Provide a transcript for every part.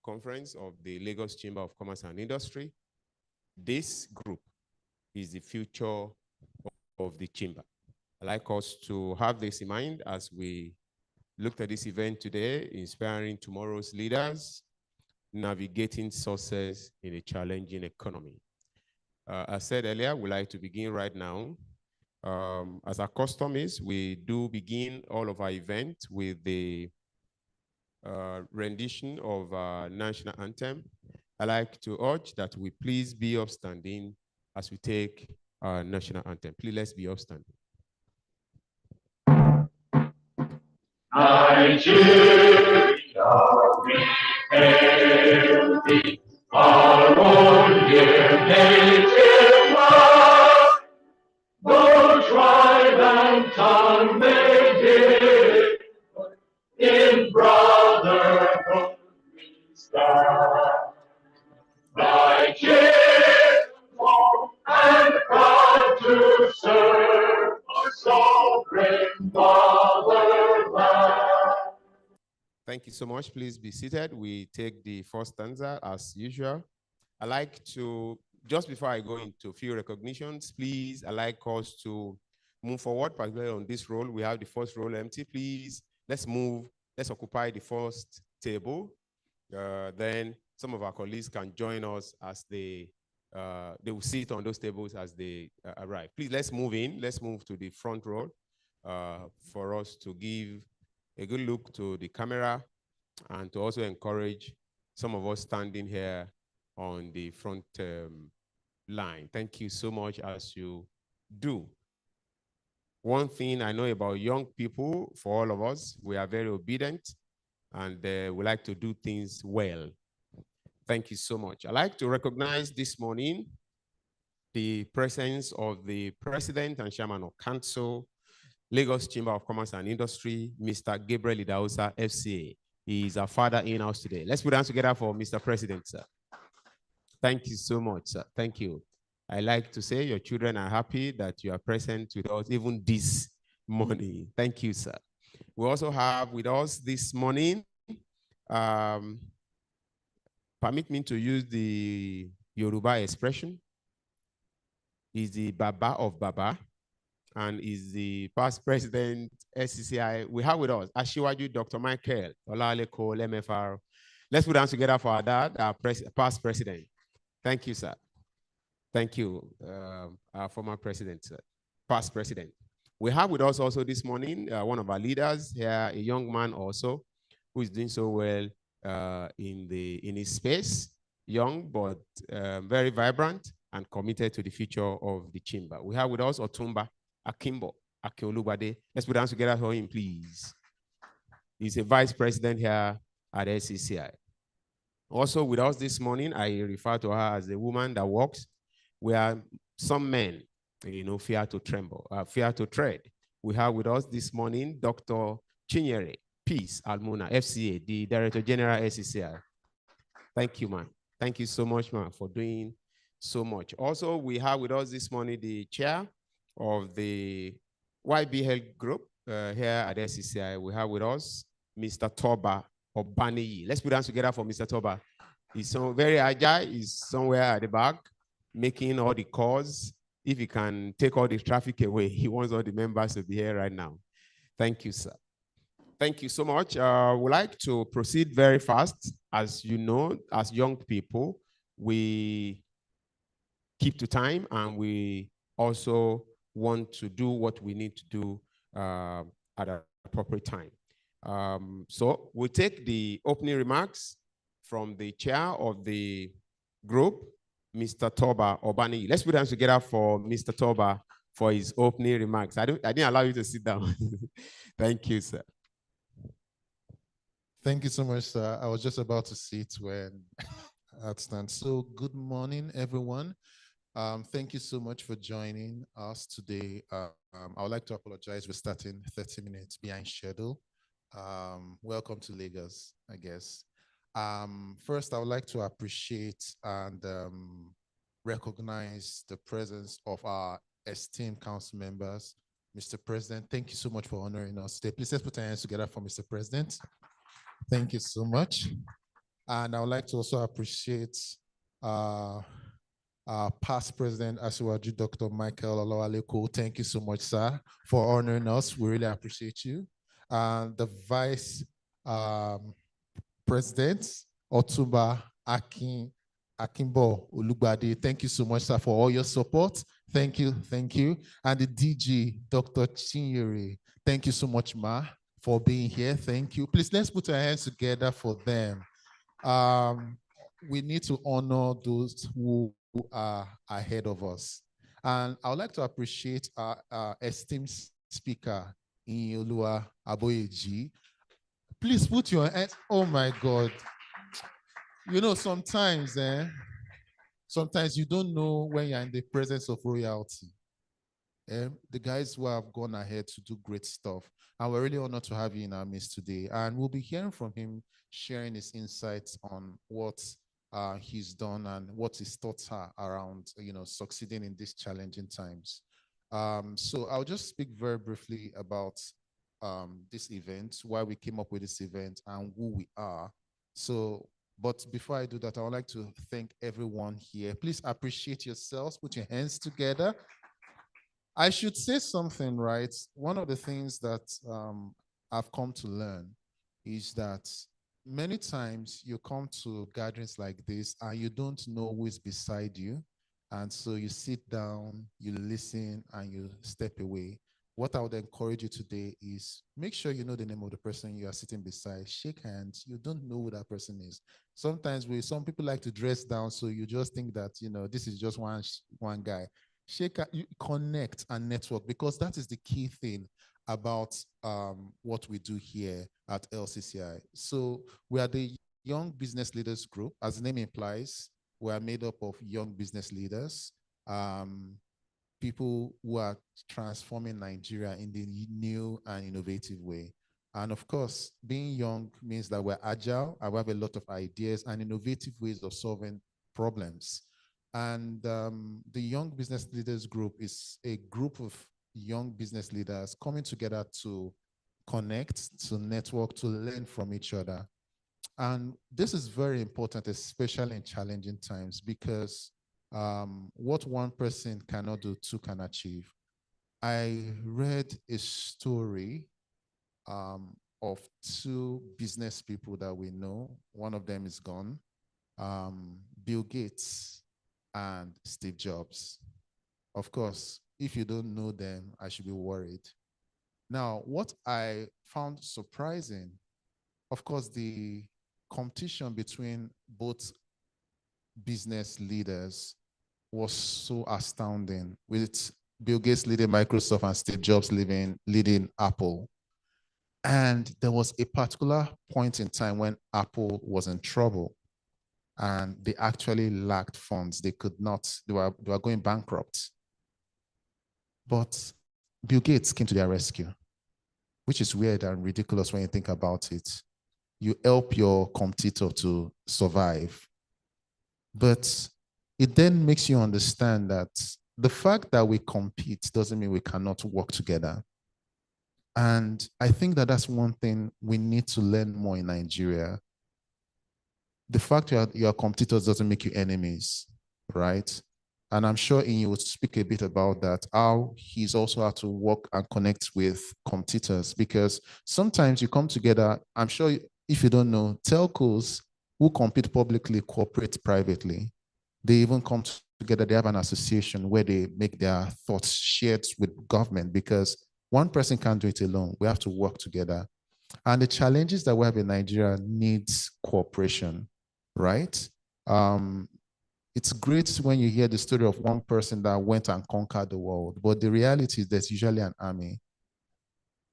conference of the Lagos Chamber of Commerce and Industry. This group is the future of the chamber. I'd like us to have this in mind as we looked at this event today, inspiring tomorrow's leaders, navigating success in a challenging economy. As said earlier, we'd like to begin right now. As our custom is, we do begin all of our events with the rendition of our national anthem. I'd like to urge that we please be upstanding as we take our national anthem. Please, let's be upstanding. Nigeria, we hail thee, our own dear native land. Though tribe and tongue may differ, in brotherhood we stand. Nigeria, and proud to serve our sovereign fatherland. Thank you so much. Please be seated. We take the first stanza as usual. I like to, just before I go into a few recognitions, please, I like us to move forward, particularly on this roll. We have the first roll empty. Please, let's move. Let's occupy the first table. Then some of our colleagues can join us as they will sit on those tables as they arrive. Please, let's move in. Let's move to the front row for us to give a good look to the camera and to also encourage some of us standing here on the front line. Thank you so much as you do. One thing I know about young people, for all of us, we are very obedient and we like to do things well. Thank you so much. I'd like to recognize this morning the presence of the President and Chairman of Council, Lagos Chamber of Commerce and Industry, Mr. Gabriel Idahosa, FCA. He is our father in-house today. Let's put hands together for Mr. President, sir. Thank you so much, sir. Thank you. I like to say your children are happy that you are present with us even this morning. Thank you, sir. We also have with us this morning, permit me to use the Yoruba expression, is the Baba of Baba and is the past president, SCCI. We have with us Asiwaju Dr. Michael Olaleko MFR. Let's put hands together for our dad, our past president. Thank you, sir. Thank you, our former president, sir. Past president. We have with us also this morning one of our leaders here, a young man also who is doing so well in his space, young but very vibrant and committed to the future of the chamber. We have with us Otumba Akimbo Akeolubade. Let's put hands together for him, please. He's a vice president here at SCCI. Also with us this morning, I refer to her as the woman that walks, where some men, fear to tremble, fear to tread. We have with us this morning Dr. Chinyere Peace Almuna, FCA, the Director General SCCI. Thank you, man. Thank you so much, man, for doing so much. Also, we have with us this morning the chair of the YB Health Group here at SCCI. We have with us Mr. Toba Obaniyi. Let's put hands together for Mr. Toba. He's so very agile. He's somewhere at the back, making all the calls. If he can take all the traffic away, he wants all the members to be here right now. Thank you, sir. Thank you so much. We'd like to proceed very fast. As you know, as young people, we keep to time and we also want to do what we need to do at an appropriate time. So we'll take the opening remarks from the chair of the group, Mr. Toba Obani. Let's put hands together for Mr. Toba for his opening remarks. I didn't allow you to sit down. Thank you, sir. Thank you so much, sir. I was just about to sit when I'd stand. So good morning, everyone. Thank you so much for joining us today. I would like to apologize for starting 30 minutes behind schedule. Welcome to Lagos, I guess. First, I would like to appreciate and recognize the presence of our esteemed council members. Mr. President, thank you so much for honoring us today. Please let's put our hands together for Mr. President. Thank you so much. And I would like to also appreciate our past president, Asiwaju Dr. Michael Olawaleko. Thank you so much, sir, for honoring us. We really appreciate you. And the vice president, Otumba Akimbo Ulugbade. Thank you so much, sir, for all your support. Thank you, thank you. And the DG, Dr. Chinyere. Thank you so much, Ma, for being here. Thank you. Please, let's put our hands together for them. We need to honor those who are ahead of us. And I would like to appreciate our esteemed speaker, Inyolua Aboyeji. Please put your hands, oh my God. You know, sometimes you don't know when you're in the presence of royalty. The guys who have gone ahead to do great stuff. And we're really honored to have you in our midst today. And we'll be hearing from him, sharing his insights on what he's done and what his thoughts are around, succeeding in these challenging times. So I'll just speak very briefly about this event, why we came up with this event and who we are. So, but before I do that, I would like to thank everyone here. Please appreciate yourselves, put your hands together. I should say something, right? One of the things that I've come to learn is that many times you come to gatherings like this and you don't know who is beside you. And so you sit down, you listen, and you step away. What I would encourage you today is make sure you know the name of the person you are sitting beside. Shake hands. You don't know who that person is. Sometimes some people like to dress down, so you just think that, this is just one guy. You connect and network, because that is the key thing about what we do here at LCCI. So we are the Young Business Leaders Group. As the name implies, we are made up of young business leaders, people who are transforming Nigeria in the new and innovative way. And of course, being young means that we're agile, and we have a lot of ideas and innovative ways of solving problems. And the Young Business Leaders Group is a group of young business leaders coming together to connect, to network, to learn from each other. And this is very important, especially in challenging times, because what one person cannot do, two can achieve. I read a story of two business people that we know. One of them is gone, Bill Gates and Steve Jobs. Of course, if you don't know them, I should be worried. Now, what I found surprising, of course, the competition between both business leaders was so astounding, with Bill Gates leading Microsoft and Steve Jobs leading Apple. And there was a particular point in time when Apple was in trouble and they actually lacked funds. They could not, they were going bankrupt. But Bill Gates came to their rescue, which is weird and ridiculous when you think about it. You help your competitor to survive. But it then makes you understand that the fact that we compete doesn't mean we cannot work together. And I think that that's one thing we need to learn more in Nigeria. The fact you are competitors doesn't make you enemies, right? And I'm sure Inyi will speak a bit about that, how he's also had to work and connect with competitors, because sometimes you come together. I'm sure if you don't know, telcos who compete publicly cooperate privately. They even come together, they have an association where they make their thoughts shared with government, because one person can't do it alone. We have to work together. And the challenges that we have in Nigeria needs cooperation, right? It's great when you hear the story of one person that went and conquered the world, but the reality is there's usually an army.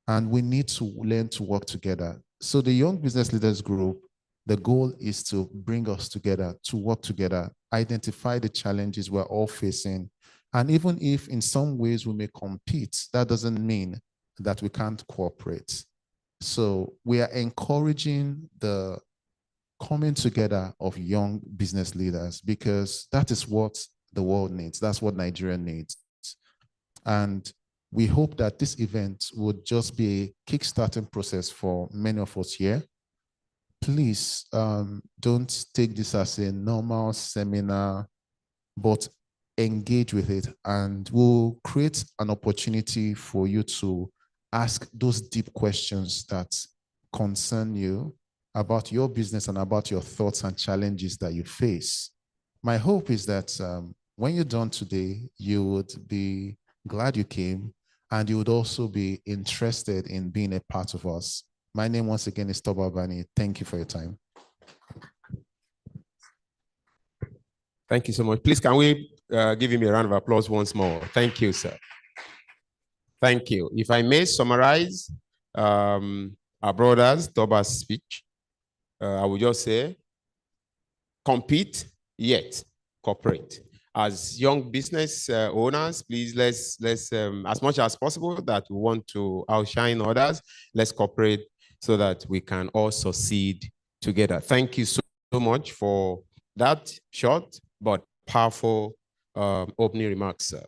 And we need to learn to work together. So the Young Business Leaders Group, the goal is to bring us together, to work together, identify the challenges we're all facing. And even if in some ways we may compete, that doesn't mean that we can't cooperate. So we are encouraging the coming together of young business leaders, because that is what the world needs. That's what Nigeria needs. And we hope that this event would just be a kickstarting process for many of us here. please don't take this as a normal seminar, but engage with it, and we'll create an opportunity for you to ask those deep questions that concern you about your business and about your thoughts and challenges that you face. My hope is that when you're done today, you would be glad you came, and you would also be interested in being a part of us. My name once again is Toba Bani. Thank you for your time. Thank you so much. Please, can we give him a round of applause once more? Thank you, sir. Thank you. If I may summarize our brother's Toba's speech, I would just say, compete, yet cooperate. As young business owners, please let's as much as possible that we want to outshine others, let's cooperate so that we can all succeed together. Thank you so much for that short but powerful opening remarks, sir.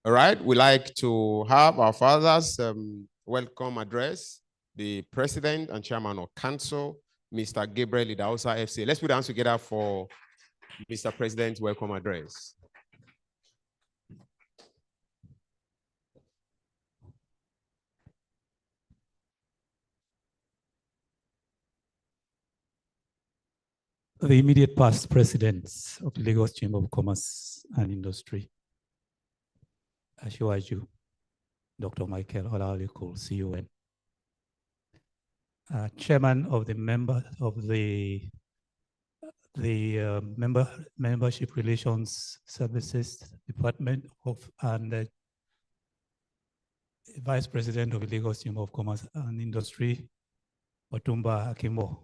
All right, we like to have our father's welcome address, the president and chairman of council, Mr. Gabriel Idausa FC. Let's put our hands together for Mr. President's welcome address. The immediate past presidents of the Lagos Chamber of Commerce and Industry, Asiwaju, Dr. Michael Olaoluko, CON, chairman of the Membership Relations Services Department and Vice President of the Lagos Chamber of Commerce and Industry, Otumba Akimbo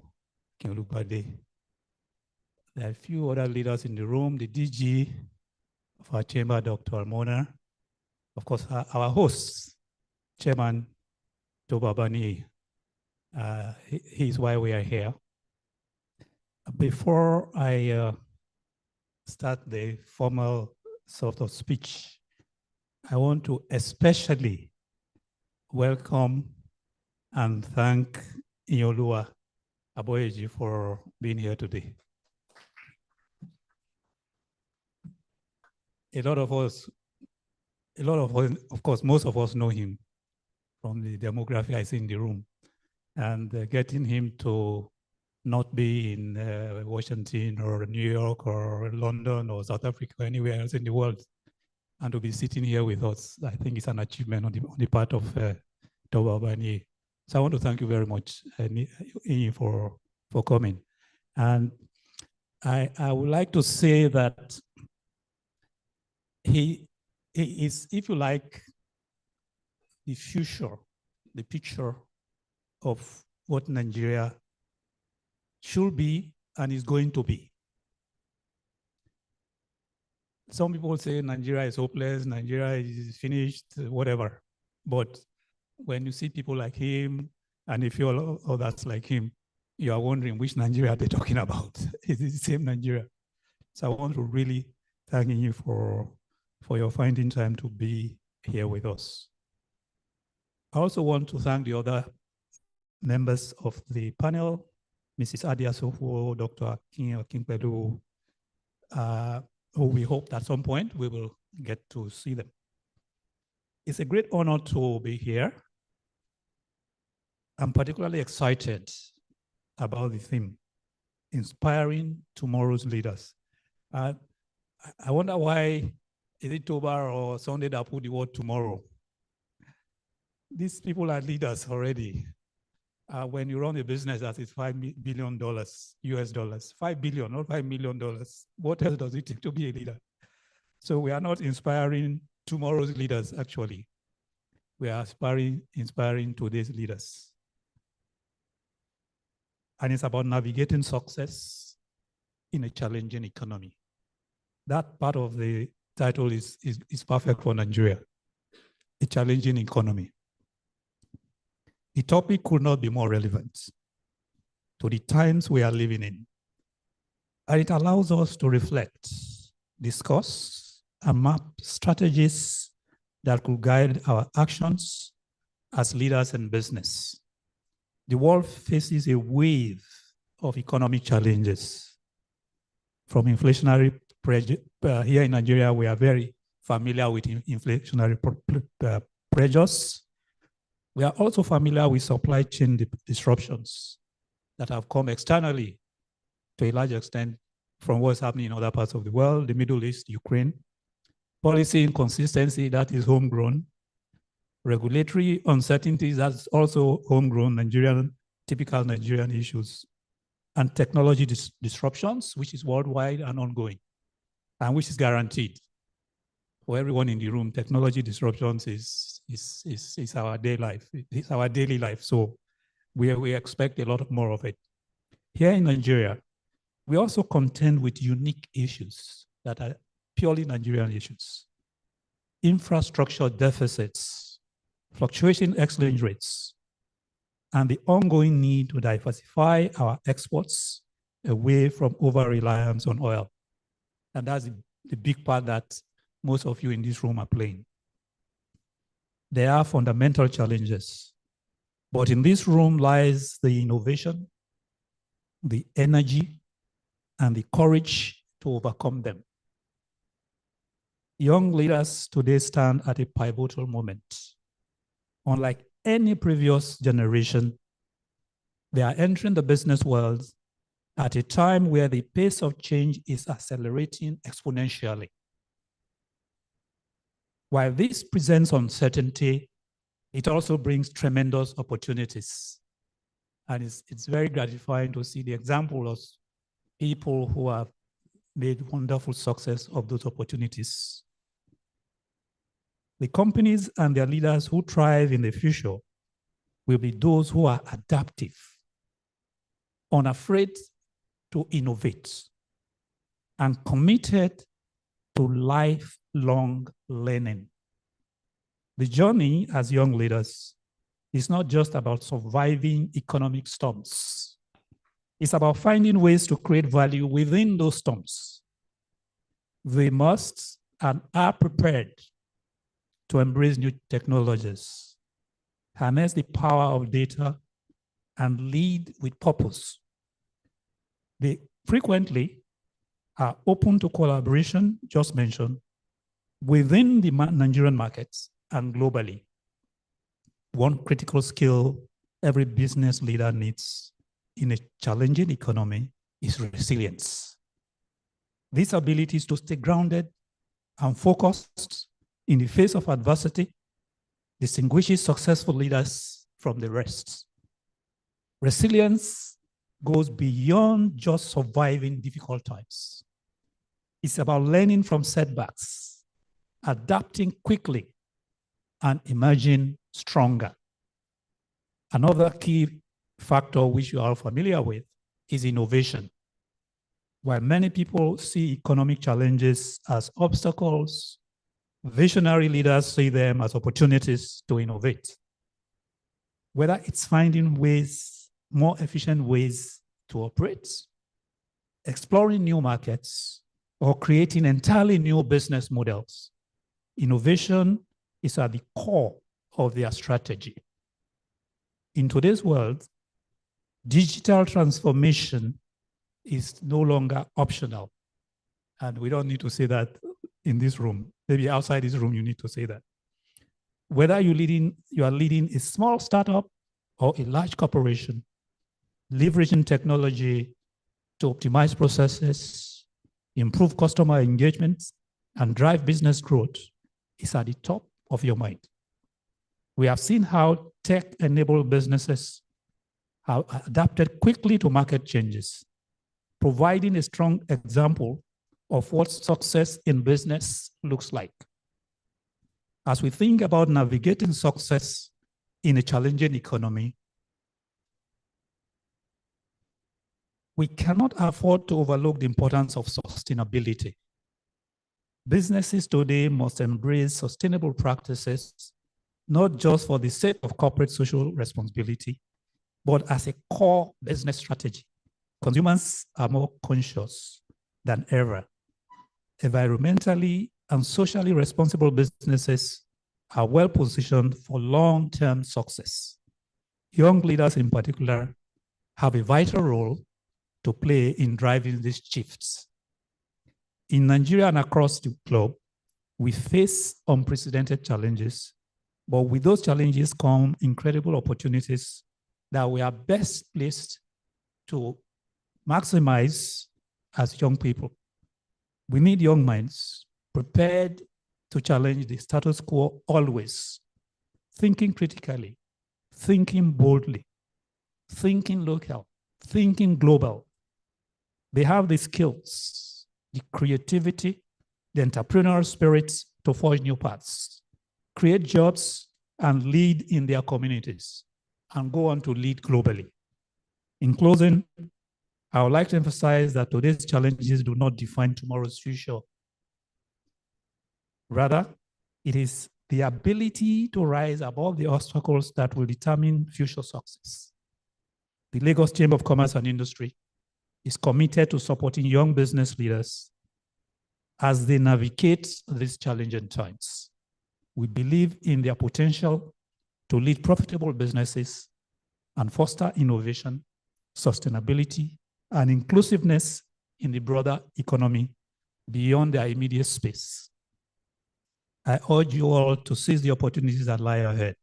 Kinolubade. There are a few other leaders in the room, the DG of our chamber, Dr. Almona, of course, our host, Chairman Toba Bani. He is why we are here. Before I start the formal sort of speech, I want to especially welcome and thank Inyolua Aboyeji for being here today. A lot of us, of course, most of us know him from the demography I see in the room. And getting him to not be in Washington or New York or London or South Africa or anywhere else in the world, and to be sitting here with us, I think it's an achievement on the part of Toba Bani. So I want to thank you very much for coming. And I would like to say that he is, if you like, the future, the picture of what Nigeria should be and is going to be. Some people say Nigeria is hopeless, Nigeria is finished, whatever. But when you see people like him, and if you're others like him, you are wondering which Nigeria they're talking about. Is it the same Nigeria? So I want to really thank you for your finding time to be here with us. I also want to thank the other members of the panel, Mrs. Adia Sofo, Dr. Akinpedu, who we hope at some point we will get to see them. It's a great honor to be here. I'm particularly excited about the theme, inspiring tomorrow's leaders. I wonder why is it Toba or Sunday that put the word tomorrow? These people are leaders already. When you run a business that is $5 billion US dollars, $5 billion, not $5 million. What else does it take to be a leader? So we are not inspiring tomorrow's leaders, actually. We are inspiring today's leaders. And it's about navigating success in a challenging economy. That part of the title is perfect for Nigeria, a challenging economy. The topic could not be more relevant to the times we are living in. And it allows us to reflect, discuss, and map strategies that could guide our actions as leaders in business. The world faces a wave of economic challenges. From inflationary pressure, here in Nigeria, we are very familiar with inflationary pressures. We are also familiar with supply chain disruptions that have come externally to a large extent from what's happening in other parts of the world, the Middle East, Ukraine. Policy inconsistency, that is homegrown. Regulatory uncertainties, that's also homegrown typical Nigerian issues. And technology disruptions, which is worldwide and ongoing, and which is guaranteed. For everyone in the room, technology disruptions is our daily life. It's our daily life. So we expect a lot more of it. Here in Nigeria, we also contend with unique issues that are purely Nigerian issues. Infrastructure deficits, fluctuating exchange rates, and the ongoing need to diversify our exports away from over-reliance on oil. And that's the big part that most of you in this room are playing. There are fundamental challenges, but in this room lies the innovation, the energy, and the courage to overcome them. Young leaders today stand at a pivotal moment. Unlike any previous generation, they are entering the business world at a time where the pace of change is accelerating exponentially. While this presents uncertainty, it also brings tremendous opportunities. And it's very gratifying to see the example of people who have made wonderful success of those opportunities. The companies and their leaders who thrive in the future will be those who are adaptive, unafraid to innovate, and committed to lifelong learning. The journey as young leaders is not just about surviving economic storms. It's about finding ways to create value within those storms. They must and are prepared to embrace new technologies, harness the power of data, and lead with purpose. They frequently are open to collaboration, just mentioned, within the Nigerian markets and globally. One critical skill every business leader needs in a challenging economy is resilience. This ability is to stay grounded and focused in the face of adversity distinguishes successful leaders from the rest. Resilience goes beyond just surviving difficult times. It's about learning from setbacks, adapting quickly, and emerging stronger. Another key factor which you are familiar with is innovation. While many people see economic challenges as obstacles, visionary leaders see them as opportunities to innovate. Whether it's finding ways, more efficient ways to operate, exploring new markets, or creating entirely new business models, innovation is at the core of their strategy. In today's world, digital transformation is no longer optional. And we don't need to say that in this room. Maybe outside this room, you need to say that. Whether you are leading a small startup or a large corporation, leveraging technology to optimize processes, improve customer engagement, and drive business growth is at the top of your mind. We have seen how tech-enabled businesses have adapted quickly to market changes, providing a strong example of what success in business looks like. As we think about navigating success in a challenging economy, we cannot afford to overlook the importance of sustainability. Businesses today must embrace sustainable practices, not just for the sake of corporate social responsibility, but as a core business strategy. Consumers are more conscious than ever. Environmentally and socially responsible businesses are well positioned for long-term success. Young leaders in particular have a vital role to play in driving these shifts. In Nigeria and across the globe, we face unprecedented challenges, but with those challenges come incredible opportunities that we are best placed to maximize as young people. We need young minds prepared to challenge the status quo always, thinking critically, thinking boldly, thinking local, thinking global. They have the skills, the creativity, the entrepreneurial spirit to forge new paths, create jobs, and lead in their communities, and go on to lead globally. In closing, I would like to emphasize that today's challenges do not define tomorrow's future. Rather, it is the ability to rise above the obstacles that will determine future success. The Lagos Chamber of Commerce and Industry is committed to supporting young business leaders as they navigate these challenging times. We believe in their potential to lead profitable businesses and foster innovation, sustainability, and inclusiveness in the broader economy beyond their immediate space. I urge you all to seize the opportunities that lie ahead.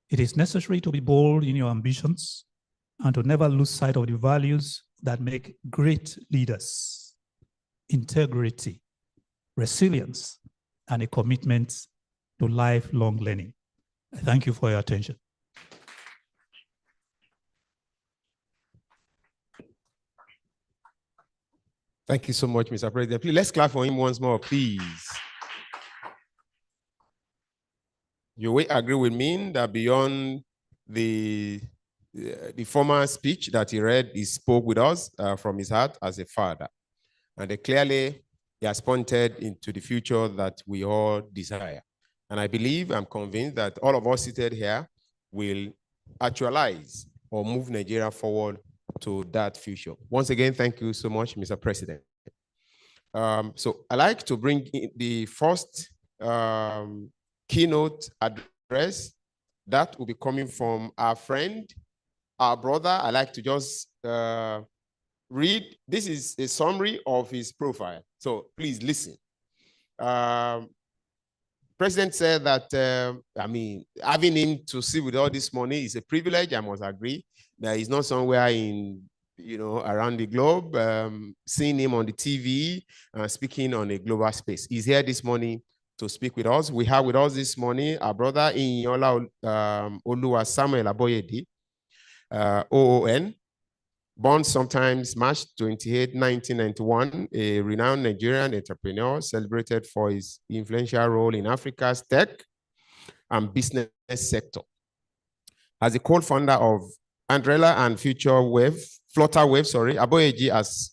It is necessary to be bold in your ambitions and to never lose sight of the values that make great leaders: integrity, resilience, and a commitment to lifelong learning. I thank you for your attention. Thank you so much, Mr. President. Please, let's clap for him once more, please. You will agree with me that beyond the former speech that he read, he spoke with us from his heart as a father. And clearly, he has pointed into the future that we all desire. And I believe, I'm convinced that all of us seated here will actualize or move Nigeria forward to that future. Once again, thank you so much, Mr. President. So I'd like to bring in the first keynote address that will be coming from our friend, our brother. I'd like to just read. This is a summary of his profile. So please listen. President said that, having him to see with all this money is a privilege. I must agree. That he's not somewhere in, around the globe, seeing him on the TV, speaking on a global space. He's here this morning to speak with us. We have with us this morning our brother Inyola Oluwa Samuel Aboyedi, OON, born sometimes March 28, 1991, a renowned Nigerian entrepreneur celebrated for his influential role in Africa's tech and business sector. As a co-founder of Andrela and Flutterwave, Aboyedi has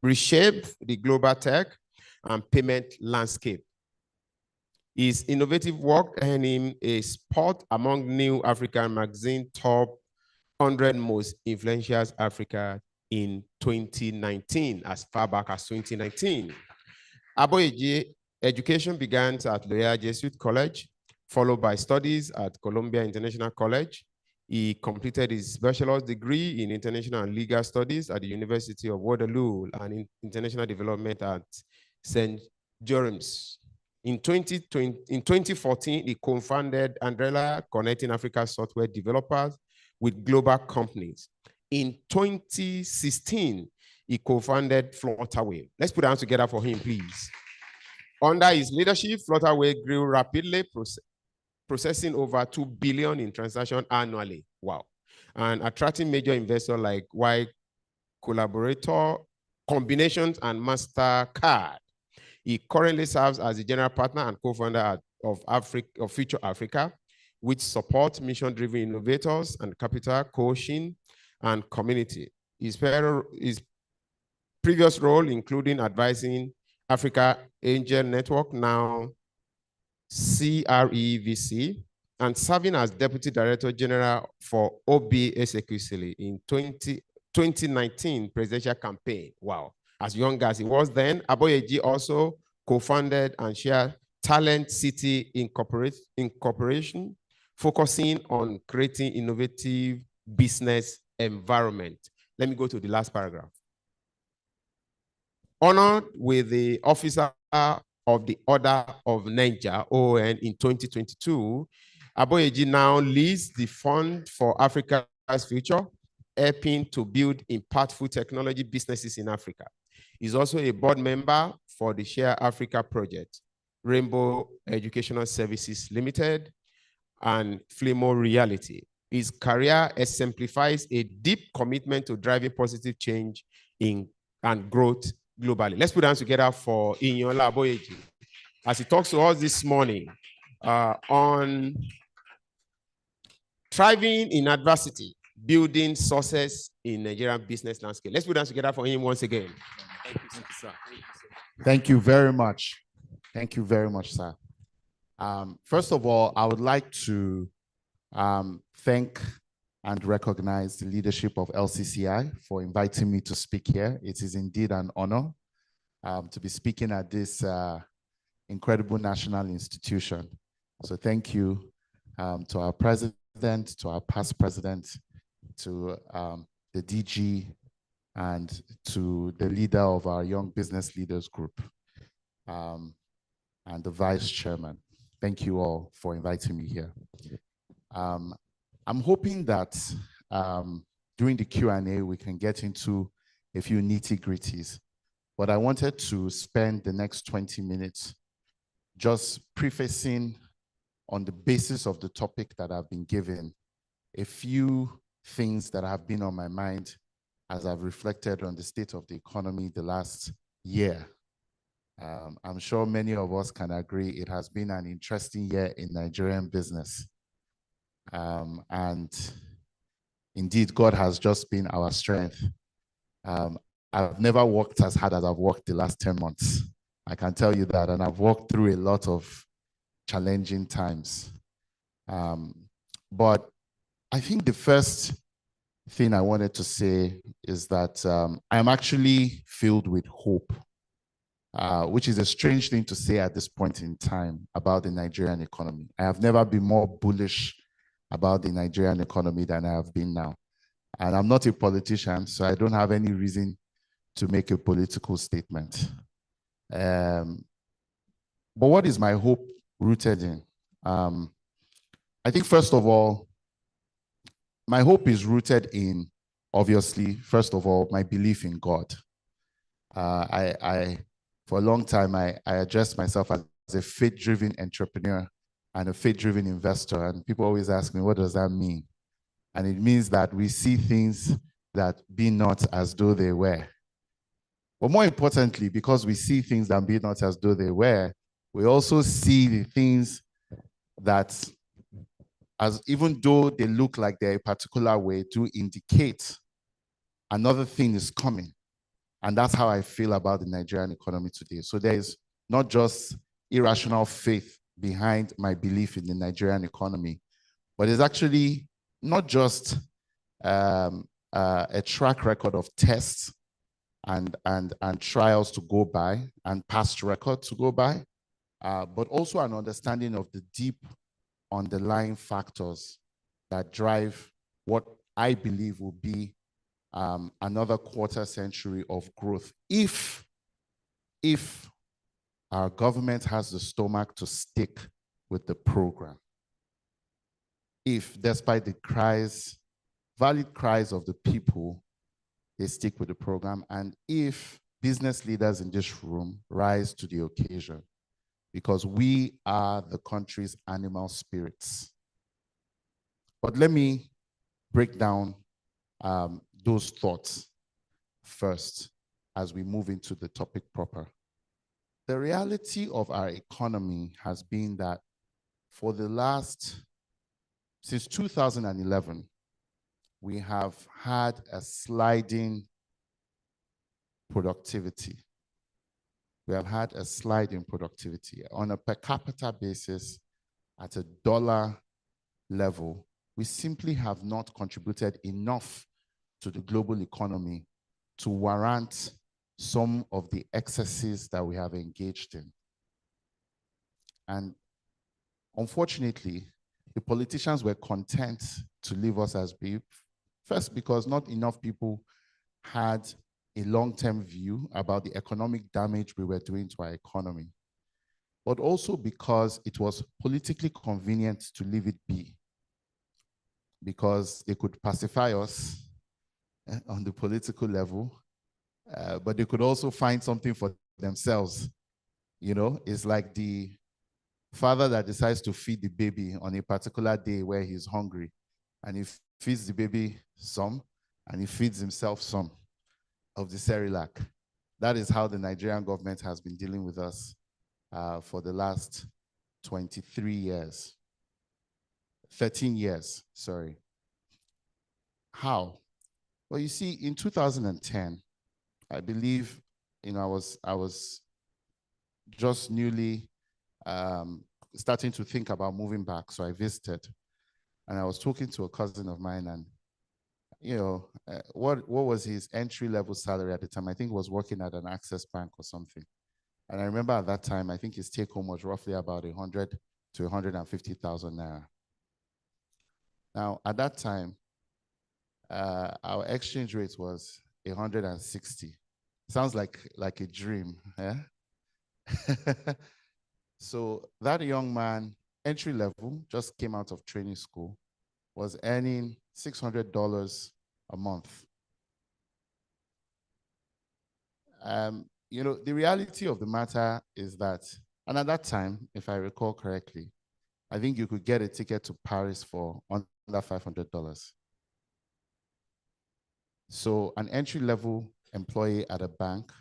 reshaped the global tech and payment landscape. His innovative work earned him a spot among New African Magazine top 100 most influential Africa in 2019, as far back as 2019. Aboyedi education began at Loyola Jesuit College, followed by studies at Columbia International College. He completed his bachelor's degree in international and legal studies at the University of Waterloo and in international development at St. Jerem's. In 2014, he co-founded Andrela, connecting Africa's software developers with global companies. In 2016, he co-founded Flutterwave. Let's put our hands together for him, please. Under his leadership, Flutterwave grew rapidly, processing over 2 billion in transactions annually. Wow. And attracting major investors like Y Collaborator, Combinations, and MasterCard. He currently serves as the general partner and co-founder of Future Africa, which supports mission-driven innovators and capital coaching and community. His previous role, including advising Africa Angel Network, now CREVC, and serving as Deputy Director General for OB Ezekwesili in 2019 presidential campaign. Wow. As young as he was then, Aboyedi also co-founded and shared Talent City Incorporation, focusing on creating innovative business environment. Let me go to the last paragraph. Honored with the Officer of the Order of Niger, ON, in 2022, Aboyeji now leads the Fund for Africa's Future, helping to build impactful technology businesses in Africa. He's also a board member for the Share Africa project, Rainbow Educational Services Limited, and Flimo Reality. His career exemplifies a deep commitment to driving positive change and growth globally. Let's put hands together for Inyola Aboyeji as he talks to us this morning on thriving in adversity, building success in Nigerian business landscape. Let's put hands together for him once again. Thank you, sir. Thank you very much. Thank you very much, sir. First of all, I would like to thank and recognize the leadership of LCCI for inviting me to speak here. It is indeed an honor to be speaking at this incredible national institution. So thank you to our president, to our past president, to the DG, and to the leader of our Young Business Leaders Group, and the vice chairman. Thank you all for inviting me here. I'm hoping that during the Q&A, we can get into a few nitty-gritties, but I wanted to spend the next 20 minutes just prefacing on the basis of the topic that I've been given, a few things that have been on my mind as I've reflected on the state of the economy the last year. I'm sure many of us can agree it has been an interesting year in Nigerian business. And indeed, God has just been our strength. I've never worked as hard as I've worked the last 10 months. I can tell you that, and I've walked through a lot of challenging times. But I think the first thing I wanted to say is that I'm actually filled with hope, which is a strange thing to say at this point in time about the Nigerian economy. I have never been more bullish about the Nigerian economy than I have been now. And I'm not a politician, so I don't have any reason to make a political statement. But what is my hope rooted in? I think, first of all, my hope is rooted in, obviously, first of all, my belief in God. For a long time, I addressed myself as a faith-driven entrepreneur and a faith-driven investor. And people always ask me, what does that mean? And it means that we see things that be not as though they were. But more importantly, because we see things that be not as though they were, we also see the things that, as even though they look like they're a particular way, do indicate another thing is coming. And that's how I feel about the Nigerian economy today. So there is not just irrational faith behind my belief in the Nigerian economy, but it's actually not just a track record of tests and trials to go by and past records to go by, but also an understanding of the deep underlying factors that drive what I believe will be another quarter century of growth if our government has the stomach to stick with the program. If, despite the cries, valid cries of the people, they stick with the program, and if business leaders in this room rise to the occasion, because we are the country's animal spirits. But let me break down those thoughts first as we move into the topic proper. The reality of our economy has been that for the since 2011, we have had a sliding productivity. We have had a slide in productivity. On a per capita basis, at a dollar level, we simply have not contributed enough to the global economy to warrant some of the excesses that we have engaged in. And unfortunately, the politicians were content to leave us as beef, first because not enough people had a long-term view about the economic damage we were doing to our economy, but also because it was politically convenient to leave it be, because they could pacify us on the political level, but they could also find something for themselves. You know, it's like the father that decides to feed the baby on a particular day where he's hungry, and he feeds the baby some, and he feeds himself some of the Cerelac. That is how the Nigerian government has been dealing with us for the last 23 years, 13 years, sorry. How? Well, you see, in 2010, I believe, you know, I was just newly starting to think about moving back. So I visited, and I was talking to a cousin of mine, and you know, what was his entry-level salary at the time? I think he was working at an Access Bank or something. And I remember at that time, I think his take-home was roughly about 100 to 150,000 naira. Now, at that time, our exchange rate was 160. Sounds like a dream, yeah? So that young man, entry level, just came out of training school, was earning $600 a month. You know, the reality of the matter is that, and at that time, if I recall correctly, I think you could get a ticket to Paris for under $500. So an entry-level employee at a bank,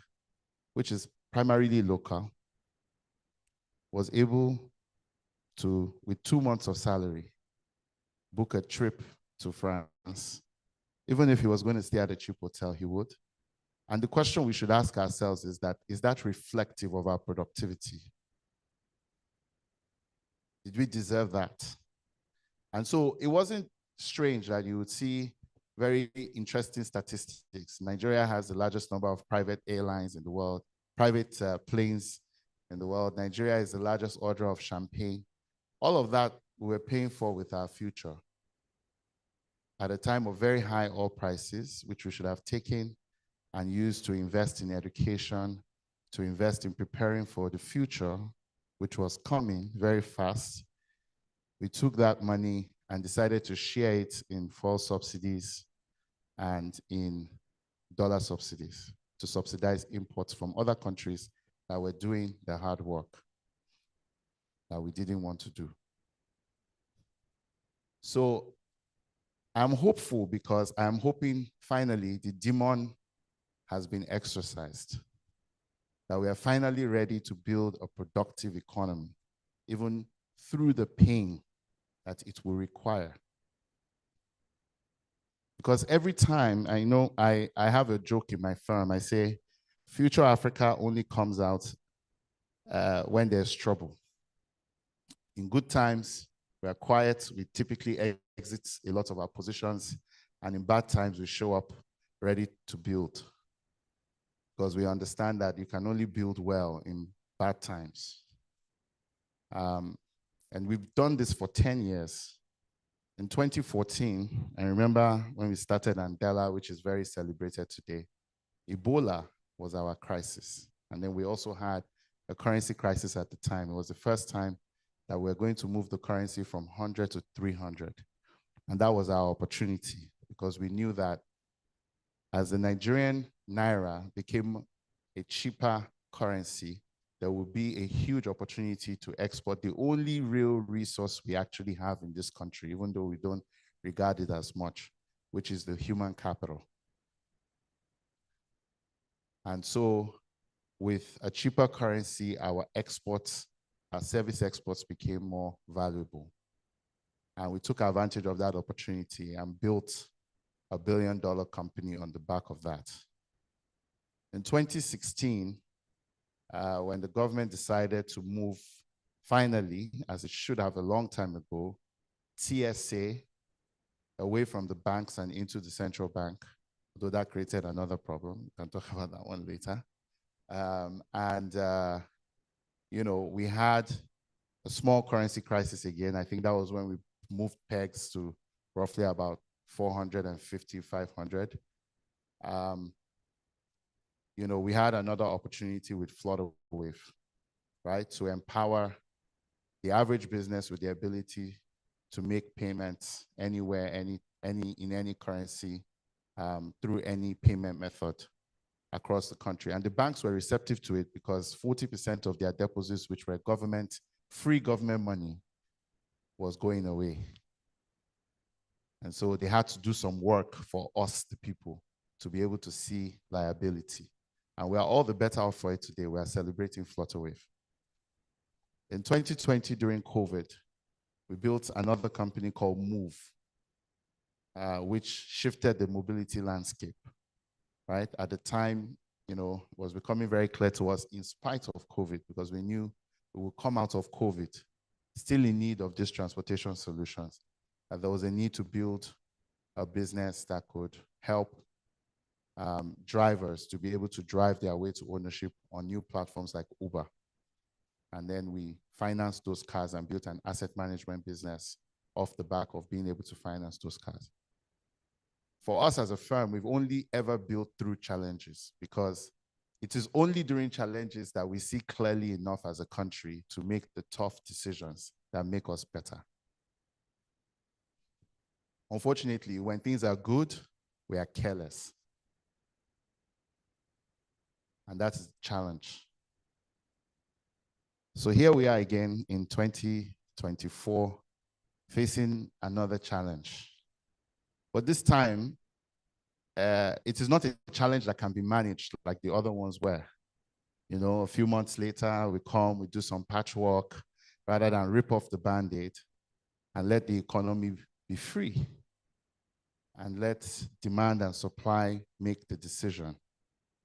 which is primarily local, was able to, with 2 months of salary, book a trip to France. Even if he was going to stay at a cheap hotel, he would. And the question we should ask ourselves is that reflective of our productivity? Did we deserve that? And so it wasn't strange that you would see very interesting statistics. Nigeria has the largest number of private airlines in the world, private planes in the world. Nigeria is the largest order of champagne. All of that we were paying for with our future at a time of very high oil prices, which we should have taken and used to invest in education, to invest in preparing for the future, which was coming very fast. We took that money and decided to share it in fuel subsidies and in dollar subsidies to subsidize imports from other countries that were doing the hard work that we didn't want to do. So I'm hopeful because I'm hoping finally the demon has been exorcised, that we are finally ready to build a productive economy, even through the pain that it will require. Because every time, I know I have a joke in my firm, I say, Future Africa only comes out when there's trouble. In good times, we are quiet, we typically exit a lot of our positions, and in bad times, we show up ready to build. Because we understand that you can only build well in bad times. And we've done this for 10 years. In 2014, I remember when we started Andela, which is very celebrated today, Ebola was our crisis. And then we also had a currency crisis at the time. It was the first time that we were going to move the currency from 100 to 300. And that was our opportunity because we knew that as the Nigerian Naira became a cheaper currency, there would be a huge opportunity to export the only real resource we actually have in this country, even though we don't regard it as much, which is the human capital. And so with a cheaper currency, our exports, our service exports became more valuable. And we took advantage of that opportunity and built a $1 billion company on the back of that. In 2016, when the government decided to move, finally, as it should have a long time ago, TSA away from the banks and into the central bank, though that created another problem. We can talk about that one later. You know, we had a small currency crisis again. I think that was when we moved pegs to roughly about 450, 500. we had another opportunity with Flutterwave, right? To empower the average business with the ability to make payments anywhere, in any currency, through any payment method across the country. And the banks were receptive to it because 40% of their deposits, which were free government money, was going away. And so they had to do some work for us, the people, to be able to see liability. And we are all the better off for it today. We are celebrating Flutterwave. In 2020, during COVID, we built another company called Move, which shifted the mobility landscape, right? At the time, it was becoming very clear to us, in spite of COVID, because we knew we would come out of COVID still in need of these transportation solutions. And there was a need to build a business that could help drivers to be able to drive their way to ownership on new platforms like Uber. And then we financed those cars and built an asset management business off the back of being able to finance those cars. For us as a firm, we've only ever built through challenges, because it is only during challenges that we see clearly enough as a country to make the tough decisions that make us better. Unfortunately, when things are good, we are careless. And that's a challenge. So here we are again in 2024, facing another challenge. But this time, it is not a challenge that can be managed like the other ones were. A few months later, we do some patchwork, rather than rip off the Band-Aid and let the economy be free. And let demand and supply make the decision,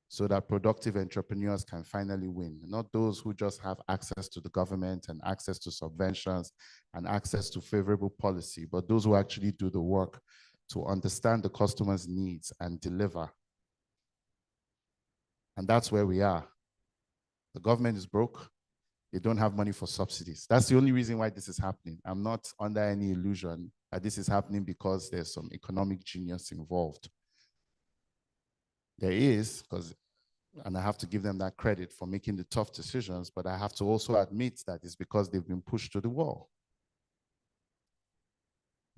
so that productive entrepreneurs can finally win. Not those who just have access to the government and access to subventions and access to favorable policy, but those who actually do the work to understand the customer's needs and deliver. And that's where we are. The government is broke. They don't have money for subsidies. That's the only reason why this is happening. I'm not under any illusion that this is happening because there's some economic genius involved. There is, and I have to give them that credit for making the tough decisions, but I have to also admit that it's because they've been pushed to the wall.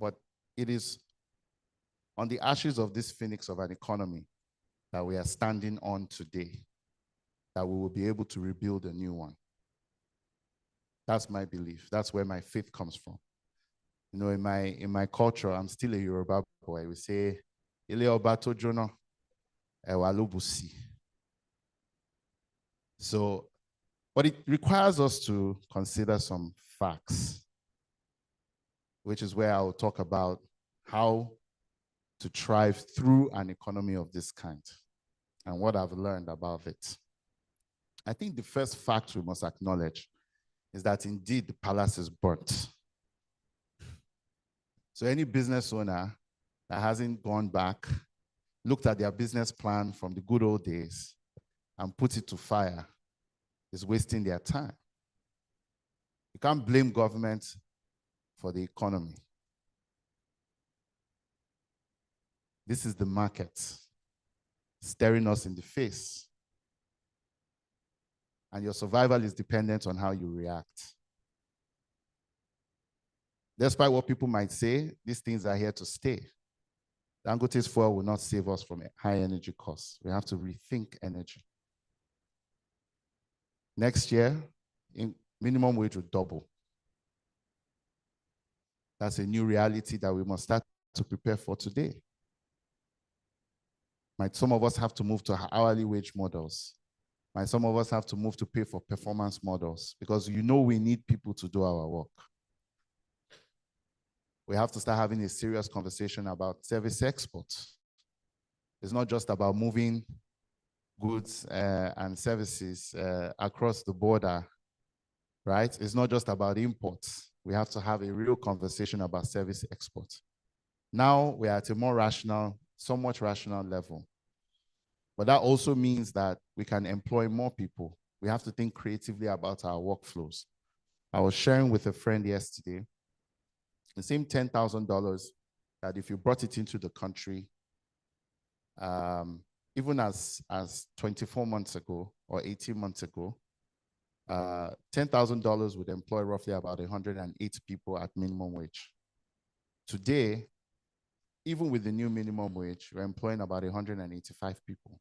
But it is on the ashes of this phoenix of an economy that we are standing on today that we will be able to rebuild a new one. That's my belief. That's where my faith comes from. In my culture, I'm still a Yoruba boy. We say, Ile Oba to Jono, Ewa Lobusi. So, but it requires us to consider some facts, which is where I will talk about how to thrive through an economy of this kind and what I've learned about it. I think the first fact we must acknowledge is that indeed the palace is burnt. So any business owner that hasn't gone back, looked at their business plan from the good old days and put it to fire is wasting their time. You can't blame government for the economy. This is the market staring us in the face. And your survival is dependent on how you react. Despite what people might say, these things are here to stay. Dangote's fuel will not save us from high energy costs. We have to rethink energy. Next year, minimum wage will double. That's a new reality that we must start to prepare for today. Might some of us have to move to hourly wage models. Might some of us have to move to pay for performance models, because we need people to do our work. We have to start having a serious conversation about service exports. It's not just about moving goods and services across the border, right? It's not just about imports. We have to have a real conversation about service exports. Now we are at a more rational, somewhat rational level. But that also means that we can employ more people. We have to think creatively about our workflows. I was sharing with a friend yesterday, the same $10,000 that if you brought it into the country, even as 24 months ago or 18 months ago, $10,000 would employ roughly about 108 people at minimum wage. Today, even with the new minimum wage, we're employing about 185 people.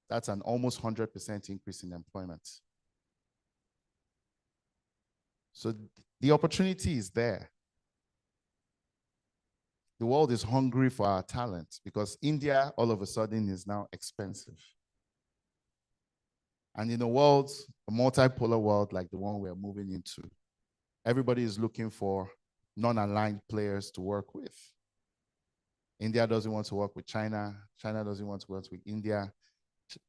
That's an almost 100% increase in employment. So the opportunity is there. The world is hungry for our talent because India all of a sudden is now expensive. And in a world, a multipolar world like the one we're moving into, everybody is looking for non-aligned players to work with. India doesn't want to work with China. China doesn't want to work with India.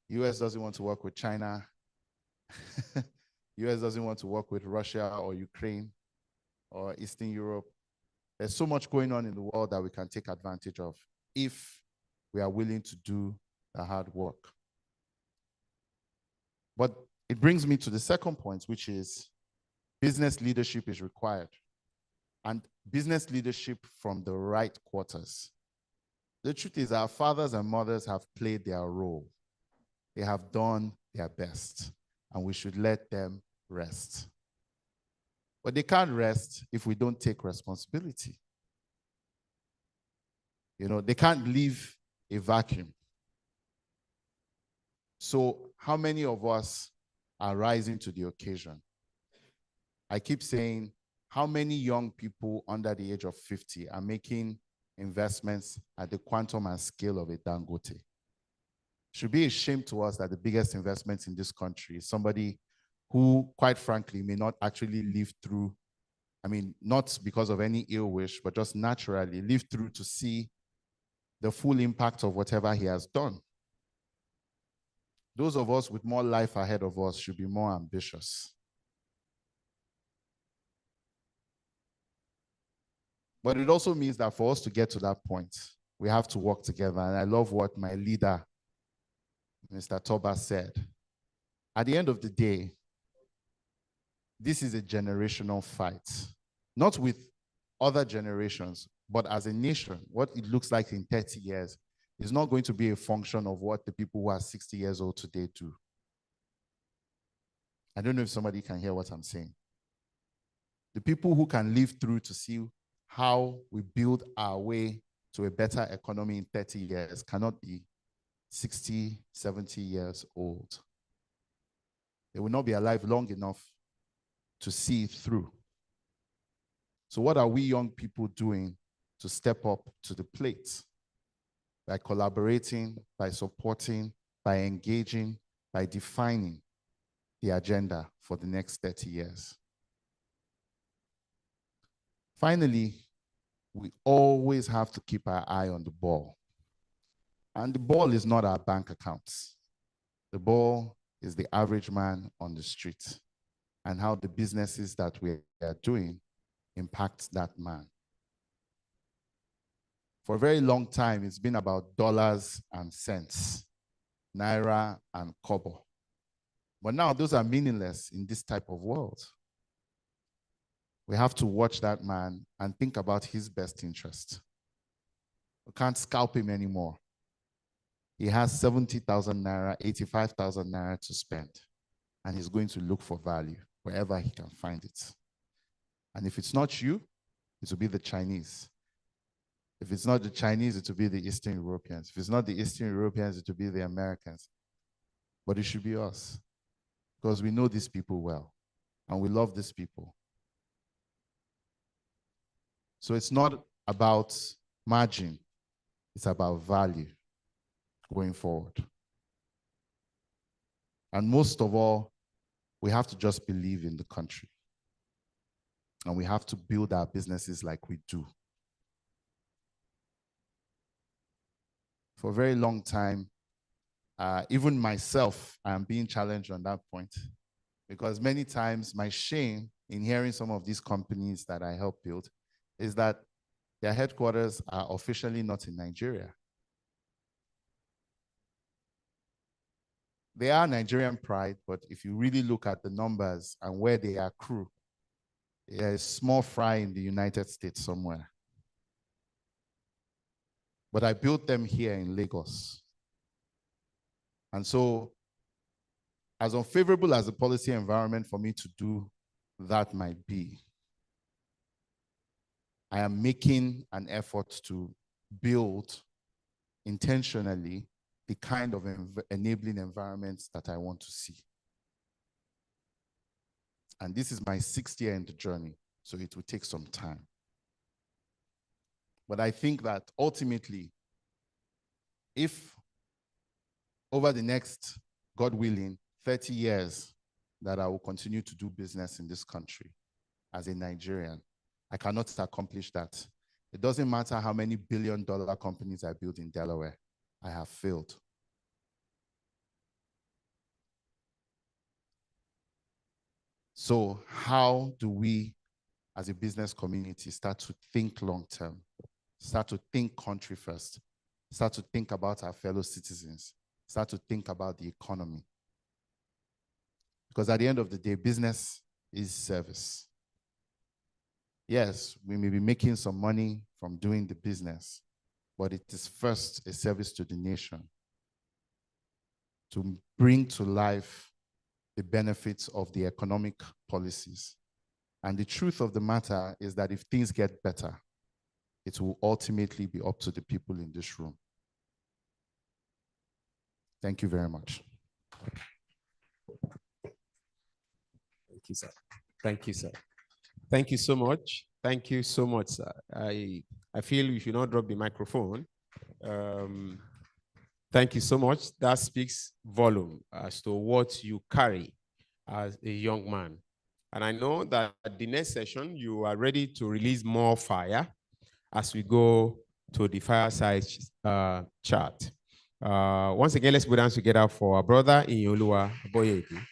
US doesn't want to work with China. US doesn't want to work with Russia or Ukraine or Eastern Europe. There's so much going on in the world that we can take advantage of if we are willing to do the hard work. But it brings me to the second point, which is business leadership is required. And business leadership from the right quarters. The truth is our fathers and mothers have played their role. They have done their best, and we should let them rest. But they can't rest if we don't take responsibility. You know, they can't leave a vacuum. So how many of us are rising to the occasion? I keep saying, how many young people under the age of 50 are making investments at the quantum and scale of a Dangote? It should be a shame to us that the biggest investment in this country is somebody who, quite frankly, may not actually live through, I mean, not because of any ill wish, but just naturally live through to see the full impact of whatever he has done. Those of us with more life ahead of us should be more ambitious. But it also means that for us to get to that point, we have to work together. And I love what my leader, Mr. Toba, said. At the end of the day, this is a generational fight, not with other generations, but as a nation. What it looks like in 30 years is not going to be a function of what the people who are 60 years old today do. I don't know if somebody can hear what I'm saying. The people who can live through to see how we build our way to a better economy in 30 years cannot be 60, 70 years old. They will not be alive long enough to see it through. So what are we young people doing to step up to the plate? By collaborating, by supporting, by engaging, by defining the agenda for the next 30 years. Finally, we always have to keep our eye on the ball. And the ball is not our bank accounts. The ball is the average man on the street and how the businesses that we are doing impact that man. For a very long time, it's been about dollars and cents, naira and kobo. But now those are meaningless in this type of world. We have to watch that man and think about his best interest. We can't scalp him anymore. He has 70,000 naira, 85,000 naira to spend, and he's going to look for value wherever he can find it. And if it's not you, it will be the Chinese. If it's not the Chinese, it will be the Eastern Europeans. If it's not the Eastern Europeans, it will be the Americans. But it should be us, because we know these people well, and we love these people. So it's not about margin, it's about value going forward. And most of all, we have to just believe in the country. And we have to build our businesses like we do. For a very long time, even myself, I am being challenged on that point, because many times my shame in hearing some of these companies that I help build is that their headquarters are officially not in Nigeria. They are Nigerian pride, but if you really look at the numbers and where they accrue, there is small fry in the United States somewhere. But I built them here in Lagos. And so, as unfavorable as the policy environment for me to do that might be, I am making an effort to build intentionally the kind of enabling environments that I want to see. And this is my 6th year in the journey, so it will take some time. But I think that ultimately, if over the next, God willing, 30 years that I will continue to do business in this country as a Nigerian, I cannot accomplish that. It doesn't matter how many billion-dollar companies I build in Delaware, I have failed. So how do we, as a business community, start to think long-term, start to think country first, start to think about our fellow citizens, start to think about the economy? Because at the end of the day, business is service. Yes, we may be making some money from doing the business, but it is first a service to the nation to bring to life the benefits of the economic policies. And the truth of the matter is that if things get better, it will ultimately be up to the people in this room. Thank you very much. Thank you, sir. Thank you, sir. Thank you so much. Thank you so much, sir. I feel you should not drop the microphone. Thank you so much. That speaks volume as to what you carry as a young man. And I know that at the next session, you are ready to release more fire as we go to the fireside chat. Once again, let's put hands together for our brother Inyoluwa Aboyebi.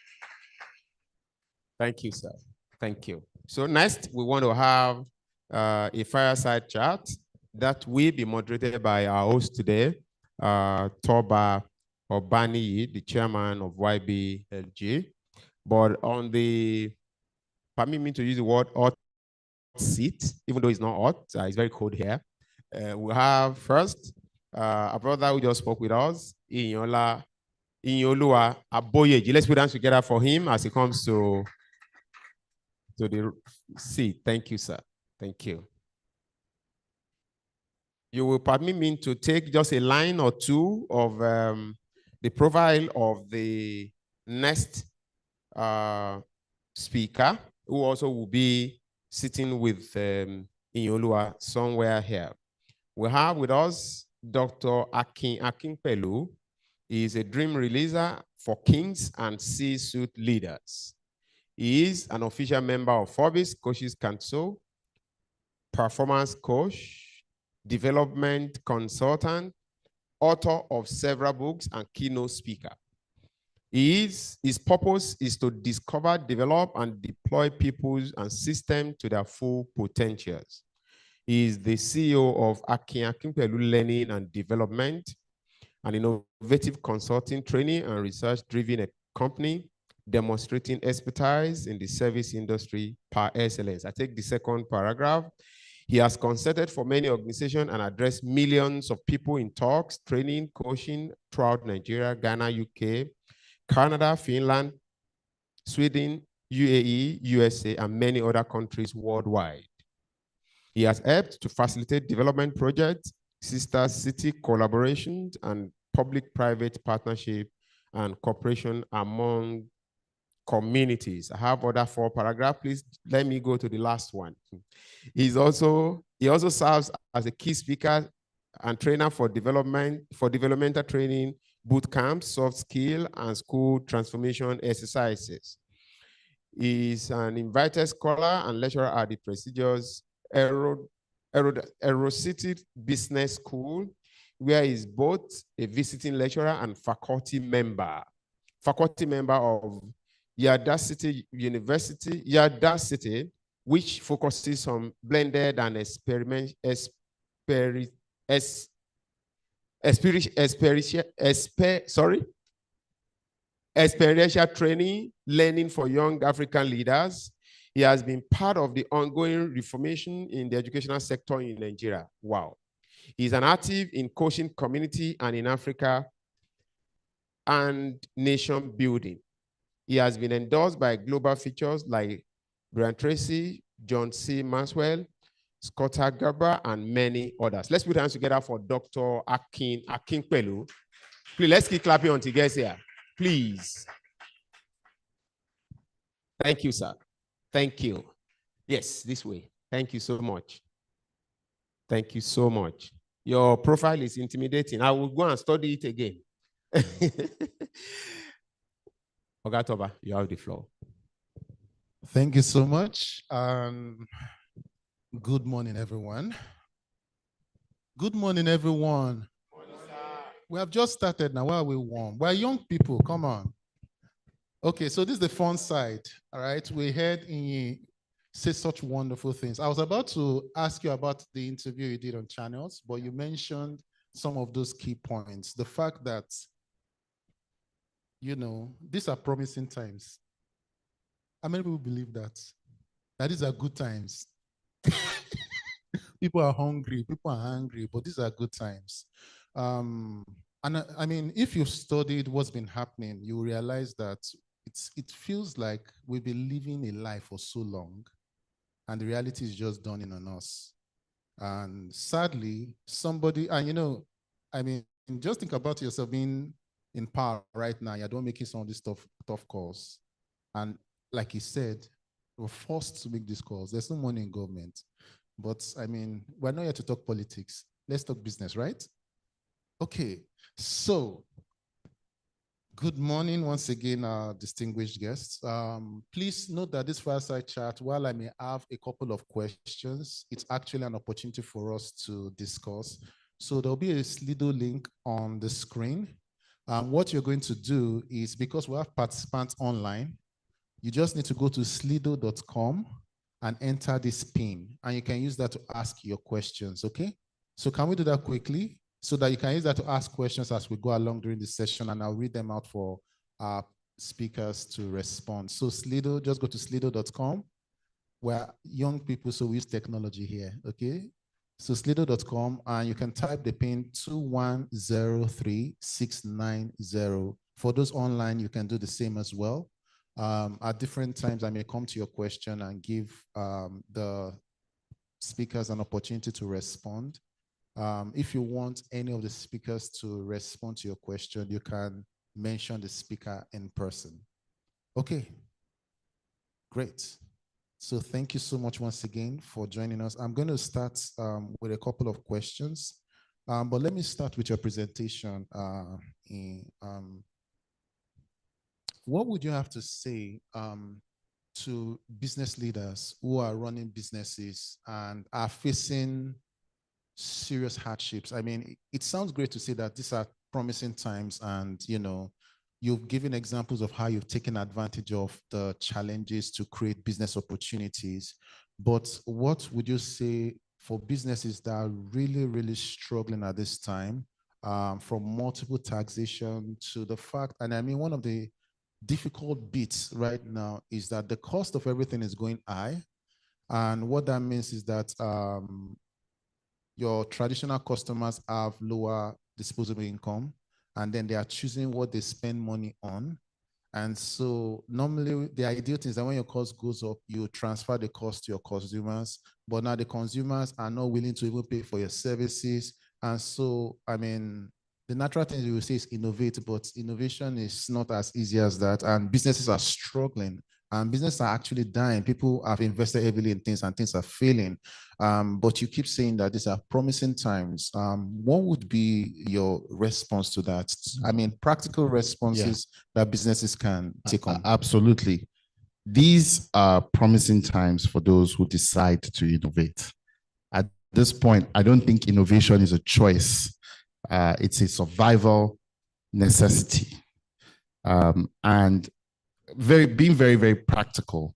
Thank you, sir. Thank you. So next, we want to have a fireside chat that will be moderated by our host today, Toba Obaniyi, the chairman of YBLG. But on the, permit me to use the word hot seat, even though it's not hot, it's very cold here. We have first a brother who just spoke with us, Inyoluwa Aboyebi. Let's put hands together for him as he comes to the seat. Thank you, sir. Thank you. You will permit me to take just a line or two of the profile of the next speaker, who also will be sitting with Inyoluwa somewhere here. We have with us Dr. Akin Akinpelu. He is a dream releaser for kings and C-suite leaders. He is an official member of Forbes Coaches Council, performance coach, development consultant, author of several books, and keynote speaker. His purpose is to discover, develop, and deploy people and systems to their full potentials. He is the CEO of Akin Akinpelu Learning and Development, an innovative consulting, training, and research-driven company demonstrating expertise in the service industry par excellence. I take the second paragraph. He has consulted for many organizations and addressed millions of people in talks, training, coaching throughout Nigeria, Ghana, UK, Canada, Finland, Sweden, UAE, USA, and many other countries worldwide. He has helped to facilitate development projects, sister city collaborations, and public-private partnership and cooperation among communities. I have other 4 paragraphs. Please let me go to the last one. He also serves as a key speaker and trainer for developmental training, boot camps, soft skill, and school transformation exercises. He is an invited scholar and lecturer at the prestigious Eurocity Business School, where he is both a visiting lecturer and faculty member of Yadacity University, which focuses on blended and experiential training, learning for young African leaders. He has been part of the ongoing reformation in the educational sector in Nigeria. Wow. He's an active in coaching community and in Africa and nation building. He has been endorsed by global features like Brian Tracy, John C. Maxwell, Scott Gerber, and many others. Let's put hands together for Dr. Akinpelu. Please, let's keep clapping until he gets here. Please. Thank you, sir. Thank you. Yes, this way. Thank you so much. Thank you so much. Your profile is intimidating. I will go and study it again. Ogatoba, you have the floor. Thank you so much. Good morning, everyone. Good morning, everyone. We have just started now. Why are we warm? We're young people. Come on. Okay, so this is the fun side. All right. We heard Inyi say such wonderful things. I was about to ask you about the interview you did on Channels, but you mentioned some of those key points. The fact that, you know, these are promising times. How many people believe that? That these are good times. People are hungry, people are angry, but these are good times. And I mean, if you've studied what's been happening, you realize that it feels like we've been living a life for so long, and the reality is just dawning on us. And sadly, somebody, and you know, I mean, just think about yourself being in power right now. You're not making some of these tough calls. And like he said, we're forced to make these calls. There's no money in government. But I mean, we're not here to talk politics. Let's talk business, right? Okay, so good morning once again, our distinguished guests. Please note that this fireside chat, while I may have a couple of questions, it's actually an opportunity for us to discuss. So there'll be a Slido link on the screen. What you're going to do is, because we have participants online, you just need to go to slido.com and enter this pin, and you can use that to ask your questions, okay? So can we do that quickly so that you can use that to ask questions as we go along during the session, and I'll read them out for our speakers to respond. So Slido, just go to slido.com. We're young people, so we use technology here, okay? So slido.com, and you can type the pin 2103690. For those online, you can do the same as well. At different times, I may come to your question and give the speakers an opportunity to respond. If you want any of the speakers to respond to your question, you can mention the speaker in person. Okay, great. So thank you so much once again for joining us. I'm going to start with a couple of questions, but let me start with your presentation. What would you have to say to business leaders who are running businesses and are facing serious hardships? I mean, it sounds great to say that these are promising times, and you know, you've given examples of how you've taken advantage of the challenges to create business opportunities. But what would you say for businesses that are really, really struggling at this time, from multiple taxation to the fact, and I mean, one of the difficult bits right now is that the cost of everything is going high. And what that means is that your traditional customers have lower disposable income, and then they are choosing what they spend money on. And so normally the ideal thing is that when your cost goes up, you transfer the cost to your consumers, but now the consumers are not willing to even pay for your services. And so, I mean, the natural thing you will say is innovate, but innovation is not as easy as that. And businesses are struggling, and businesses are actually dying. People have invested heavily in things, and things are failing. But you keep saying that these are promising times. What would be your response to that? I mean, practical responses that businesses can take on. Absolutely. These are promising times for those who decide to innovate. At this point, I don't think innovation is a choice. It's a survival necessity. And being very, very practical.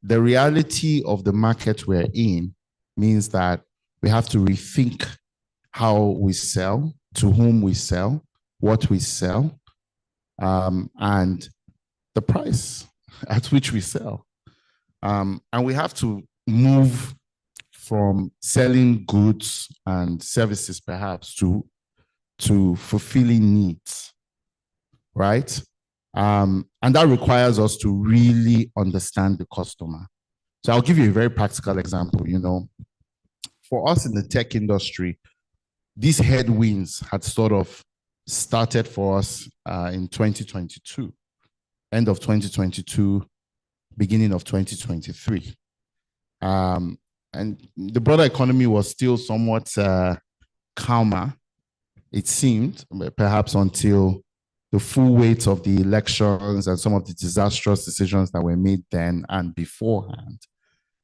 The reality of the market we're in means that we have to rethink how we sell, to whom we sell, what we sell, and the price at which we sell. And we have to move from selling goods and services perhaps to fulfilling needs. right? And that requires us to really understand the customer. So I'll give you a very practical example. For us in the tech industry, these headwinds had sort of started for us in 2022, end of 2022, beginning of 2023. And the broader economy was still somewhat calmer, it seemed, perhaps until the full weight of the elections and some of the disastrous decisions that were made then and beforehand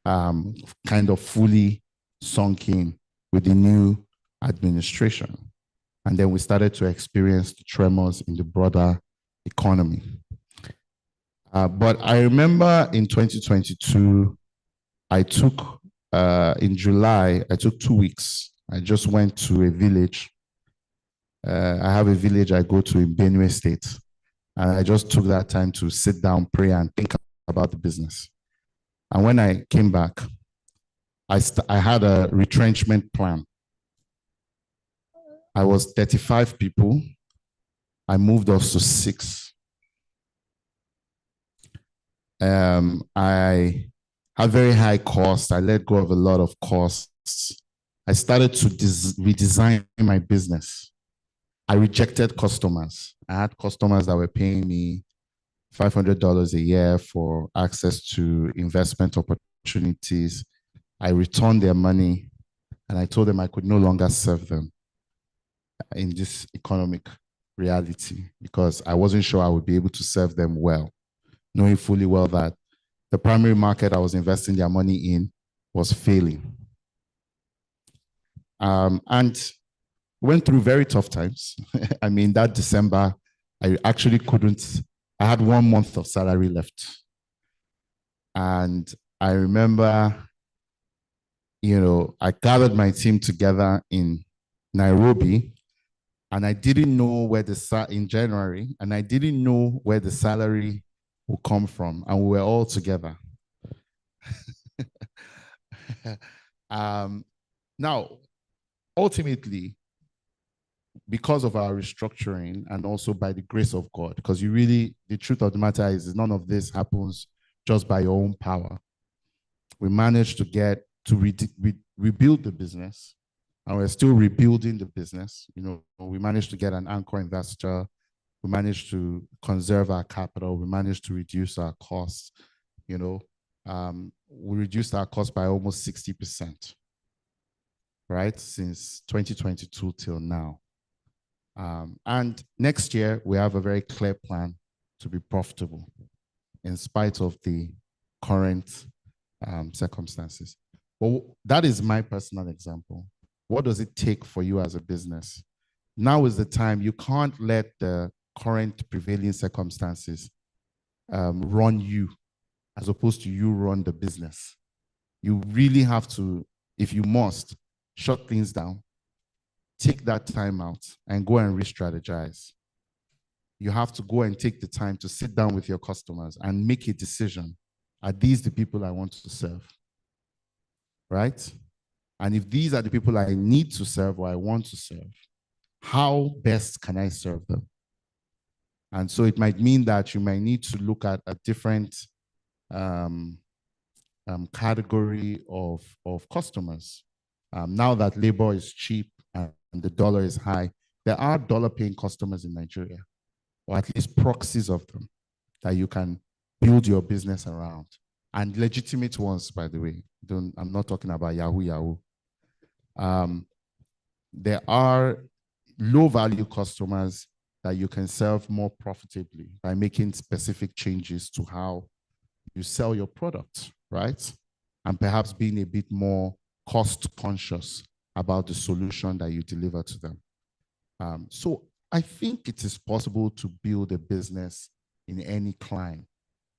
kind of fully sunk in with the new administration. And then we started to experience the tremors in the broader economy. But I remember in 2022, in July, I took 2 weeks. I just went to a village. I have a village I go to in Benue State. And I just took that time to sit down, pray, and think about the business. And when I came back, I had a retrenchment plan. I was 35 people. I moved us to 6. I had very high costs. I let go of a lot of costs. I started to redesign my business. I rejected customers. I had customers that were paying me $500 a year for access to investment opportunities. I returned their money and I told them I could no longer serve them in this economic reality because I wasn't sure I would be able to serve them well, knowing fully well that the primary market I was investing their money in was failing. And went through very tough times. I mean, that December, I actually couldn't, I had 1 month of salary left. And I remember, I gathered my team together in Nairobi, and I didn't know where in January, and I didn't know where the salary would come from, and we were all together. Now, ultimately, because of our restructuring and also by the grace of God, because the truth of the matter is none of this happens just by your own power. We managed to rebuild the business, and we're still rebuilding the business. We managed to get an anchor investor. We managed to conserve our capital. We managed to reduce our costs. We reduced our costs by almost 60%, right? Since 2022 till now. And next year, we have a very clear plan to be profitable in spite of the current circumstances. Well, that is my personal example. What does it take for you as a business? Now is the time. You can't let the current prevailing circumstances run you as opposed to you run the business. You really have to, if you must, shut things down, take that time out and go and re-strategize. You have to go and take the time to sit down with your customers and make a decision. Are these the people I want to serve? Right? And if these are the people I need to serve or I want to serve, how best can I serve them? And so it might mean that you might need to look at a different category of customers. Now that labor is cheap and the dollar is high, there are dollar-paying customers in Nigeria, or at least proxies of them that you can build your business around. And legitimate ones, by the way. I'm not talking about Yahoo. There are low-value customers that you can serve more profitably by making specific changes to how you sell your product, right? And perhaps being a bit more cost-conscious about the solution that you deliver to them. So I think it is possible to build a business in any clime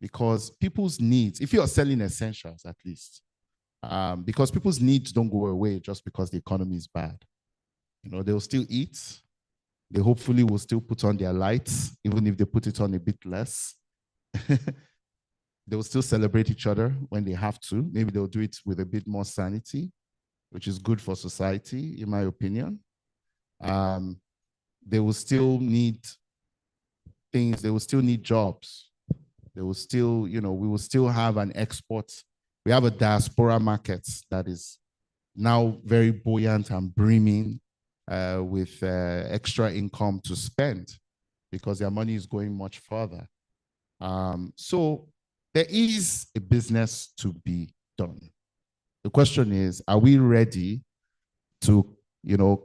because people's needs, if you are selling essentials at least, because people's needs don't go away just because the economy is bad. They'll still eat. They hopefully will still put on their lights, even if they put it on a bit less. They will still celebrate each other when they have to. Maybe they'll do it with a bit more sanity, which is good for society, in my opinion. They will still need things, they will still need jobs. They will still, we will still have an export. We have a diaspora market that is now very buoyant and brimming with extra income to spend because their money is going much further. So there is a business to be done. The question is, are we ready to,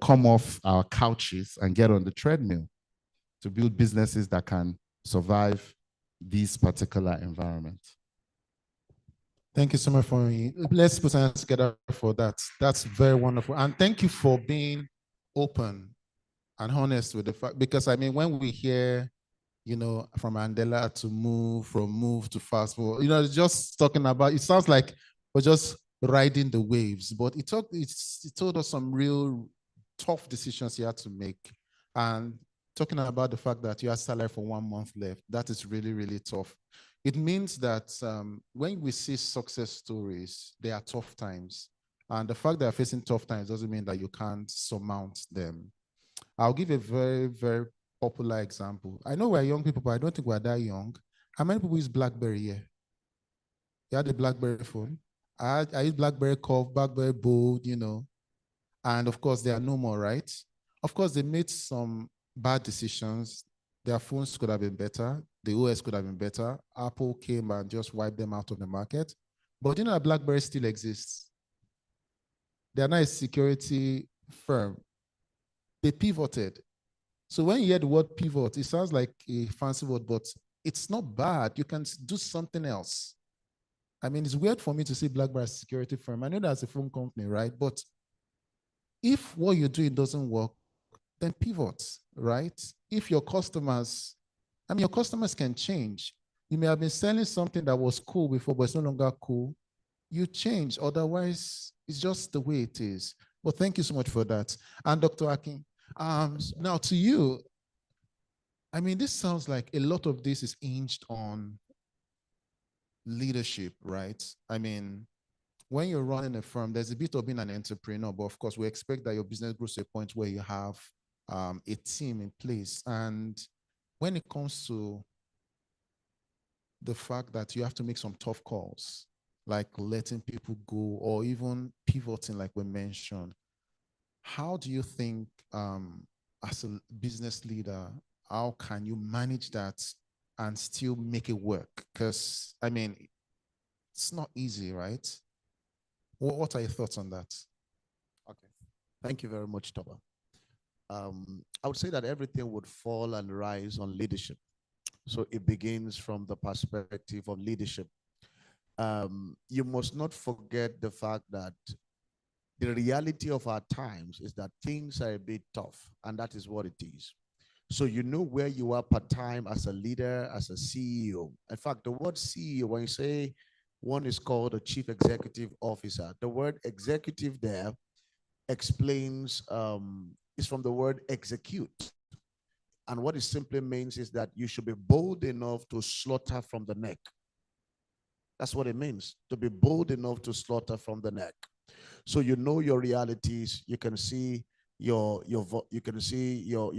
come off our couches and get on the treadmill to build businesses that can survive these particular environments? Thank you so much for me. Let's put hands together for that. That's very wonderful. And thank you for being open and honest with the fact, because I mean, when we hear, from Mandela to move, from move to fast forward, just talking about, it sounds like we're just riding the waves, but it told us some real tough decisions you had to make. And talking about the fact that you have salary for 1 month left, that is really, really tough. It means that when we see success stories, they are tough times. And the fact that you're facing tough times doesn't mean that you can't surmount them. I'll give a very, very popular example. I know we're young people, but I don't think we're that young. How many people use BlackBerry here? You had a BlackBerry phone? I use BlackBerry Curve, BlackBerry Bold, and of course, they are no more, right? Of course, they made some bad decisions. Their phones could have been better. The OS could have been better. Apple came and just wiped them out of the market. But that BlackBerry still exists. They are not a security firm. They pivoted. So when you hear the word pivot, it sounds like a fancy word, but it's not bad. You can do something else. I mean, it's weird for me to see BlackBerry as a security firm. I know that's a phone company, right? But if what you're doing doesn't work, then pivot, right? If your customers can change. You may have been selling something that was cool before, but it's no longer cool. You change, otherwise it's just the way it is. But thank you so much for that. And Dr. Akin, now to you, I mean, this sounds like a lot of this is hinged on leadership, right? I mean, when you're running a firm, there's a bit of being an entrepreneur, but of course we expect that your business grows to a point where you have a team in place. And when it comes to the fact that you have to make some tough calls, like letting people go or even pivoting, like we mentioned, how do you think as a business leader, how can you manage that and still make it work? Because, I mean, it's not easy, right? What are your thoughts on that? Okay. Thank you very much, Toba. I would say that everything would fall and rise on leadership. So it begins from the perspective of leadership. You must not forget the fact that the reality of our times is that things are a bit tough, and that is what it is. So you know where you are part-time as a leader, as a CEO. In fact, the word CEO, when you say one is called a chief executive officer, the word executive there explains, is from the word execute. And what it simply means is that you should be bold enough to slaughter from the neck. That's what it means, to be bold enough to slaughter from the neck. So you know your realities, you can see your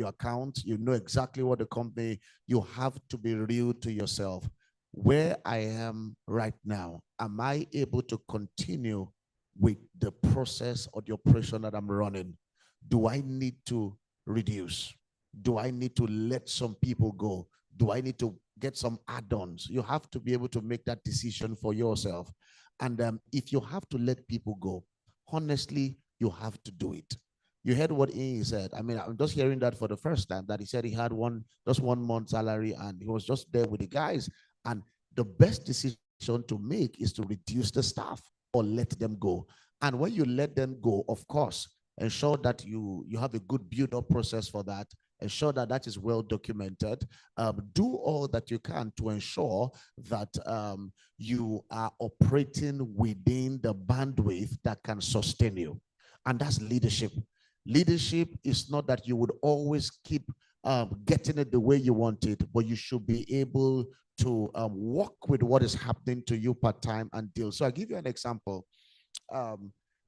account, you know exactly what the company, you have to be real to yourself. Where I am right now, am I able to continue with the process or the operation that I'm running? Do I need to reduce? Do I need to let some people go? Do I need to get some add-ons? You have to be able to make that decision for yourself. And if you have to let people go, honestly, you have to do it. You heard what he said. I mean, I'm just hearing that for the first time, that he said he had just 1 month salary and he was just there with the guys. And the best decision to make is to reduce the staff or let them go. And when you let them go, of course, ensure that you have a good build-up process for that. Ensure that that is well documented. Do all that you can to ensure that you are operating within the bandwidth that can sustain you. And that's leadership. Leadership is not that you would always keep getting it the way you want it, but you should be able to work with what is happening to you part-time and deal. So I'll give you an example.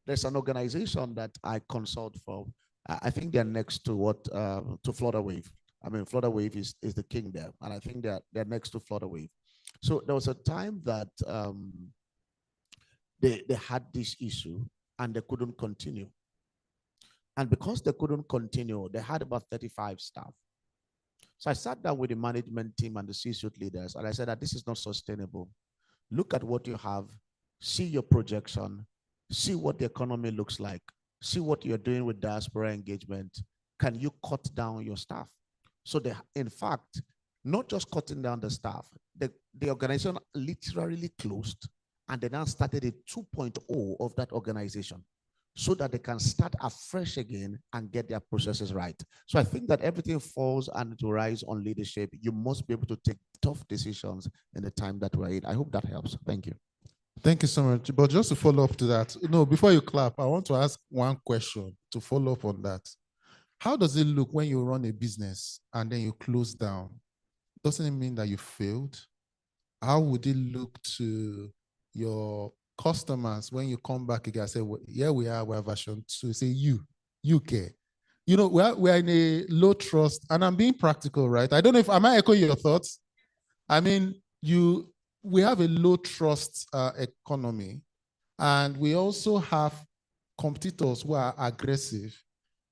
There's an organization that I consult for. I think they're next to to Florida Wave. I mean, Florida Wave is the king there, and I think they're next to Florida Wave. So there was a time that they had this issue and they couldn't continue. And because they couldn't continue, they had about 35 staff. So I sat down with the management team and the C-suite leaders, and I said that this is not sustainable. Look at what you have, see your projection, see what the economy looks like, see what you're doing with diaspora engagement. Can you cut down your staff? So they, in fact, not just cutting down the staff, the organization literally closed, and they now started a 2.0 of that organization so that they can start afresh again and get their processes right. So I think that everything falls and to rise on leadership. You must be able to take tough decisions in the time that we're in. I hope that helps. Thank you. Thank you so much. But just to follow up to that, before you clap, I want to ask one question to follow up on that. How does it look when you run a business and then you close down? Doesn't it mean that you failed? How would it look to your customers when you come back again and say, well, here we are, we're version 2. Say you care. We're in a low trust, and I'm being practical, right? I don't know am I echoing your thoughts? I mean, we have a low trust economy, and we also have competitors who are aggressive.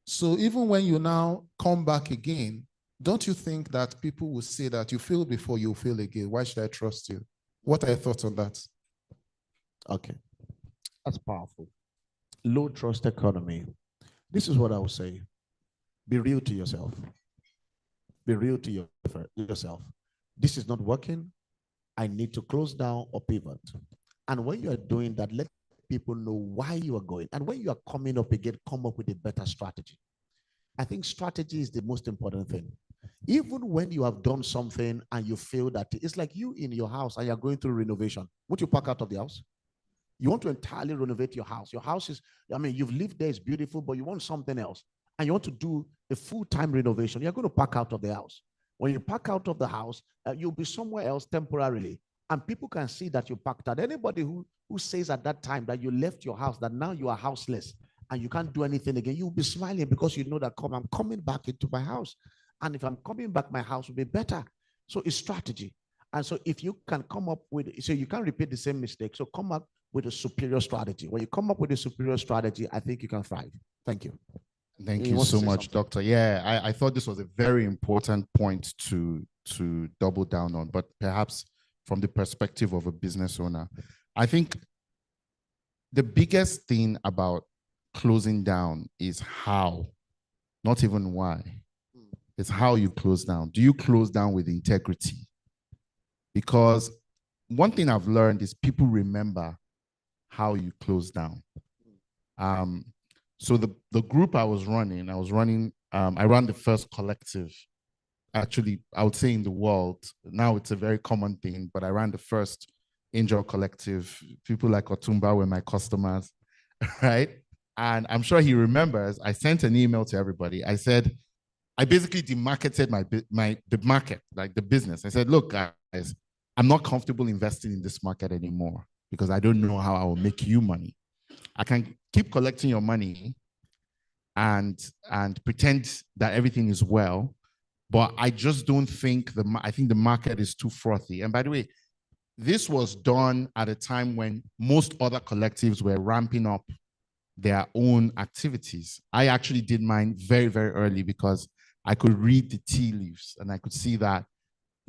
So even when you now come back again, don't you think that people will say that you failed before, you fail again? Why should I trust you? What are your thoughts on that? Okay, that's powerful. Low trust economy. This is what I would say. Be real to yourself. Be real to yourself. This is not working. I need to close down or pivot. And when you are doing that, let people know why you are going. And when you are coming up again, come up with a better strategy. I think strategy is the most important thing. Even when you have done something and you feel that it's like you in your house and you're going through renovation. Won't you pack out of the house? You want to entirely renovate your house. Your house is, you've lived there, it's beautiful, but you want something else. And you want to do a full-time renovation. You're going to pack out of the house. When you pack out of the house, you'll be somewhere else temporarily. And people can see that you packed out. Anybody who says at that time that you left your house, that now you are houseless and you can't do anything again, you'll be smiling because you know that I'm coming back into my house. And if I'm coming back, my house will be better. So it's strategy. And so if you can come up with, so you can't repeat the same mistake. So come up with a superior strategy. When you come up with a superior strategy, I think you can thrive. Thank you. Thank you so much, Doctor. Yeah, I thought this was a very important point to double down on, but perhaps from the perspective of a business owner, I think the biggest thing about closing down is how, not even why. It's how you close down. Do you close down with integrity? Because one thing I've learned is people remember how you close down. So the group I ran the first collective, actually, I would say in the world. Now it's a very common thing, but I ran the first angel collective. People like Otumba were my customers, right? And I'm sure he remembers, I sent an email to everybody. I said, I basically demarketed the market, like the business. I said, look, guys, I'm not comfortable investing in this market anymore because I don't know how I will make you money. I can keep collecting your money and pretend that everything is well, but I just don't think I think the market is too frothy. And by the way, this was done at a time when most other collectives were ramping up their own activities. I actually did mine very, very early because I could read the tea leaves and I could see that,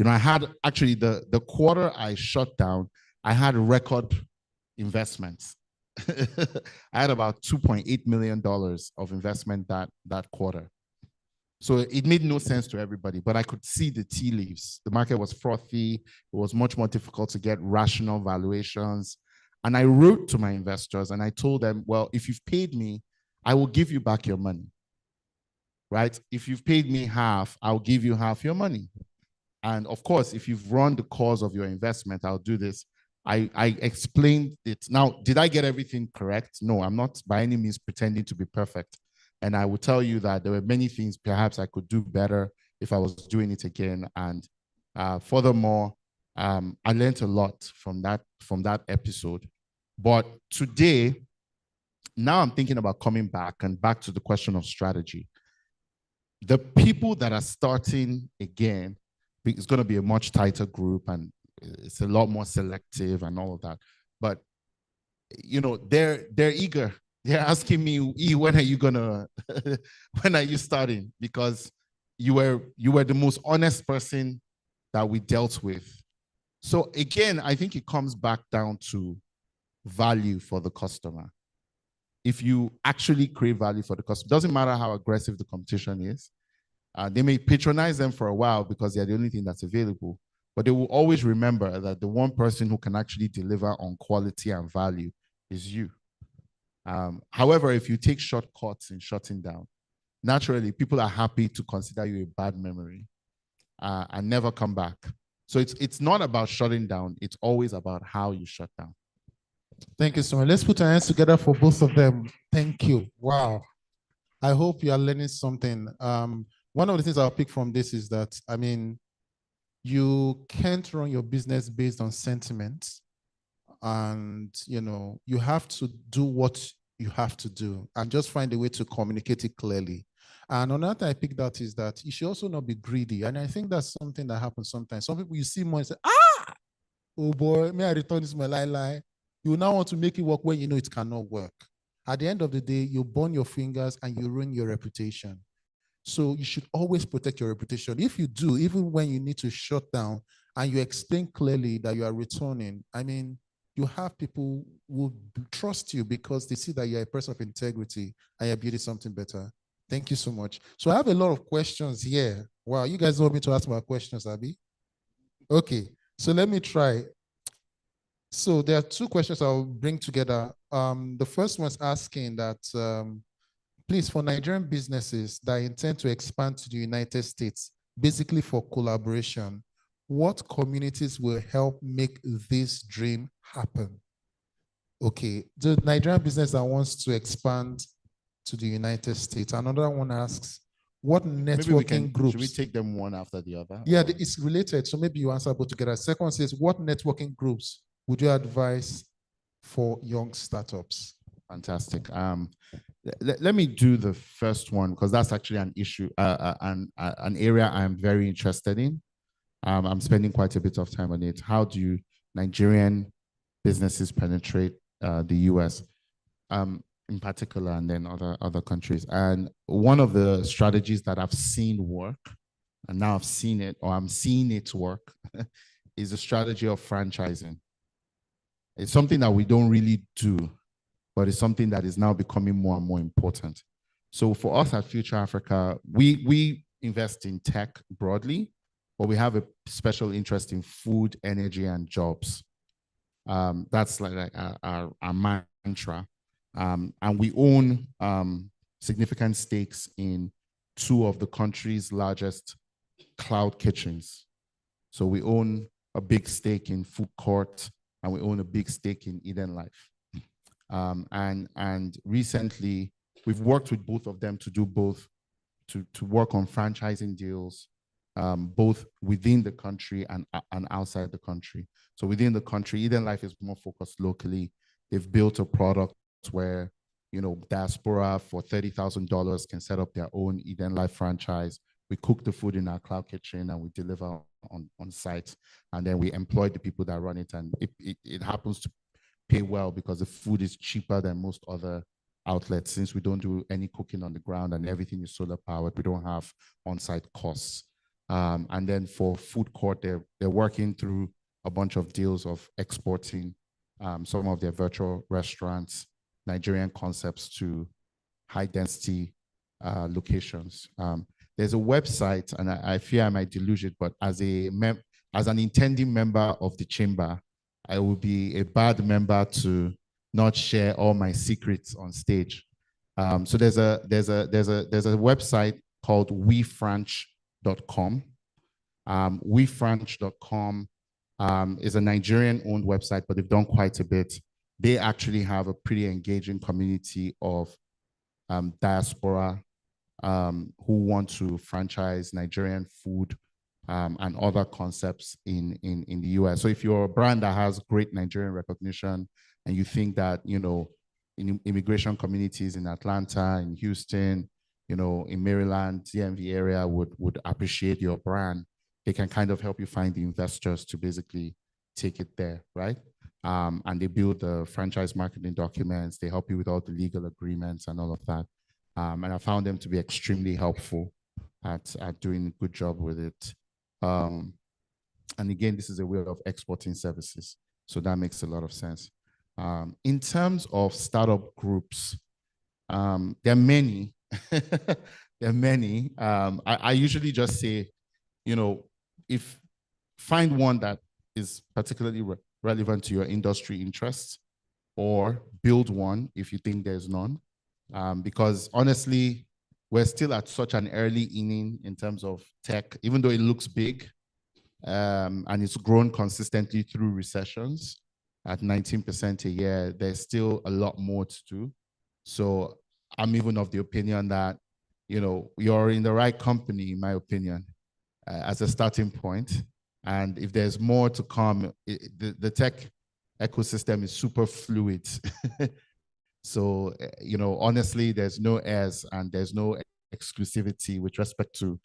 I had actually the quarter I shut down, I had record investments. I had about $2.8 million of investment that quarter. So it made no sense to everybody, but I could see the tea leaves. The market was frothy. It was much more difficult to get rational valuations. And I wrote to my investors and I told them, well, if you've paid me, I will give you back your money, right? If you've paid me half, I'll give you half your money. And of course, if you've run the course of your investment, I'll do this. I explained it. Now, did I get everything correct? No, I'm not by any means pretending to be perfect. And I will tell you that there were many things perhaps I could do better if I was doing it again. And furthermore, I learned a lot from that episode. But today, now I'm thinking about coming back to the question of strategy. The people that are starting again, it's going to be a much tighter group and it's a lot more selective and all of that. But you know, they're eager. They're asking me, "E, when are you gonna, when are you starting?" Because you were the most honest person that we dealt with. So again, I think it comes back down to value for the customer. If you actually create value for the customer, doesn't matter how aggressive the competition is. They may patronize them for a while because they're the only thing that's available, but they will always remember that the one person who can actually deliver on quality and value is you. However, if you take shortcuts in shutting down, naturally, people are happy to consider you a bad memory and never come back. So it's not about shutting down. It's always about how you shut down. Thank you so much. Let's put our hands together for both of them. Thank you. Wow. I hope you are learning something. One of the things I'll pick from this is that, I mean, you can't run your business based on sentiment. And, you know, you have to do what you have to do and just find a way to communicate it clearly. And another thing I picked out is that you should also not be greedy. And I think that's something that happens sometimes. Some people, you see more and say, oh boy, may I return this my lie. You now want to make it work when you know it cannot work. At the end of the day, you burn your fingers and you ruin your reputation. So you should always protect your reputation. If you do, even when you need to shut down and you explain clearly that you are returning, I mean, you have people who trust you because they see that you're a person of integrity and you're building something better. Thank you so much. So I have a lot of questions here. Wow, you guys want me to ask my questions, Abby? Okay, so let me try. So there are two questions I'll bring together. The first one's asking that, please, for Nigerian businesses that intend to expand to the United States, basically for collaboration, what communities will help make this dream happen? Okay, the Nigerian business that wants to expand to the United States. Another one asks, what networking groups? Should we take them one after the other? Yeah, it's related. So maybe you answer both together. Second says, what networking groups would you advise for young startups? Fantastic. Let me do the first one because that's actually an issue, an area I'm very interested in. I'm spending quite a bit of time on it. How do Nigerian businesses penetrate the US in particular, and then other countries? And one of the strategies that I've seen work, and now I've seen it, or I'm seeing it work, is the strategy of franchising. It's something that we don't really do, but it's something that is now becoming more and more important. So for us at Future Africa, we invest in tech broadly, but we have a special interest in food, energy, and jobs. That's like our mantra. And we own significant stakes in two of the country's largest cloud kitchens. So we own a big stake in Food Court, and we own a big stake in Eden Life. And recently, we've worked with both of them to do both, to work on franchising deals, both within the country and outside the country. So within the country, Eden Life is more focused locally. They've built a product where, you know, diaspora for $30,000 can set up their own Eden Life franchise. We cook the food in our cloud kitchen and we deliver on site. And then we employ the people that run it. And it happens to pay well because the food is cheaper than most other outlets, since we don't do any cooking on the ground and everything is solar powered. We don't have on-site costs. And then for Food Court, they're working through a bunch of deals of exporting some of their virtual restaurants, Nigerian concepts, to high density locations. There's a website, and I fear I might deluge it, but as an intending member of the chamber, I will be a bad member to not share all my secrets on stage. So there's a website called wefranch.com. Wefranch.com is a Nigerian-owned website, but they've done quite a bit. They actually have a pretty engaging community of diaspora who want to franchise Nigerian food and other concepts in the US. So if you're a brand that has great Nigerian recognition and you think that, you know, in immigration communities in Atlanta, in Houston, in Maryland, DMV area would appreciate your brand, they can kind of help you find the investors to basically take it there, right? And they build the franchise marketing documents. They help you with all the legal agreements and all of that. And I found them to be extremely helpful at doing a good job with it. And again, this is a way of exporting services. So that makes a lot of sense. In terms of startup groups, there are many. There are many. I usually just say, if find one that is particularly relevant to your industry interests, or build one if you think there's none. Because honestly, we're still at such an early inning in terms of tech, even though it looks big, and it's grown consistently through recessions at 19% a year, there's still a lot more to do. So I'm even of the opinion that, you're in the right company, in my opinion, as a starting point. And if there's more to come, the tech ecosystem is super fluid. So, honestly, there's no airs and there's no exclusivity with respect to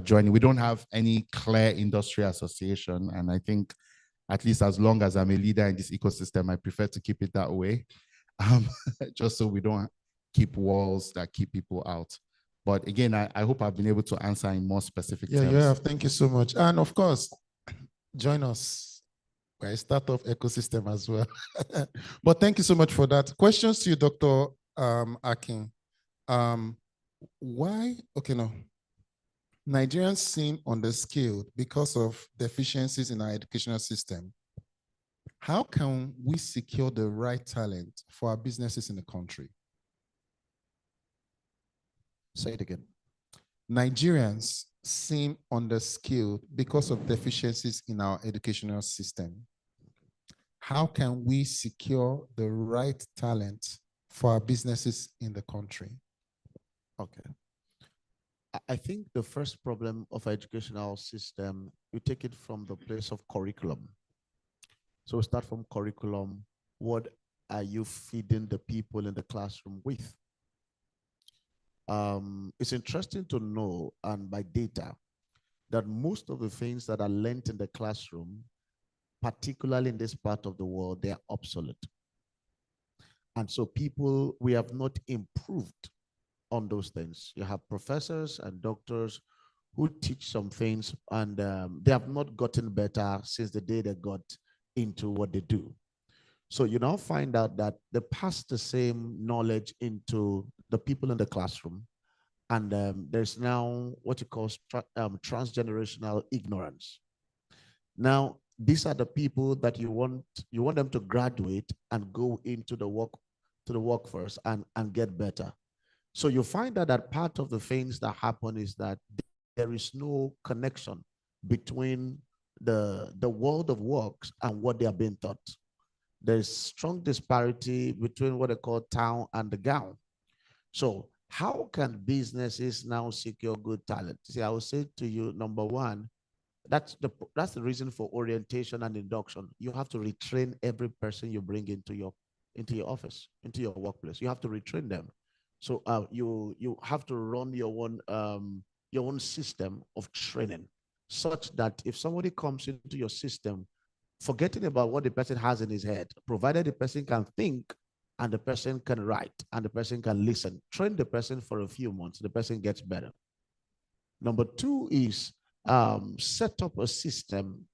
joining. We don't have any clear industry association. And I think, at least as long as I'm a leader in this ecosystem, I prefer to keep it that way, just so we don't keep walls that keep people out. But again, I hope I've been able to answer in more specific terms. Yeah, thank you so much. And of course, join us. We're a startup ecosystem as well. But thank you so much for that. Questions to you, Dr. Akin. Nigerians seem underskilled because of deficiencies in our educational system. How can we secure the right talent for our businesses in the country? Say it again. Nigerians seem underskilled because of deficiencies in our educational system. How can we secure the right talent for our businesses in the country? Okay. I think the first problem of our educational system, you take it from the place of curriculum. So we start from curriculum. What are you feeding the people in the classroom with? It's interesting to know, and by data, that most of the things that are learned in the classroom, particularly in this part of the world, they are obsolete. And so we have not improved on those things. You have professors and doctors who teach some things, and they have not gotten better since the day they got into what they do. So you now find out that they pass the same knowledge into the people in the classroom, and there's now what you call transgenerational ignorance. Now, these are the people that you want them to graduate and go into the workforce and get better. So you find out that part of the things that happen is that there is no connection between the world of works and what they are being taught. There's strong disparity between what they call town and the gown. So how can businesses now secure good talent? See, I will say to you, number one, that's the reason for orientation and induction. You have to retrain every person you bring into your office, into your workplace. You have to retrain them. So you have to run your own system of training, such that if somebody comes into your system, forgetting about what the person has in his head, provided the person can think and the person can write and the person can listen, train the person for a few months, the person gets better. Number two is set up a system,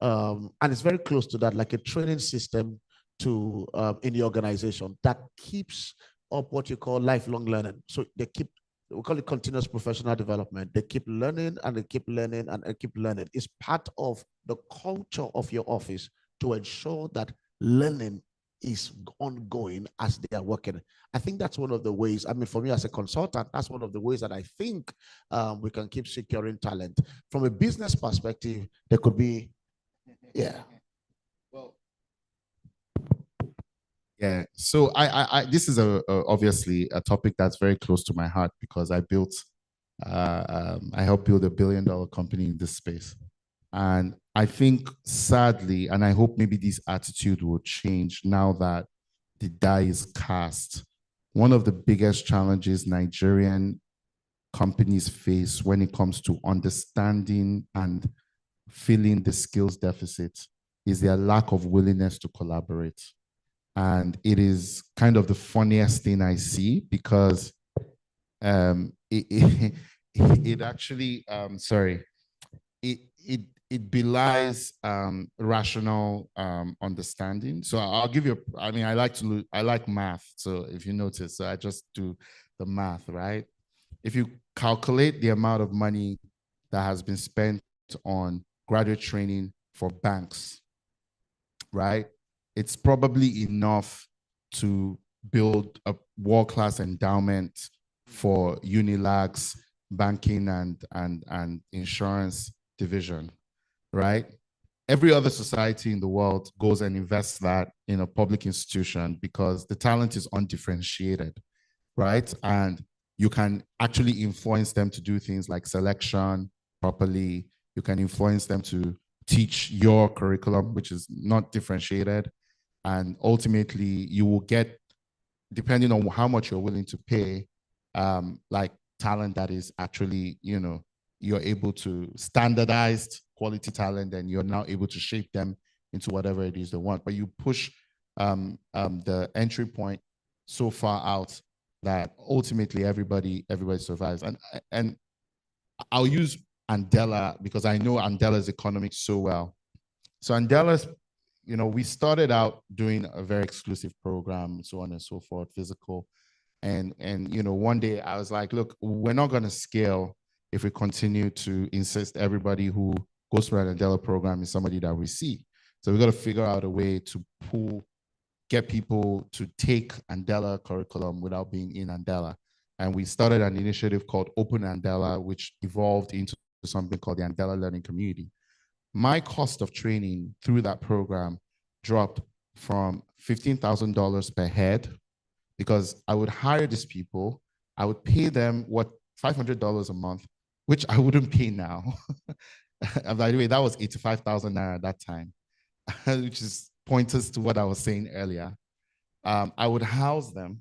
and it's very close to that, like a training system to in the organization that keeps up what you call lifelong learning. So we call it continuous professional development. They keep learning and they keep learning and they keep learning. It's part of the culture of your office to ensure that learning is ongoing as they are working. I think that's one of the ways, I mean, for me as a consultant, that's one of the ways that I think we can keep securing talent. From a business perspective, there could be, yeah. Yeah, so this is obviously a topic that's very close to my heart because I helped build $1 billion company in this space. And I think sadly, and I hope maybe this attitude will change now that the die is cast. One of the biggest challenges Nigerian companies face when it comes to understanding and filling the skills deficit is their lack of willingness to collaborate. And it is kind of the funniest thing I see because it actually, it belies rational understanding. So I'll give you, I mean, I like math. So if you notice, so I just do the math, right? If you calculate the amount of money that has been spent on graduate training for banks, right? It's probably enough to build a world-class endowment for Unilag's banking and insurance division, right? Every other society in the world goes and invests that in a public institution because the talent is undifferentiated, right? And you can actually influence them to do things like selection properly. You can influence them to teach your curriculum, which is not differentiated. And ultimately, you will get, depending on how much you're willing to pay, like talent that is actually, you know, you're able to standardized quality talent, and you're now able to shape them into whatever it is they want. But you push the entry point so far out that ultimately everybody survives. And I'll use Andela because I know Andela's economics so well. So Andela's, you know, we started out doing a very exclusive program, so on and so forth, physical. And you know, one day I was like, look, we're not going to scale if we continue to insist everybody who goes through an Andela program is somebody that we see. So we've got to figure out a way to get people to take Andela curriculum without being in Andela. And we started an initiative called Open Andela, which evolved into something called the Andela Learning Community. My cost of training through that program dropped from $15,000 per head, because I would hire these people, I would pay them what, $500 a month, which I wouldn't pay now. And by the way, that was 85,000 naira at that time, which is pointers to what I was saying earlier. I would house them,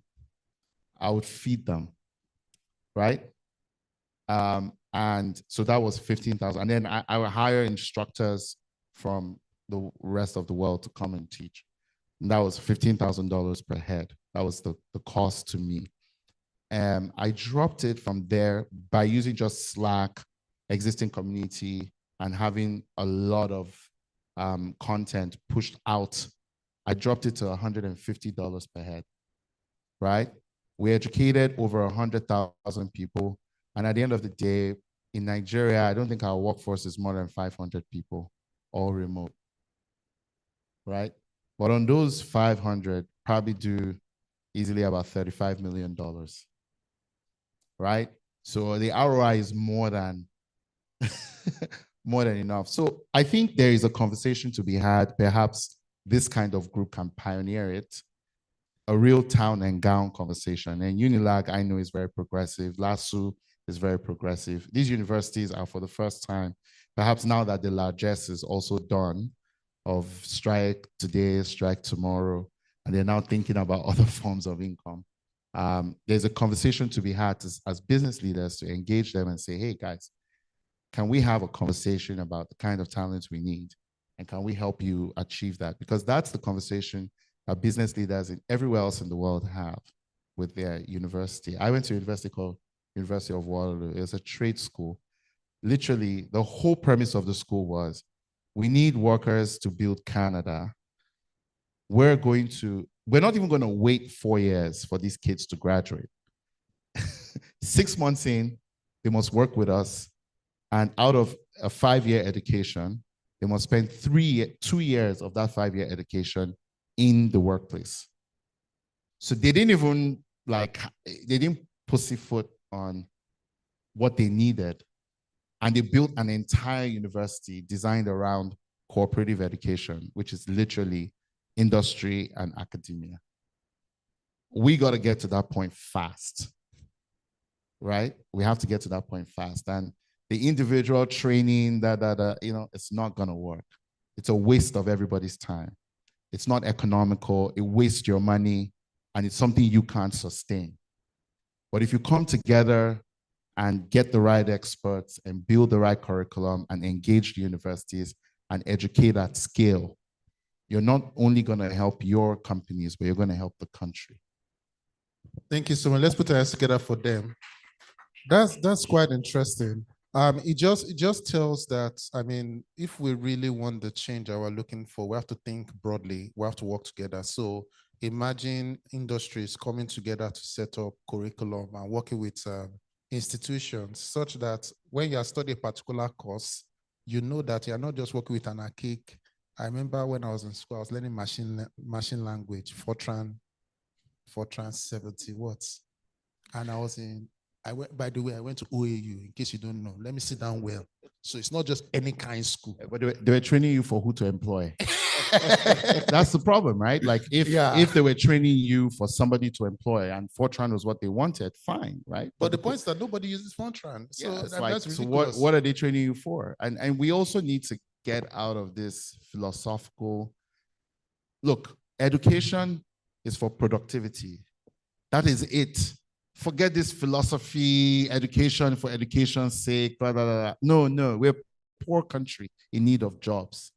I would feed them, right? And so that was 15,000. And then I would hire instructors from the rest of the world to come and teach. And that was $15,000 per head. That was the cost to me. I dropped it from there by using just Slack, existing community, and having a lot of content pushed out. I dropped it to $150 per head, right? We educated over 100,000 people. And at the end of the day, in Nigeria, I don't think our workforce is more than 500 people, all remote, right? But on those 500, probably do easily about $35 million, right? So the ROI is more than enough. So I think there is a conversation to be had. Perhaps this kind of group can pioneer it, a real town and gown conversation. And Unilag, I know, is very progressive. LASU is very progressive. These universities are, for the first time, perhaps now that the largesse is also done, of strike today, strike tomorrow, and they're now thinking about other forms of income. There's a conversation to be had as business leaders to engage them and say, hey guys, can we have a conversation about the kind of talents we need? And can we help you achieve that? Because that's the conversation that business leaders in everywhere else in the world have with their university. I went to a university called University of Waterloo. It was a trade school. Literally, the whole premise of the school was, we need workers to build Canada. We're not even going to wait 4 years for these kids to graduate. 6 months in, they must work with us. And out of a 5-year education, they must spend 2 years of that 5-year education in the workplace. So they didn't even they didn't pussyfoot on what they needed. And they built an entire university designed around cooperative education, which is literally industry and academia. We got to get to that point fast, right? We have to get to that point fast. And the individual training, it's not going to work. It's a waste of everybody's time. It's not economical. It wastes your money, and it's something you can't sustain. But if you come together and get the right experts and build the right curriculum and engage the universities and educate at scale, you're not only going to help your companies, but you're going to help the country. Thank you so much. Let's put our hands together for them. That's quite interesting. It just tells that, I mean, if we really want the change that we're looking for, we have to think broadly. We have to work together. So imagine industries coming together to set up curriculum and working with institutions such that when you are studying a particular course, you know that you're not just working with an archaic. I remember when I was in school, I was learning machine language, Fortran 70 watts. And by the way, I went to OAU, in case you don't know. Let me sit down well. So it's not just any kind of school. But they were training you for who to employ. That's the problem, right? Like if they were training you for somebody to employ and Fortran was what they wanted, fine, right? But the point is that nobody uses Fortran. So, yeah, that's so ridiculous. what are they training you for? And we also need to get out of this philosophical. Look, education is for productivity. That is it. Forget this philosophy, education for education's sake, blah, blah, blah. No, we're a poor country in need of jobs.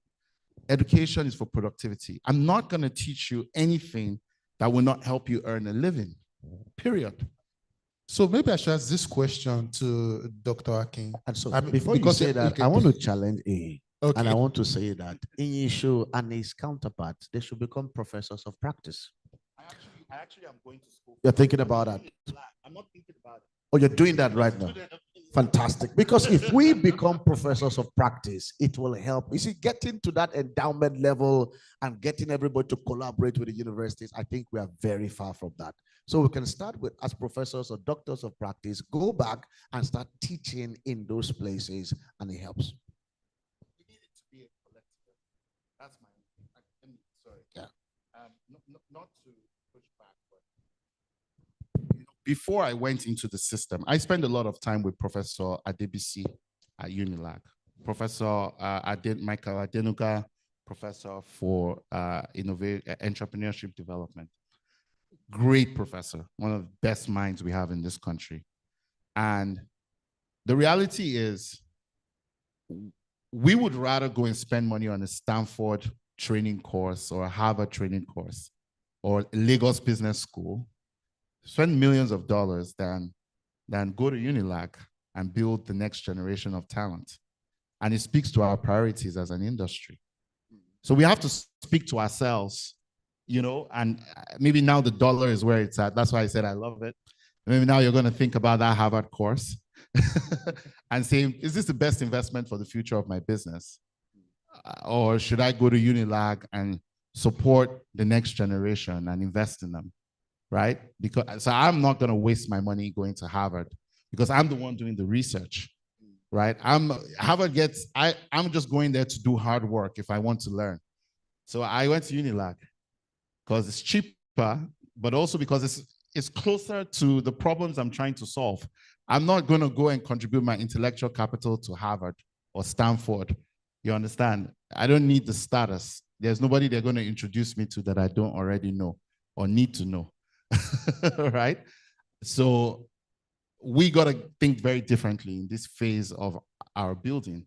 Education is for productivity. I'm not going to teach you anything that will not help you earn a living, period. So maybe I should ask this question to Dr. Akin. And so before you say that, I want to challenge A. Okay. And I want to say that Inyishu and his counterparts, they should become professors of practice. I actually am going to school. You're thinking about that? I'm not thinking about it. Oh, you're doing that right now. Fantastic. Because if we become professors of practice, it will help. You see, getting to that endowment level and getting everybody to collaborate with the universities, I think we are very far from that. So we can start with, as professors or doctors of practice, go back and start teaching in those places, and it helps. We need it to be a collective. That's my, sorry. Yeah. Not to push back, but before I went into the system, I spent a lot of time with Professor Adebisi at Unilag, Professor Michael Adenuga, Professor for Entrepreneurship Development. Great professor, one of the best minds we have in this country. And the reality is, we would rather go and spend money on a Stanford training course or a Harvard training course or Lagos Business School, spend millions of dollars than go to Unilag and build the next generation of talent. And it speaks to our priorities as an industry. So we have to speak to ourselves, and maybe now the dollar is where it's at. That's why I said I love it. Maybe now you're going to think about that Harvard course and say, is this the best investment for the future of my business? Or should I go to Unilag and support the next generation and invest in them, right? So I'm not going to waste my money going to Harvard because I'm the one doing the research, right? I'm just going there to do hard work if I want to learn. So I went to Unilag because it's cheaper, but also because it's closer to the problems I'm trying to solve. I'm not going to go and contribute my intellectual capital to Harvard or Stanford. You understand? I don't need the status. There's nobody they're going to introduce me to that I don't already know or need to know, right? So we got to think very differently in this phase of our building.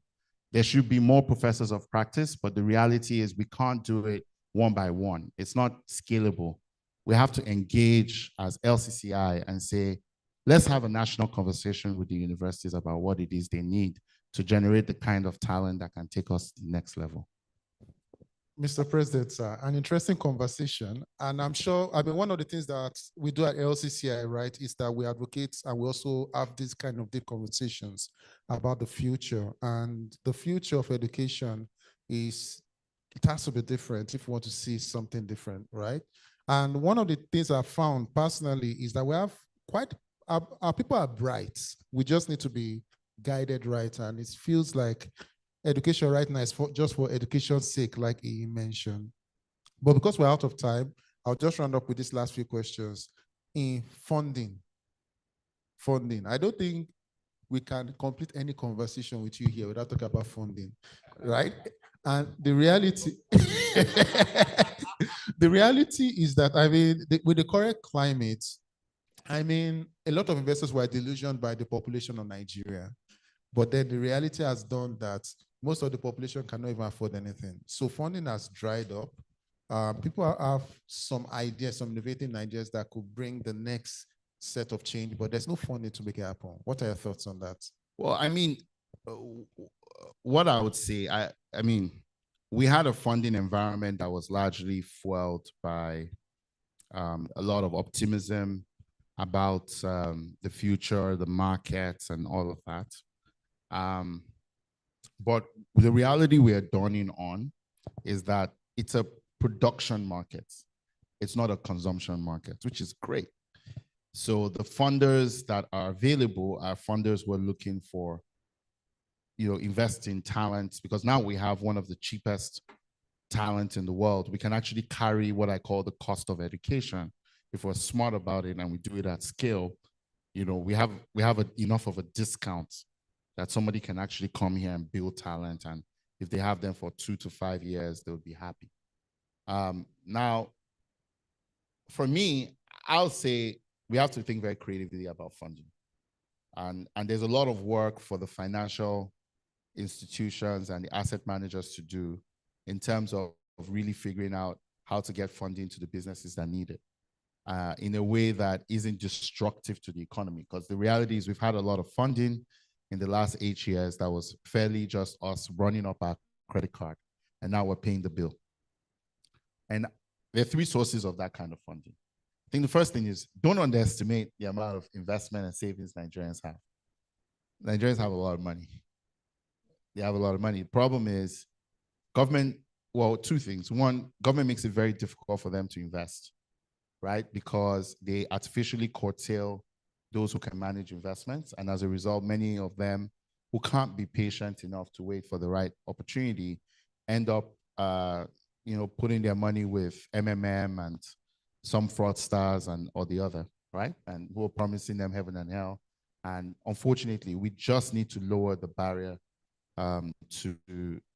There should be more professors of practice, but the reality is we can't do it one by one. It's not scalable. We have to engage as LCCI and say, let's have a national conversation with the universities about what it is they need to generate the kind of talent that can take us to the next level. Mr. President, sir, an interesting conversation. And I'm sure, one of the things that we do at LCCI, right, is that we advocate and we also have these kind of deep conversations about the future. And the future of education it has to be different if we want to see something different, right? And one of the things I found personally is that we have our people are bright. We just need to be guided right. And it feels like education right now is just for education's sake, like he mentioned. But because we're out of time, I'll just round up with these last few questions. In funding, I don't think we can complete any conversation with you here without talking about funding, right? And the reality, the reality is that, with the current climate, I mean, a lot of investors were delusioned by the population of Nigeria, but then the reality has done that most of the population cannot even afford anything. So funding has dried up. People have some ideas, some innovative ideas that could bring the next set of change, but there's no funding to make it happen. What are your thoughts on that? Well, I mean, what I would say, I mean, we had a funding environment that was largely fueled by a lot of optimism about the future, the markets, and all of that. But the reality we are dawning on is that it's a production market. It's not a consumption market, which is great. So the funders that are available are funders who are looking for, invest in talent, because now we have one of the cheapest talent in the world. We can actually carry what I call the cost of education. If we're smart about it and we do it at scale, we have enough of a discount that somebody can actually come here and build talent. And if they have them for 2 to 5 years, they'll be happy. Now, for me, I'll say we have to think very creatively about funding. And there's a lot of work for the financial institutions and the asset managers to do in terms of really figuring out how to get funding to the businesses that need it in a way that isn't destructive to the economy. Because the reality is we've had a lot of funding in the last 8 years that was fairly just us running up our credit card, and now we're paying the bill. And there are 3 sources of that kind of funding. I think the first thing is don't underestimate the amount of investment and savings Nigerians have. Nigerians have a lot of money. They have a lot of money. The problem is government, well, 2 things. One, government makes it very difficult for them to invest, right? Because they artificially curtail those who can manage investments. And as a result, many of them who can't be patient enough to wait for the right opportunity end up, putting their money with MMM and some fraudsters or the other, right? And who are promising them heaven and hell. And unfortunately, we just need to lower the barrier to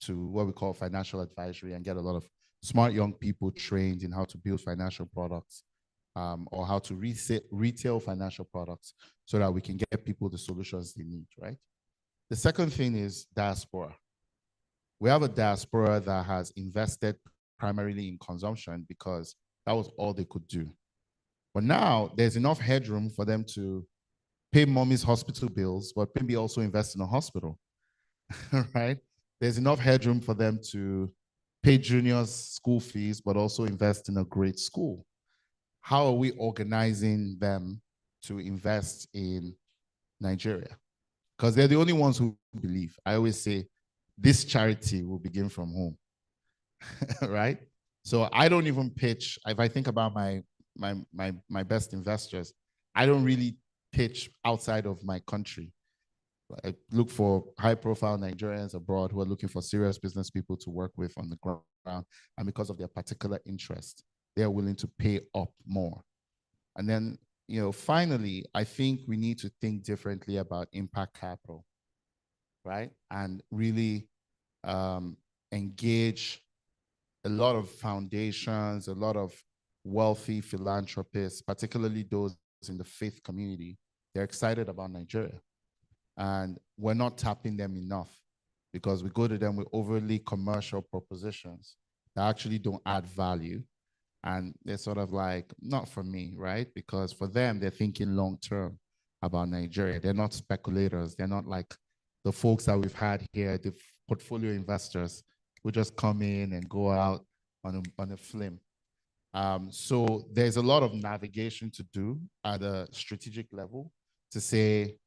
what we call financial advisory and get a lot of smart young people trained in how to build financial products or how to retail financial products so that we can get people the solutions they need, right? The second thing is diaspora. We have a diaspora that has invested primarily in consumption because that was all they could do. But now there's enough headroom for them to pay mommy's hospital bills, but maybe also invest in a hospital, right? There's enough headroom for them to pay juniors school fees, but also invest in a great school. How are we organizing them to invest in Nigeria? Because they're the only ones who believe. I always say, this charity will begin from home, right? So I don't even pitch. If I think about my best investors, I don't really pitch outside of my country. I look for high-profile Nigerians abroad who are looking for serious business people to work with on the ground, and because of their particular interest, they are willing to pay up more. And then, finally, I think we need to think differently about impact capital, right? And really engage a lot of foundations, a lot of wealthy philanthropists, particularly those in the faith community. They're excited about Nigeria. And we're not tapping them enough because we go to them with overly commercial propositions that actually don't add value. And they're sort of like, not for me, right? Because for them, they're thinking long-term about Nigeria. They're not speculators. They're not like the folks that we've had here, the portfolio investors who just come in and go out on a flim. So there's a lot of navigation to do at a strategic level to say,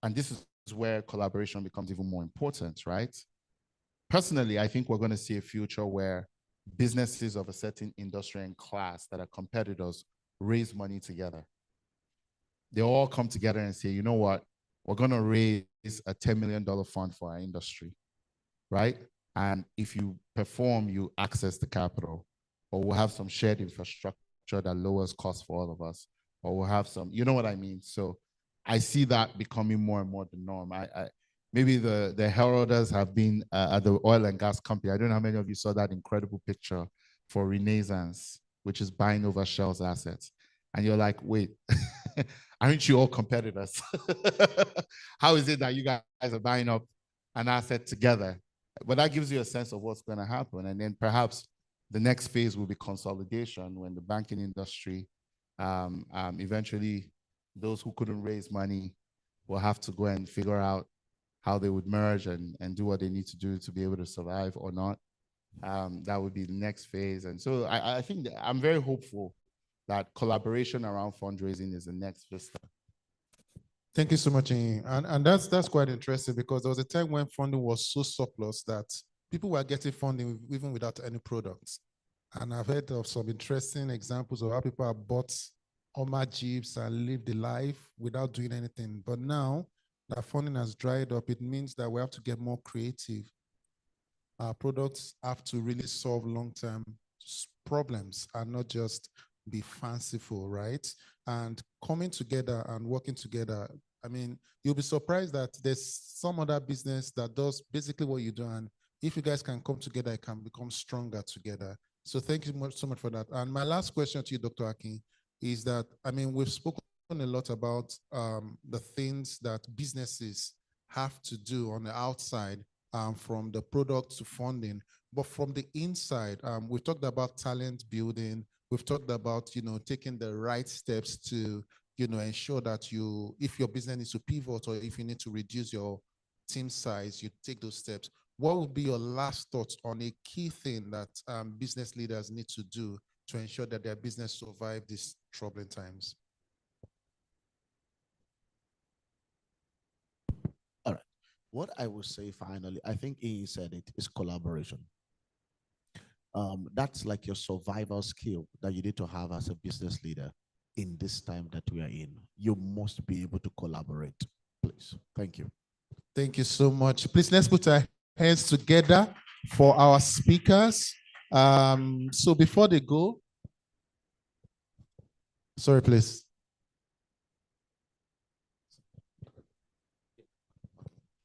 and this is where collaboration becomes even more important, right? Personally, I think we're going to see a future where businesses of a certain industry and class that are competitors raise money together. They all come together and say, you know what, we're going to raise a $10 million fund for our industry, right? And if you perform, you access the capital, or we'll have some shared infrastructure that lowers costs for all of us, or we'll have some, you know what I mean? So I see that becoming more and more the norm. Maybe the heralders have been at the oil and gas company. I don't know how many of you saw that incredible picture for Renaissance, which is buying over Shell's assets. And you're like, wait, aren't you all competitors? How is it that you guys are buying up an asset together? But that gives you a sense of what's going to happen. And then perhaps the next phase will be consolidation when the banking industry, eventually those who couldn't raise money will have to go and figure out how they would merge and do what they need to do to be able to survive or not. That would be the next phase. And so I think that I'm very hopeful that collaboration around fundraising is the next vista. Thank you so much, Ian. And that's quite interesting because there was a time when funding was so surplus that people were getting funding even without any products. And I've heard of some interesting examples of how people have bought Oma Jeeps and lived the life without doing anything. But now that funding has dried up, it means that we have to get more creative. Our products have to really solve long-term problems and not just be fanciful, right? And coming together and working together, I mean, you'll be surprised that there's some other business that does basically what you do. And if you guys can come together, it can become stronger together. So thank you so much for that. And my last question to you, Dr. Akin, is that, I mean, we've spoken a lot about the things that businesses have to do on the outside, from the product to funding, but from the inside, we've talked about talent building. We've talked about, taking the right steps to, ensure that if your business needs to pivot or if you need to reduce your team size, you take those steps. What would be your last thoughts on a key thing that business leaders need to do to ensure that their business survive these troubling times? All right. What I will say finally, I think he said it, is collaboration. That's like your survival skill that you need to have as a business leader in this time that we are in. You must be able to collaborate, please. Thank you. Thank you so much. Please, let's put our hands together for our speakers. So before they go, sorry, please.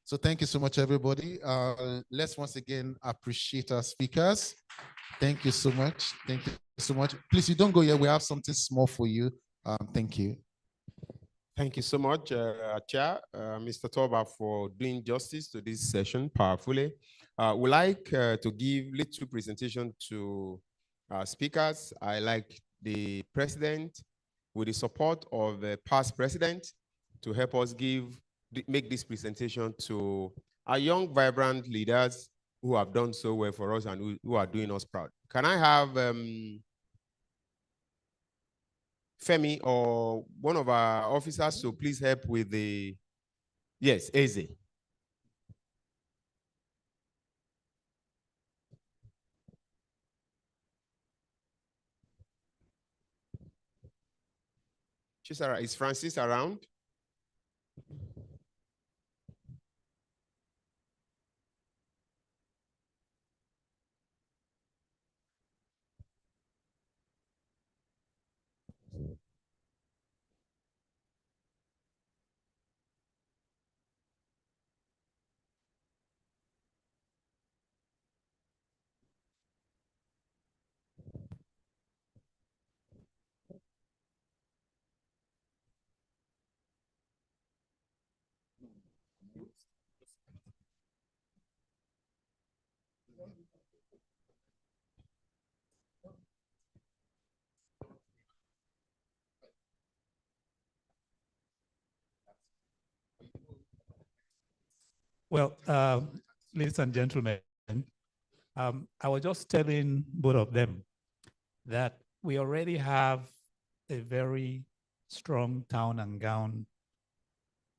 So thank you so much, everybody. Let's once again appreciate our speakers. Thank you so much. Thank you so much. Please, you don't go yet. We have something small for you. Thank you. Thank you so much, Chair, Mr. Toba, for doing justice to this session powerfully. We like to give little presentation to speakers. I like the president, with the support of the past president, to help us make this presentation to our young, vibrant leaders who have done so well for us and who are doing us proud. Can I have Femi or one of our officers to please help with the, yes, Eze. Is Francis around? Well, ladies and gentlemen, I was just telling both of them that we already have a very strong town and gown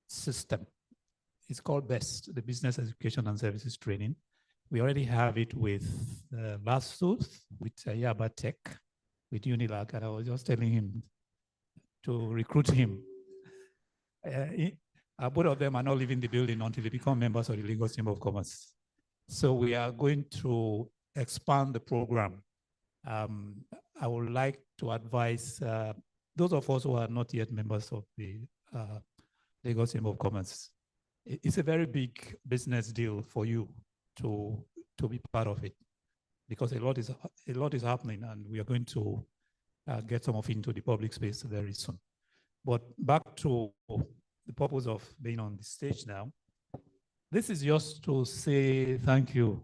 system. It's called BEST, the Business Education and Services Training. We already have it with Vastus, with Yaba Tech, with Unilag, and I was just telling him to recruit him. Both of them are not leaving the building until they become members of the Lagos Chamber of Commerce. So we are going to expand the program. I would like to advise those of us who are not yet members of the Lagos Chamber of Commerce. It's a very big business deal for you to be part of it, because a lot is happening, and we are going to get some of it into the public space very soon. But back to the purpose of being on the stage now. This is just to say thank you.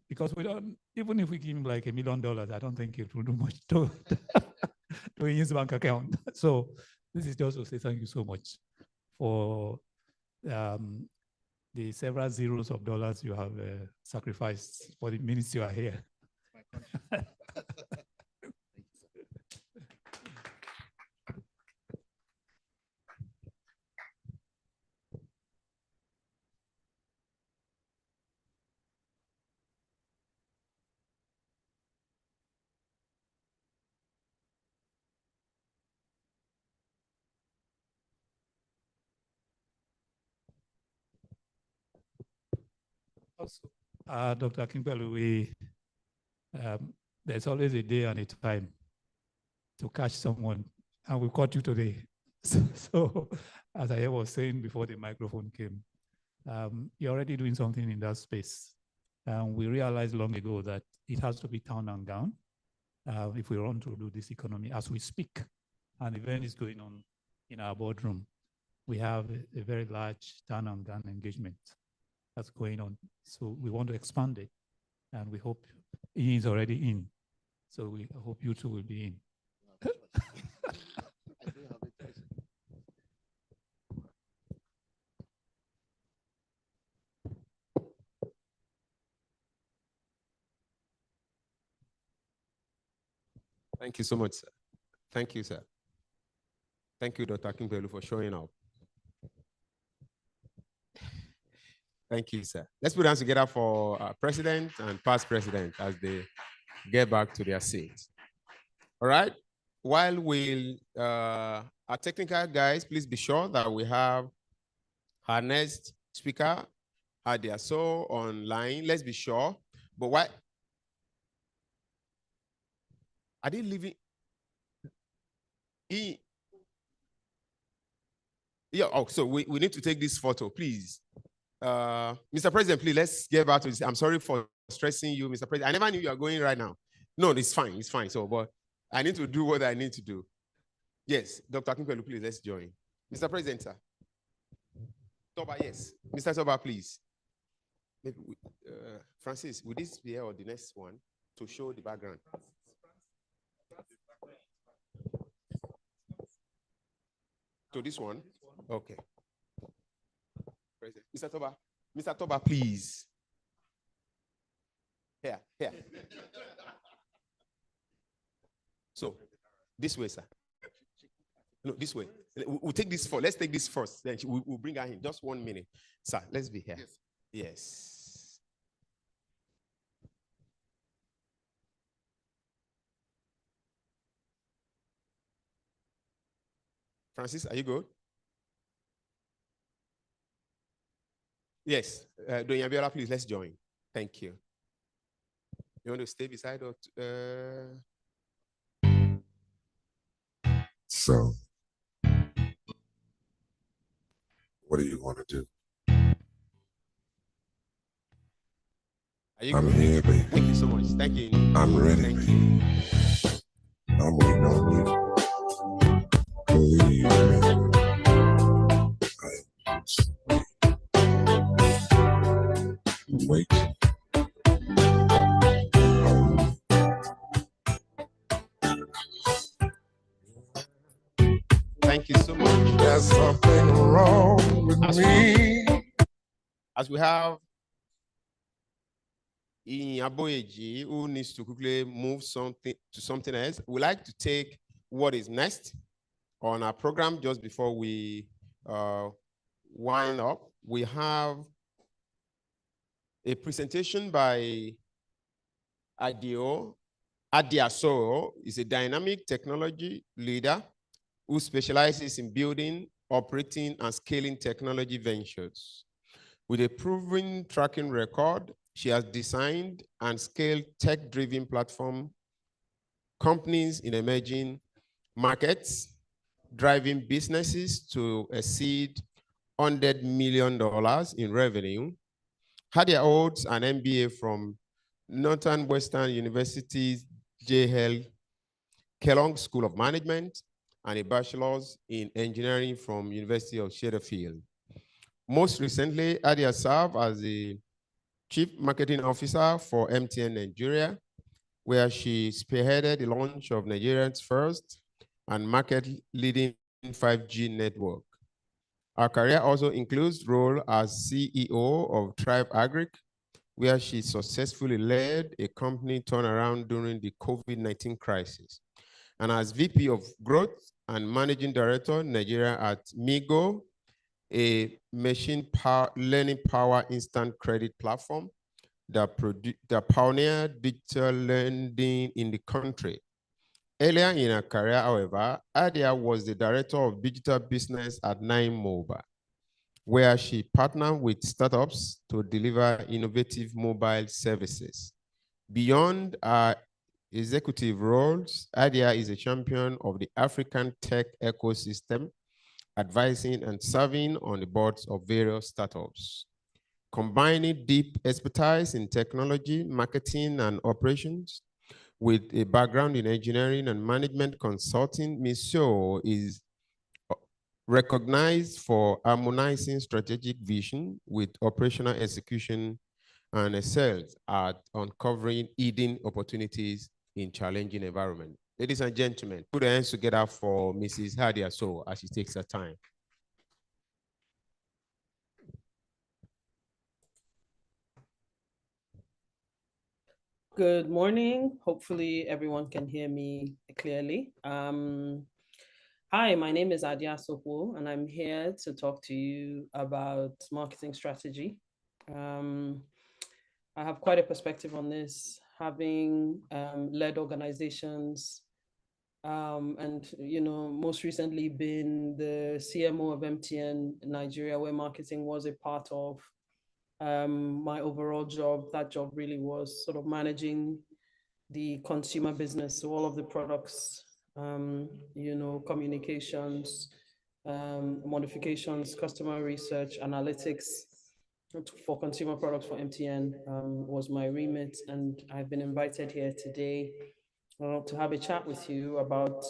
Because we don't, even if we give him like $1 million, I don't think it will do much to his bank account. So this is just to say thank you so much for the several zeros of dollars you have sacrificed for the minutes you are here. Also, Dr. Kimpelu, there's always a day and a time to catch someone, and we caught you today. So as I was saying before the microphone came, you're already doing something in that space. And we realized long ago that it has to be turned and down if we want to do this economy. As we speak, an event is going on in our boardroom. We have a very large turn and down engagement that's going on. So we want to expand it, and we hope he is already in. So we hope you two will be in. Thank you so much, sir. Thank you, sir. Thank you, Dr. Kimpelu, for showing up. Thank you, sir. Let's put hands together for president and past president as they get back to their seats. All right. While our technical guys, please be sure that we have our next speaker, Adiaso, online. Let's be sure. But why? Are they leaving? Yeah, oh, so we need to take this photo, please. Mr. President, please, let's get back to this. I'm sorry for stressing you, Mr. President. I never knew you are going right now. No, it's fine, it's fine. So, but I need to do what I need to do. Yes, Dr. Kimpelu, please, let's join. Mr. President, sir. Toba, yes. Mr. Toba, please. Maybe Francis, would this be here or the next one to show the background? To this one? Okay. President. Mr. Toba, please. Here. So, this way, sir. No, this way. We'll take this first. Let's take this first. Then we'll bring her in. Just 1 minute. Sir, let's be here. Yes. Francis, are you good? Yes. Doña Biola, please, let's join. Thank you. You want to stay beside or So, what do you want to do? Are you I'm good? here, baby. Thank you so much. Thank you. I'm ready, Thank baby. you. I'm waiting on you. Believe me. I'm just waiting. Thank you so much. There's something wrong with me. As we have in Aboyeji, who needs to quickly move something to something else, we like to take what is next on our program just before we wind up. We have a presentation by Adiaso is a dynamic technology leader who specializes in building, operating, and scaling technology ventures. With a proven tracking record, she has designed and scaled tech-driven platform companies in emerging markets, driving businesses to exceed $100 million in revenue. Hadia holds an MBA from Northwestern University's J. Hale Kellogg School of Management, and a bachelor's in engineering from University of Sheffield. Most recently, Adia served as the Chief Marketing Officer for MTN Nigeria, where she spearheaded the launch of Nigeria's first and market-leading 5G network. Her career also includes role as CEO of Tribe Agric, where she successfully led a company turnaround during the COVID-19 crisis, and as VP of Growth and Managing Director, Nigeria at Migo, a machine learning power instant credit platform that pioneered digital lending in the country. Earlier in her career, however, Adia was the director of digital business at Nine Mobile, where she partnered with startups to deliver innovative mobile services. Beyond her executive roles, Adia is a champion of the African tech ecosystem, advising and serving on the boards of various startups. Combining deep expertise in technology, marketing, and operations with a background in engineering and management consulting, Ms. Shaw is recognized for harmonizing strategic vision with operational execution and excels at uncovering hidden opportunities in challenging environments. Ladies and gentlemen, put your hands together for Mrs. Hadia Sow as she takes her time. Good morning. Hopefully everyone can hear me clearly. Hi, my name is Adia Sopo, and I'm here to talk to you about marketing strategy. I have quite a perspective on this, having led organizations and most recently been the CMO of MTN Nigeria, where marketing was a part of my overall job. That job really was sort of managing the consumer business, so all of the products, communications, modifications, customer research, analytics for consumer products for MTN was my remit. And I've been invited here today to have a chat with you about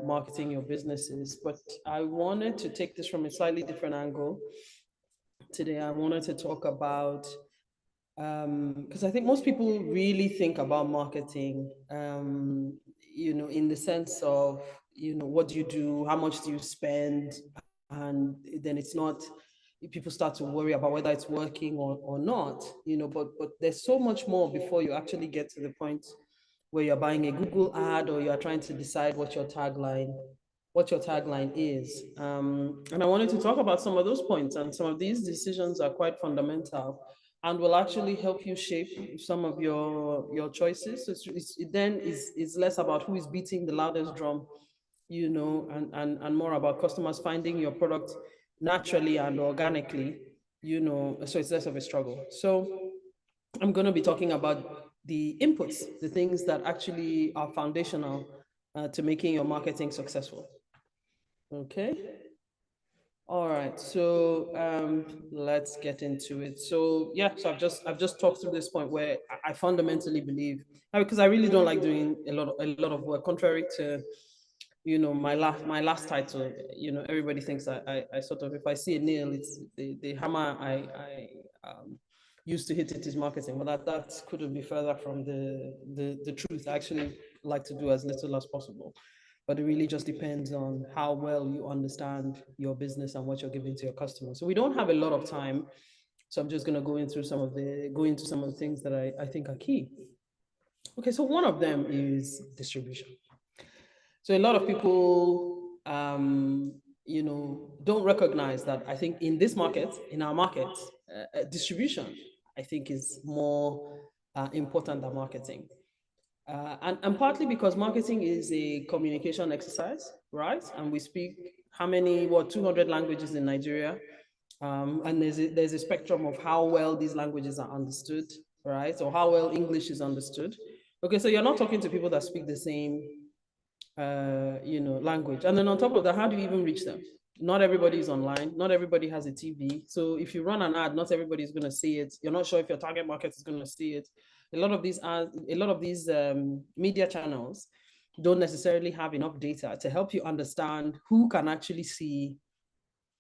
marketing your businesses. But I wanted to take this from a slightly different angle. Today, I wanted to talk about, because I think most people really think about marketing, in the sense of, what do you do, how much do you spend, and then it's not, people start to worry about whether it's working or not, but there's so much more before you actually get to the point where you're buying a Google ad or you're trying to decide what your tagline is. And I wanted to talk about some of those points, and some of these decisions are quite fundamental and will actually help you shape some of your choices. So it then is less about who is beating the loudest drum, and more about customers finding your product naturally and organically, so it's less of a struggle. So I'm going to be talking about the inputs, the things that actually are foundational to making your marketing successful. Okay. All right. So let's get into it. So yeah, so I've just talked through this point where I fundamentally believe, because I really don't like doing a lot of work, contrary to my last title. Everybody thinks I sort of, if I see a nail, it's the hammer I used to hit it is marketing. But that couldn't be further from the truth. I actually like to do as little as possible. But it really just depends on how well you understand your business and what you're giving to your customers. So we don't have a lot of time. So I'm just going to go into some of the things that I think are key. Okay, so one of them is distribution. So a lot of people, don't recognize that. I think in this market, in our market, distribution, I think, is more important than marketing. And partly because marketing is a communication exercise, right? And we speak 200 languages in Nigeria. And there's a spectrum of how well these languages are understood, right? Or how well English is understood. Okay, so you're not talking to people that speak the same, language. And then on top of that, how do you even reach them? Not everybody is online. Not everybody has a TV. So if you run an ad, not everybody is going to see it. You're not sure if your target market is going to see it. A lot of these media channels, don't necessarily have enough data to help you understand who can actually see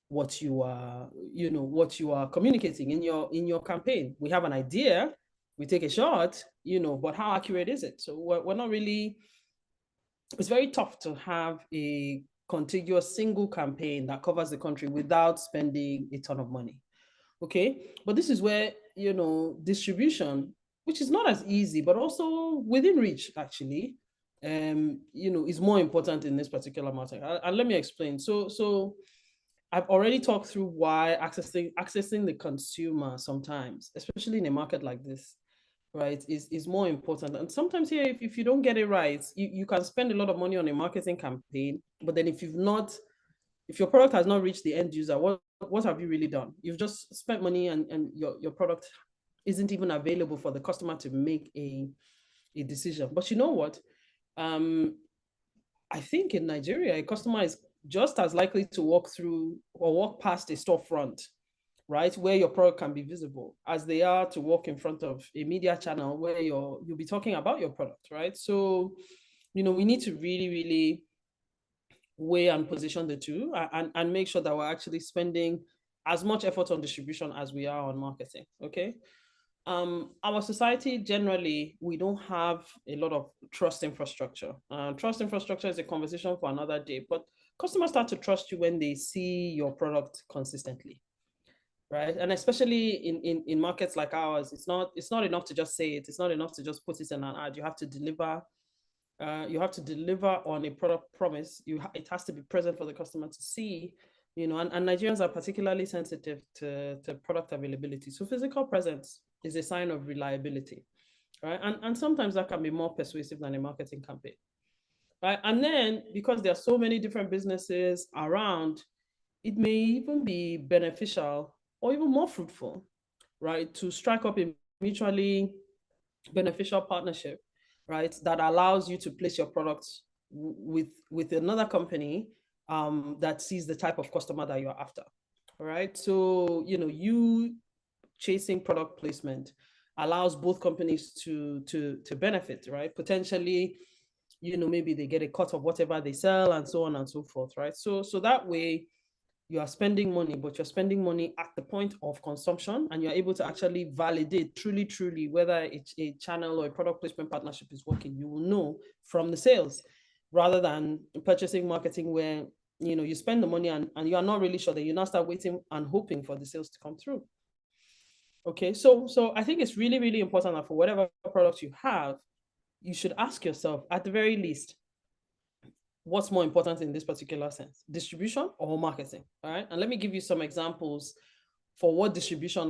what you are, what you are communicating in your campaign. We have an idea, we take a shot, but how accurate is it? So we're not really, it's very tough to have a contiguous single campaign that covers the country without spending a ton of money. Okay, but this is where, distribution, which is not as easy, but also within reach, actually, is more important in this particular matter. And let me explain. So I've already talked through why accessing the consumer sometimes, especially in a market like this, right, is more important. And sometimes here, if you don't get it right, you can spend a lot of money on a marketing campaign, but then if your product has not reached the end user, what have you really done? You've just spent money and your product isn't even available for the customer to make a decision. But you know what? I think in Nigeria, a customer is just as likely to walk through or walk past a storefront, right, where your product can be visible, as they are to walk in front of a media channel where you'll be talking about your product, right? So, we need to really, really weigh and position the two and make sure that we're actually spending as much effort on distribution as we are on marketing, okay? Our society generally, we don't have a lot of trust infrastructure. Trust infrastructure is a conversation for another day, but customers start to trust you when they see your product consistently, right? And especially in markets like ours, it's not enough to just say it. It's not enough to just put it in an ad. You have to deliver. You have to deliver on a product promise. It has to be present for the customer to see. And Nigerians are particularly sensitive to product availability. So physical presence is a sign of reliability, right? And sometimes that can be more persuasive than a marketing campaign, right? And then because there are so many different businesses around, it may even be beneficial or even more fruitful, right, to strike up a mutually beneficial partnership, right, that allows you to place your products with another company that sees the type of customer that you're after, right? So, you chasing product placement allows both companies to benefit, right? Potentially, maybe they get a cut of whatever they sell and so on and so forth, right? So that way you are spending money, but you're spending money at the point of consumption, and you're able to actually validate truly whether it's a channel or a product placement partnership is working. You will know from the sales, rather than purchasing marketing where you spend the money and you are not really sure, that you now start waiting and hoping for the sales to come through. Okay, so I think it's really, really important that for whatever products you have, you should ask yourself, at the very least, what's more important in this particular sense, distribution or marketing? All right, and let me give you some examples for what distribution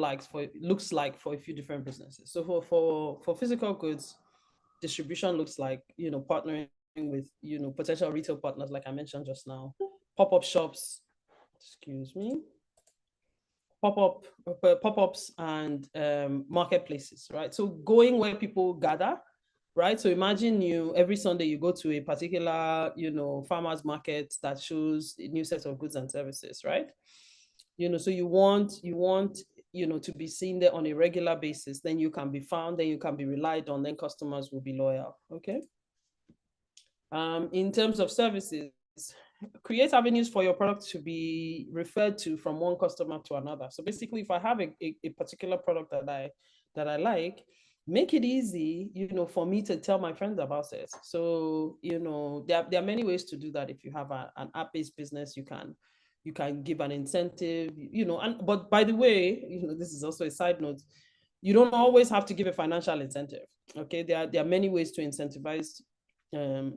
looks like for a few different businesses. So for physical goods, distribution looks like partnering with potential retail partners, like I mentioned just now, pop-up shops, pop-ups and marketplaces, right? So going where people gather, right? So imagine every Sunday you go to a particular, farmer's market that shows a new set of goods and services, right? So you want, to be seen there on a regular basis, then you can be found, then you can be relied on, then customers will be loyal, okay? In terms of services, create avenues for your product to be referred to from one customer to another. So basically, if I have a particular product that I like, make it easy, for me to tell my friends about it. So, there are many ways to do that. If you have an app-based business, you can give an incentive, but by the way, this is also a side note, you don't always have to give a financial incentive. Okay, there are many ways to incentivize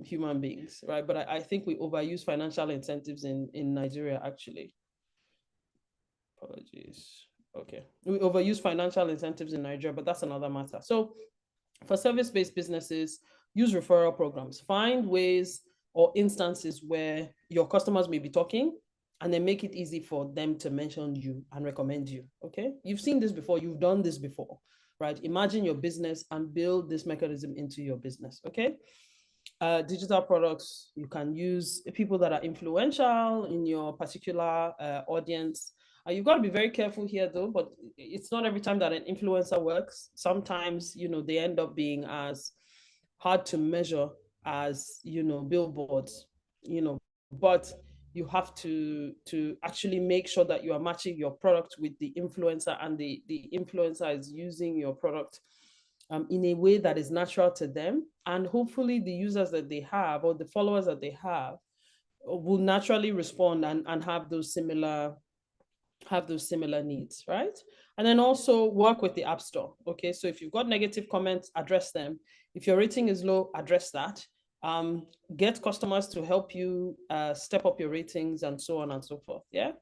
human beings, right? But I think we overuse financial incentives in Nigeria, actually. Apologies. Okay, we overuse financial incentives in Nigeria, but that's another matter. So for service-based businesses, use referral programs. Find ways or instances where your customers may be talking, and then make it easy for them to mention you and recommend you, okay? You've seen this before, you've done this before, right? Imagine your business and build this mechanism into your business, okay? Digital products, you can use people that are influential in your particular audience. You've got to be very careful here though, but it's not every time that an influencer works. Sometimes, they end up being as hard to measure as, billboards, but you have to actually make sure that you are matching your product with the influencer, and the influencer is using your product in a way that is natural to them, and hopefully the users that they have, or the followers that they have, will naturally respond and have those similar needs, right? And then also work with the App Store. Okay, so if you've got negative comments, address them. If your rating is low, address that. Get customers to help you step up your ratings, and so on and so forth. Yeah.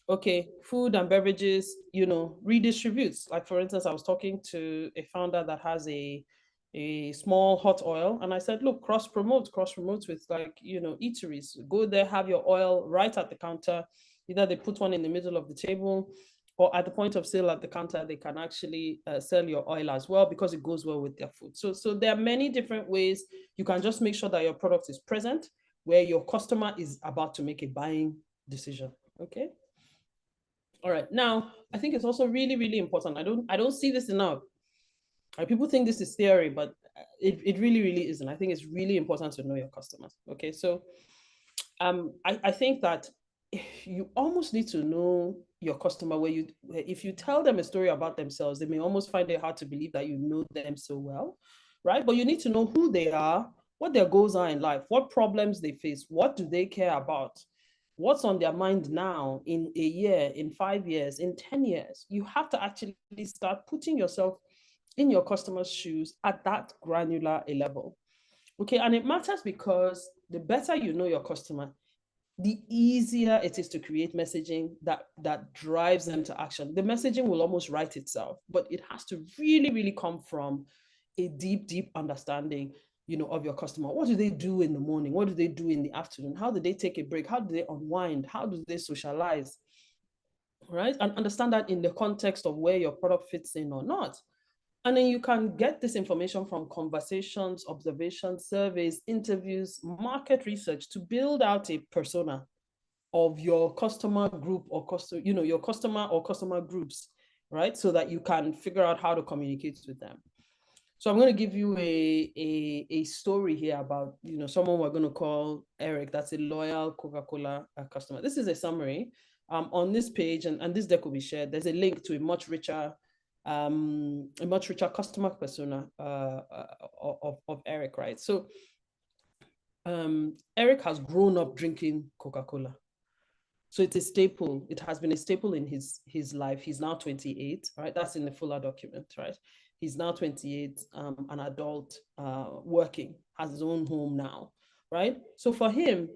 Okay, food and beverages, redistributes. Like, for instance, I was talking to a founder that has a small hot oil, and I said, look, cross promote with, like, eateries. Go there, have your oil right at the counter. Either they put one in the middle of the table, or at the point of sale at the counter, they can actually sell your oil as well, because it goes well with their food. So there are many different ways. You can just make sure that your product is present where your customer is about to make a buying decision. Okay. All right. Now, I think it's also really, really important. I don't see this enough. People think this is theory, but it really, really isn't. I think it's really important to know your customers. Okay. So I think that you almost need to know your customer, if you tell them a story about themselves, they may almost find it hard to believe that you know them so well, right? But you need to know who they are, what their goals are in life, what problems they face, what do they care about, what's on their mind now, in a year, in 5 years, in 10 years. You have to actually start putting yourself in your customer's shoes at that granular a level. Okay, and it matters because the better you know your customer, the easier it is to create messaging that drives them to action. The messaging will almost write itself, but it has to really, really come from a deep, deep understanding, of your customer. What do they do in the morning? What do they do in the afternoon? How do they take a break? How do they unwind? How do they socialize? Right? And understand that in the context of where your product fits in or not. And then you can get this information from conversations, observations, surveys, interviews, market research, to build out a persona of your customer group, or your customer or customer groups, right? So that you can figure out how to communicate with them. So I'm going to give you a story here about, someone we're going to call Eric. That's a loyal Coca-Cola customer. This is a summary on this page, and this deck will be shared. There's a link to a much richer customer persona of Eric, right? So Eric has grown up drinking Coca-Cola. So it's a staple. It has been a staple in his life. He's now 28, right? That's in the Fuller document, right? He's now 28, an adult, working, has his own home now, right? So for him,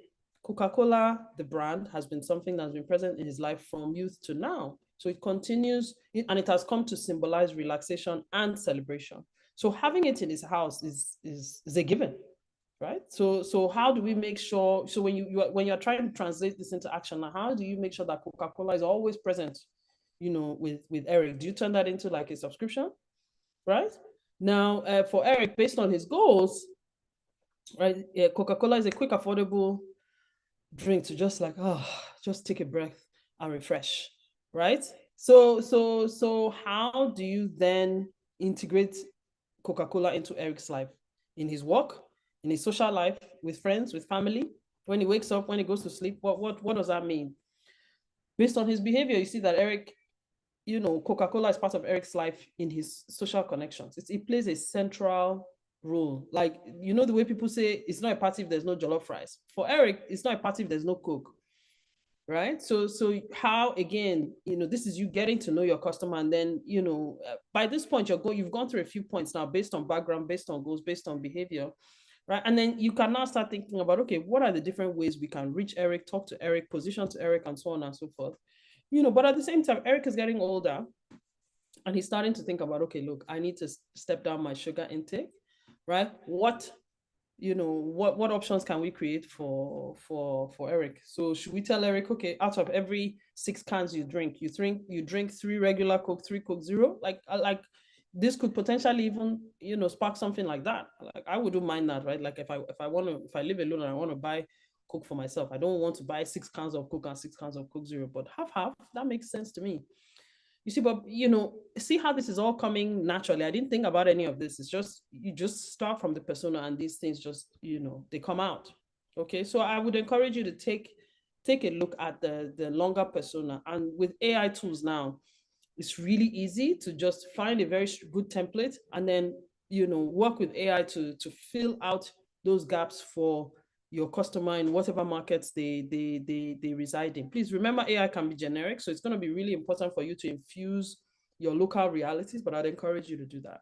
Coca-Cola, the brand, has been something that's been present in his life from youth to now. So it continues, and it has come to symbolize relaxation and celebration. So having it in his house is a given, right? So how do we make sure? So when you're trying to translate this into action, how do you make sure that Coca-Cola is always present, with Eric? Do you turn that into like a subscription, right? Now, for Eric, based on his goals, right? Coca-Cola is a quick, affordable drink to just take a breath and refresh, right? So how do you then integrate Coca-Cola into Eric's life, in his work, in his social life, with friends, with family, when he wakes up, when he goes to sleep? What does that mean? Based on his behavior, you see that Eric, Coca-Cola is part of Eric's life in his social connections. It plays a central role. Like, the way people say it's not a party if there's no jollof fries. For Eric, it's not a party if there's no Coke, right? So how, again, this is you getting to know your customer, and then, by this point, you've gone through a few points now, based on background, based on goals, based on behavior, right? And then you can now start thinking about, okay, what are the different ways we can reach Eric, talk to Eric, position to Eric, and so on and so forth. But at the same time, Eric is getting older, and he's starting to think about, okay, look, I need to step down my sugar intake, right? What options can we create for Eric? So should we tell Eric, okay, out of every 6 cans you drink 3 regular Coke, 3 Coke Zero? Like this could potentially even, spark something like that. Like, I wouldn't mind that, right? Like, if I live alone and I want to buy Coke for myself, I don't want to buy 6 cans of Coke and 6 cans of Coke Zero, but half, that makes sense to me. You see, but see how this is all coming naturally. I didn't think about any of this. It's just, you just start from the persona and these things just, they come out. Okay, so I would encourage you to take a look at the longer persona. And with AI tools now, it's really easy to just find a very good template and then, work with AI to fill out those gaps for your customer in whatever markets they reside in. Please remember, AI can be generic, so it's going to be really important for you to infuse your local realities, but I'd encourage you to do that.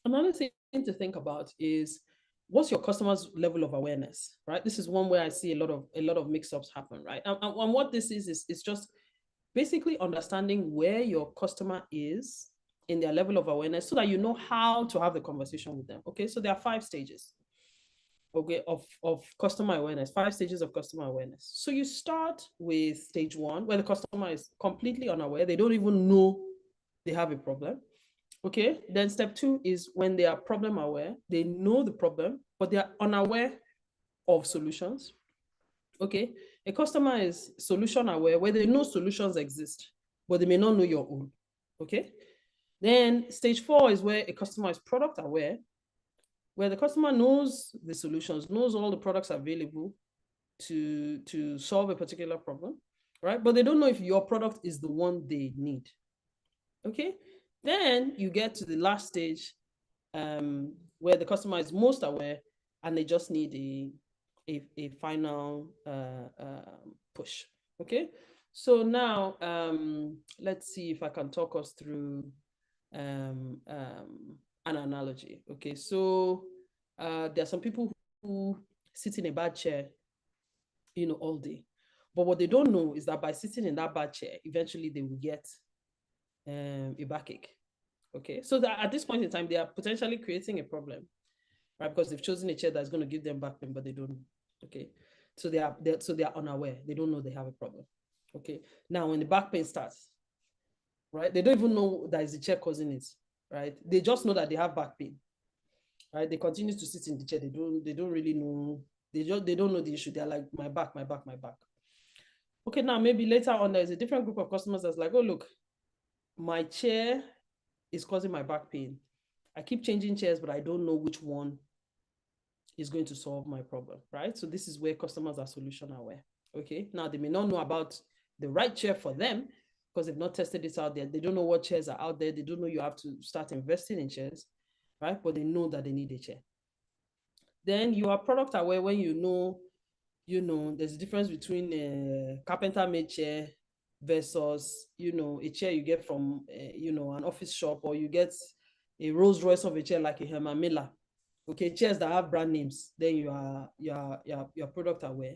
Another thing to think about is, what's your customer's level of awareness, right? This is one where I see a lot of mix-ups happen, right? And what this is just basically understanding where your customer is in their level of awareness so that you know how to have the conversation with them. Okay, so there are 5 stages, okay, of customer awareness, 5 stages of customer awareness. So you start with stage 1, where the customer is completely unaware. They don't even know they have a problem. Okay, then step 2 is when they are problem aware. They know the problem, but they are unaware of solutions. Okay, a customer is solution aware, where they know solutions exist, but they may not know your own. Okay, then stage 4 is where a customer is product aware, where the customer knows the solutions, knows all the products available to solve a particular problem, right? But they don't know if your product is the one they need. Okay, then you get to the last stage, where the customer is most aware and they just need a final push. Okay, so now let's see if I can talk us through an analogy. Okay, so there are some people who sit in a bad chair, all day, but what they don't know is that by sitting in that bad chair, eventually they will get a backache. Okay, so that at this point in time, they are potentially creating a problem, right? Because they've chosen a chair that's going to give them back pain, but they don't. Okay, so they are unaware. They don't know they have a problem. Okay, now when the back pain starts, right, they don't even know that is the chair causing it, right? They just know that they have back pain, right? They continue to sit in the chair. They don't really know. They don't know the issue. They're like, my back. Okay, now maybe later on there's a different group of customers that's like, oh look, my chair is causing my back pain. I keep changing chairs, but I don't know which one is going to solve my problem, right? So this is where customers are solution aware. Okay, now they may not know about the right chair for them because they've not tested it out there. They don't know what chairs are out there. They don't know you have to start investing in chairs, right? But they know that they need a chair. Then you are product aware when you know there's a difference between a carpenter made chair versus, a chair you get from, an office shop, or you get a Rolls Royce of a chair like a Herman Miller. Okay, chairs that have brand names, then you are product aware.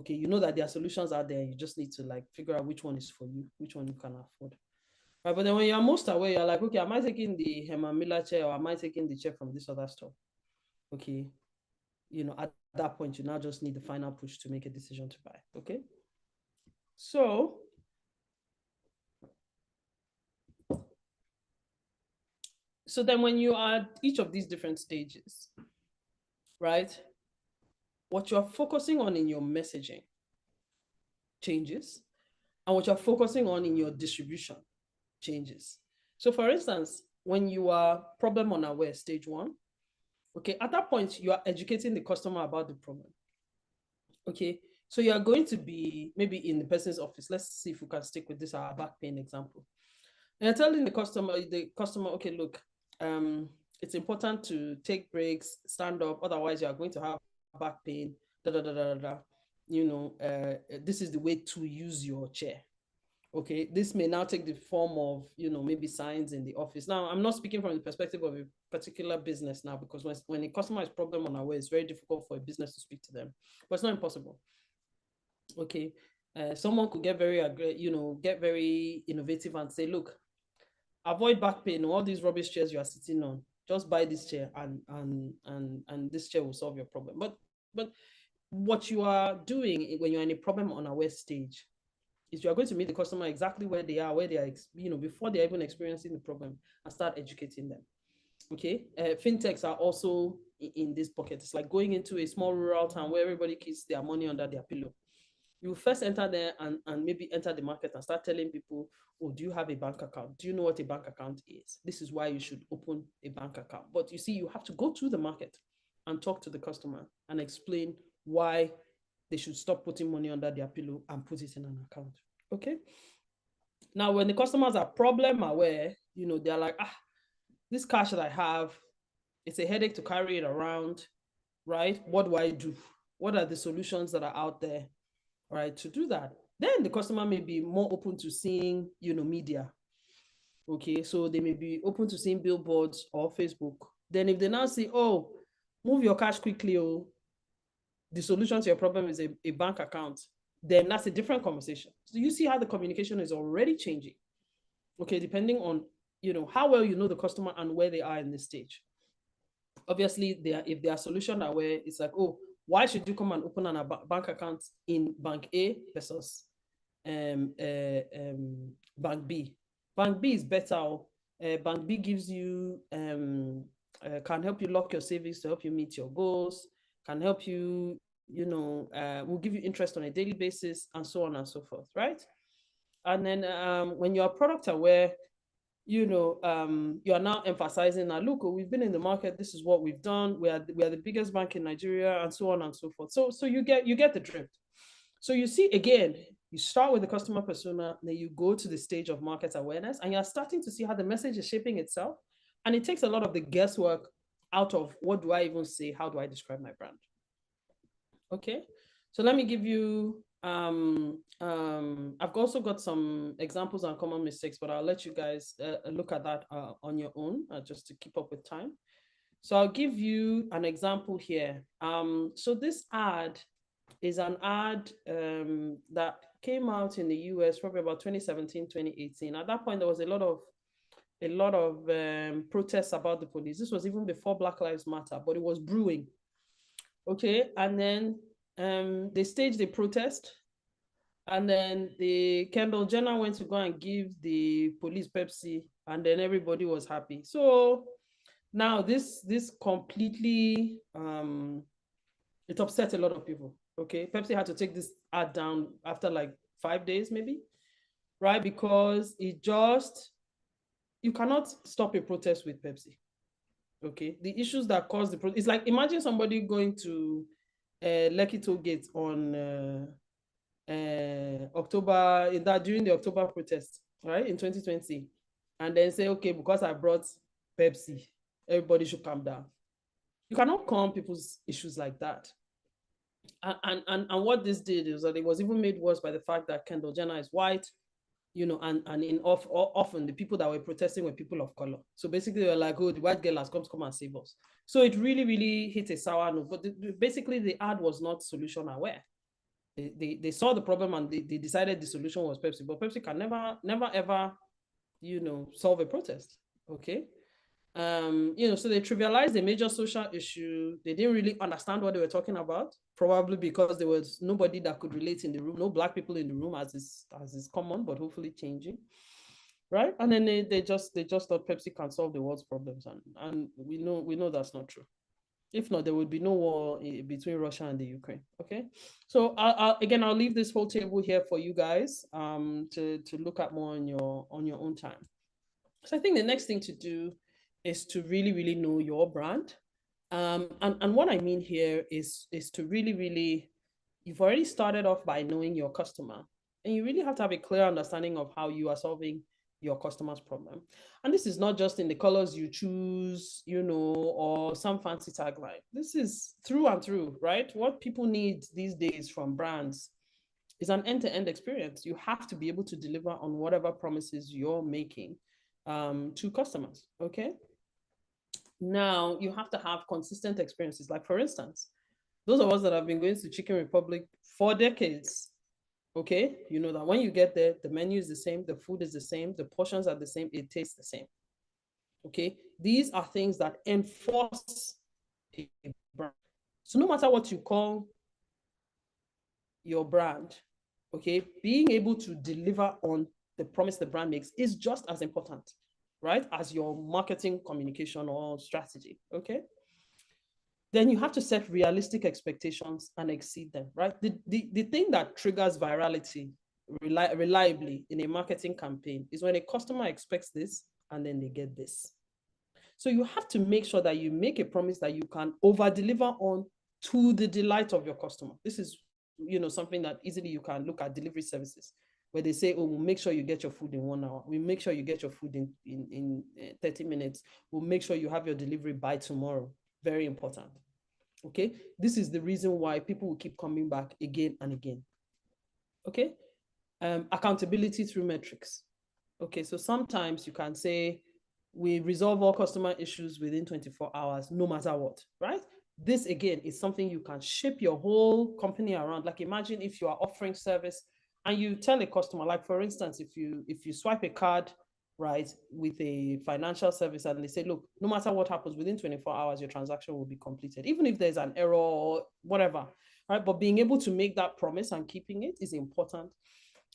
Okay, you know that there are solutions out there. You just need to like figure out which one is for you, which one you can afford. Right, but then when you're most aware, you're like, okay, am I taking the Herman Miller chair or am I taking the chair from this other store? Okay, at that point, you now just need the final push to make a decision to buy. Okay, so then when you are at each of these different stages, right, what you're focusing on in your messaging changes, and what you're focusing on in your distribution changes. So for instance, when you are problem unaware, stage 1, okay, at that point, you are educating the customer about the problem. Okay, so you are going to be maybe in the person's office. Let's see if we can stick with this, our back pain example. And you're telling the customer, okay, look, it's important to take breaks, stand up, otherwise you are going to have back pain, this is the way to use your chair. Okay, this may now take the form of, maybe signs in the office. Now, I'm not speaking from the perspective of a particular business now, because when a customer is problem unaware, it's very difficult for a business to speak to them, but it's not impossible. Okay, someone could get very innovative and say, look, avoid back pain, all these rubbish chairs you are sitting on, just buy this chair and this chair will solve your problem. But what you are doing when you're in a problem unaware stage is you are going to meet the customer exactly where they are, before they're even experiencing the problem, and start educating them. Okay, fintechs are also in this pocket. It's like going into a small rural town where everybody keeps their money under their pillow. You first enter there and maybe enter the market and start telling people, oh, do you have a bank account? Do you know what a bank account is? This is why you should open a bank account. But you see, you have to go to the market and talk to the customer and explain why they should stop putting money under their pillow and put it in an account. Okay. Now, when the customers are problem aware, you know, they're like, this cash that I have, it's a headache to carry it around, right? What do I do? What are the solutions that are out there, right, to do that? Then the customer may be more open to seeing, you know, media. Okay, so they may be open to seeing billboards or Facebook. Then if they now see, oh, move your cash quickly, oh, the solution to your problem is a bank account, then that's a different conversation. So you see how the communication is already changing. Okay, depending on, you know, how well you know the customer and where they are in this stage. Obviously, if they are solution aware, it's like, oh, why should you come and open a bank account in Bank A versus Bank B? Bank B is better. Bank B gives you, can help you lock your savings to help you meet your goals, can help you, you know, will give you interest on a daily basis, and so on and so forth, right? And then when you're product aware, you know, you are now emphasizing that, look, we've been in the market, this is what we've done, we are the biggest bank in Nigeria, and so on and so forth. So you get the drift. So you see, again, you start with the customer persona, then you go to the stage of market awareness, and you're starting to see how the message is shaping itself. And it takes a lot of the guesswork out of, what do I even say? How do I describe my brand? Okay, so let me give you, I've also got some examples on common mistakes, but I'll let you guys look at that on your own, just to keep up with time. So I'll give you an example here. So this ad is an ad that came out in the US probably about 2017, 2018. At that point, there was a lot of protests about the police. This was even before Black Lives Matter, but it was brewing. Okay, and then they staged a protest, and then the Kendall Jenner went to go and give the police Pepsi, and then everybody was happy. So now this completely it upset a lot of people. Okay, Pepsi had to take this ad down after like 5 days, maybe, right? Because you cannot stop a protest with Pepsi. Okay, the issues that cause the protest, it's like, imagine somebody going to Lekki Toll Gate on during the October protest, right, in 2020, and then say, okay, because I brought Pepsi, everybody should calm down. You cannot calm people's issues like that. And what this did is that it was even made worse by the fact that Kendall Jenner is white, you know, and often the people that were protesting were people of color. So basically they were like, oh, the white girl has come and save us. So it really, really hit a sour note. But basically the ad was not solution aware. They saw the problem and they decided the solution was Pepsi. But Pepsi can never, ever, you know, solve a protest. Okay. You know, so they trivialized a major social issue. They didn't really understand what they were talking about, probably because there was nobody that could relate in the room, no Black people in the room, as is common, but hopefully changing, right? And then they just thought Pepsi can solve the world's problems, and we know that's not true. If not, there would be no war between Russia and the Ukraine. Okay, so I'll leave this whole table here for you guys to look at more on your own time. So I think the next thing to do is to really, really know your brand. And what I mean here is to really, really, you've already started off by knowing your customer, and you really have to have a clear understanding of how you are solving your customer's problem. And this is not just in the colors you choose, you know, or some fancy tagline. This is through and through, right? What people need these days from brands is an end-to-end experience. You have to be able to deliver on whatever promises you're making to customers, okay? Now, you have to have consistent experiences. Like, for instance, those of us that have been going to Chicken Republic for decades, okay, you know that when you get there, the menu is the same, the food is the same, the portions are the same, it tastes the same, okay? These are things that enforce a brand. So no matter what you call your brand, okay, being able to deliver on the promise the brand makes is just as important, right, as your marketing communication or strategy, okay? then you have to set realistic expectations and exceed them, right? The thing that triggers virality reliably in a marketing campaign is when a customer expects this and then they get this. So you have to make sure that you make a promise that you can over-deliver on to the delight of your customer. This is, something that easily you can look at delivery services, where they say, oh, we'll make sure you get your food in 1 hour. We'll make sure you get your food in 30 minutes. We'll make sure you have your delivery by tomorrow. Very important. Okay. This is the reason why people will keep coming back again and again. Okay. Accountability through metrics. Okay. So sometimes you can say, we resolve all customer issues within 24 hours, no matter what, right? This again is something you can shape your whole company around. Like imagine if you are offering service and you tell a customer, like for instance, if you swipe a card, right, with a financial service and they say, look, no matter what happens, within 24 hours, your transaction will be completed, even if there's an error or whatever, right? But being able to make that promise and keeping it is important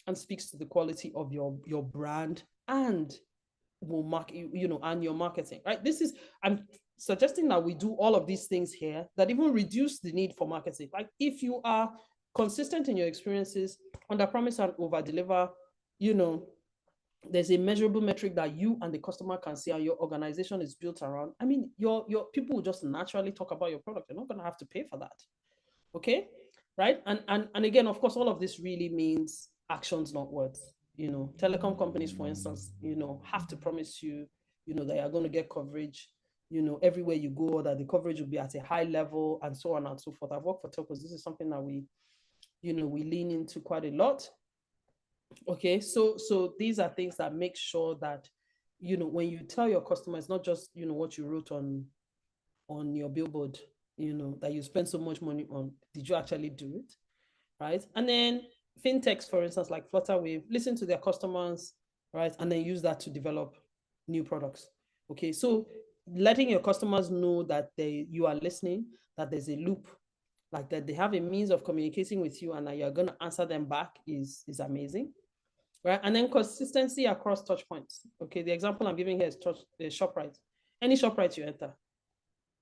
and speaks to the quality of your brand and will mark, and your marketing, right? I'm suggesting that we do all of these things here that even reduce the need for marketing. Like if you are consistent in your experiences, under promise and over deliver, there's a measurable metric that you and the customer can see and your organization is built around. I mean, your people will just naturally talk about your product. They're not going to have to pay for that. Okay, right? And again, of course, all of this really means actions, not words. Telecom companies, for instance, have to promise you, that you're going to get coverage, everywhere you go, or that the coverage will be at a high level and so on and so forth. I've worked for telcos. This is something that we lean into quite a lot. Okay, so these are things that make sure that, when you tell your customers, not just, what you wrote on your billboard, that you spend so much money on, did you actually do it, right? And then fintechs, for instance, like Flutterwave, listen to their customers, right? And then use that to develop new products. Okay, so letting your customers know that you are listening, that there's a loop, like that they have a means of communicating with you and that you're going to answer them back is amazing, right? And then consistency across touch points. Okay, the example I'm giving here is ShopRite. Any ShopRite you enter,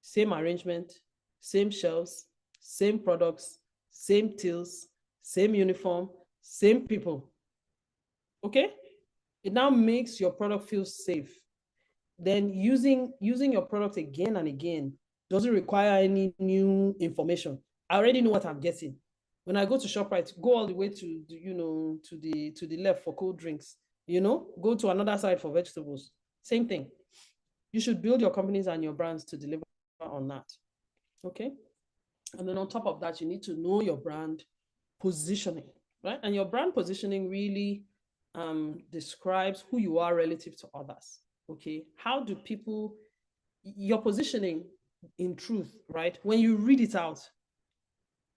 same arrangement, same shelves, same products, same tills, same uniform, same people. Okay, it now makes your product feel safe. Then using your product again and again doesn't require any new information. I already know what I'm getting. When I go to ShopRite, go all the way to the left for cold drinks, go to another side for vegetables. Same thing. You should build your companies and your brands to deliver on that. Okay. And then on top of that, you need to know your brand positioning, right? And your brand positioning really describes who you are relative to others. Okay. How do people, your positioning in truth, right? When you read it out,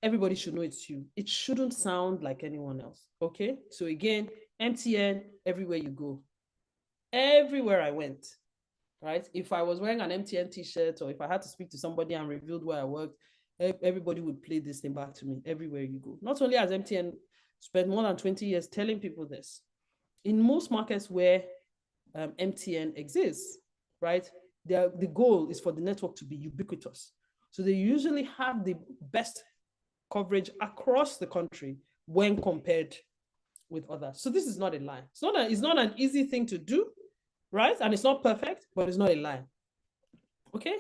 everybody should know it's you. It shouldn't sound like anyone else. Okay. So again, MTN, everywhere you go, everywhere I went, right? If I was wearing an MTN t-shirt or if I had to speak to somebody and revealed where I worked, everybody would play this thing back to me everywhere you go. Not only has MTN spent more than 20 years telling people this, in most markets where MTN exists, right, the goal is for the network to be ubiquitous. So they usually have the best coverage across the country when compared with others. So this is not a lie. It's not an easy thing to do, right? And it's not perfect, but it's not a lie. Okay?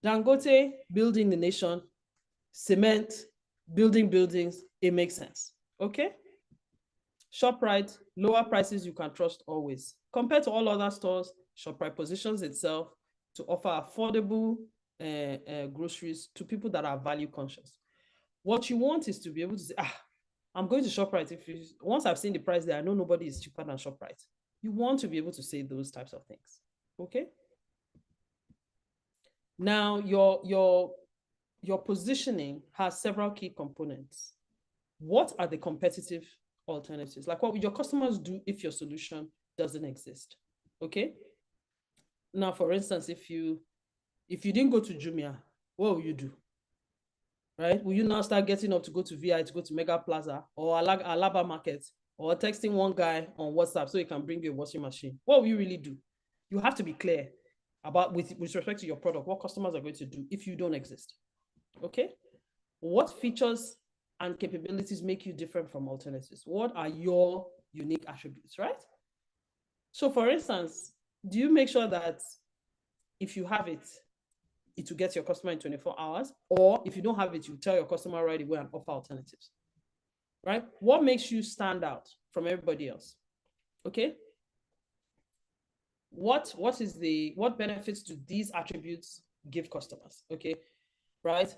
Dangote building the nation, cement, building buildings, it makes sense. Okay? ShopRite, lower prices you can trust always. Compared to all other stores, ShopRite positions itself to offer affordable groceries to people that are value conscious. What you want is to be able to say, I'm going to ShopRite. Once I've seen the price there, I know nobody is cheaper than ShopRite. You want to be able to say those types of things. Okay? Now, your positioning has several key components. What are the competitive alternatives? Like, what would your customers do if your solution doesn't exist? Okay. Now, for instance, if you didn't go to Jumia, what will you do? Right? Will you now start getting up to go to VI, to go to Mega Plaza or Alaba Market, or texting one guy on WhatsApp so he can bring you a washing machine? What will you really do? You have to be clear about with respect to your product, what customers are going to do if you don't exist. Okay. What features and capabilities make you different from alternatives? What are your unique attributes, right? So for instance, do you make sure that if you have it, it will get your customer in 24 hours? Or if you don't have it, you tell your customer right away and offer alternatives, right? What makes you stand out from everybody else? Okay. What benefits do these attributes give customers? Okay, right?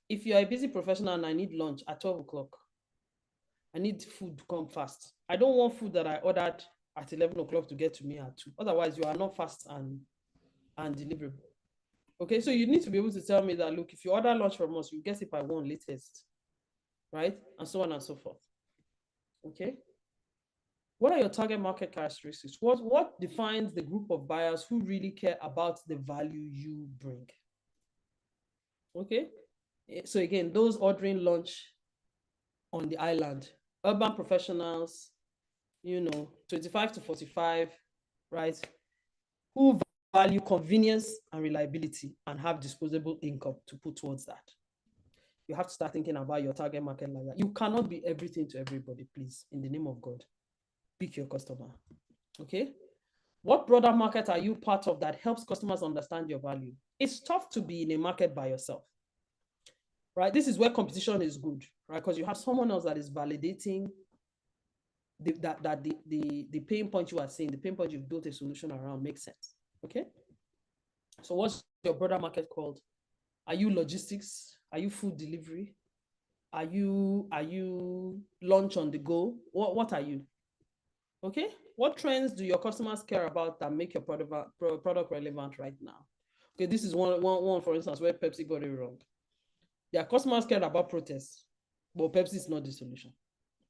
If you're a busy professional and I need lunch at 12 o'clock, I need food to come fast. I don't want food that I ordered at 11 o'clock to get to me at 2. Otherwise, you are not fast and deliverable. Okay, so you need to be able to tell me that, look, if you order lunch from us, you get it by 1 latest, right? And so on and so forth. Okay. What are your target market characteristics? What defines the group of buyers who really care about the value you bring? Okay. So again, those ordering lunch on the island, urban professionals, 25 to 45, right? Who value convenience and reliability and have disposable income to put towards that. You have to start thinking about your target market like that. You cannot be everything to everybody, please, in the name of God. Pick your customer. Okay. What broader market are you part of that helps customers understand your value? It's tough to be in a market by yourself, right? This is where competition is good, right? Because you have someone else that is validating the pain point you are seeing, the pain point you've built a solution around makes sense. Okay. So what's your broader market called? Are you logistics? Are you food delivery? Are you lunch on the go? What are you? Okay. What trends do your customers care about that make your product relevant right now? Okay, this is one, for instance, where Pepsi got it wrong. Their customers care about protests, but Pepsi is not the solution.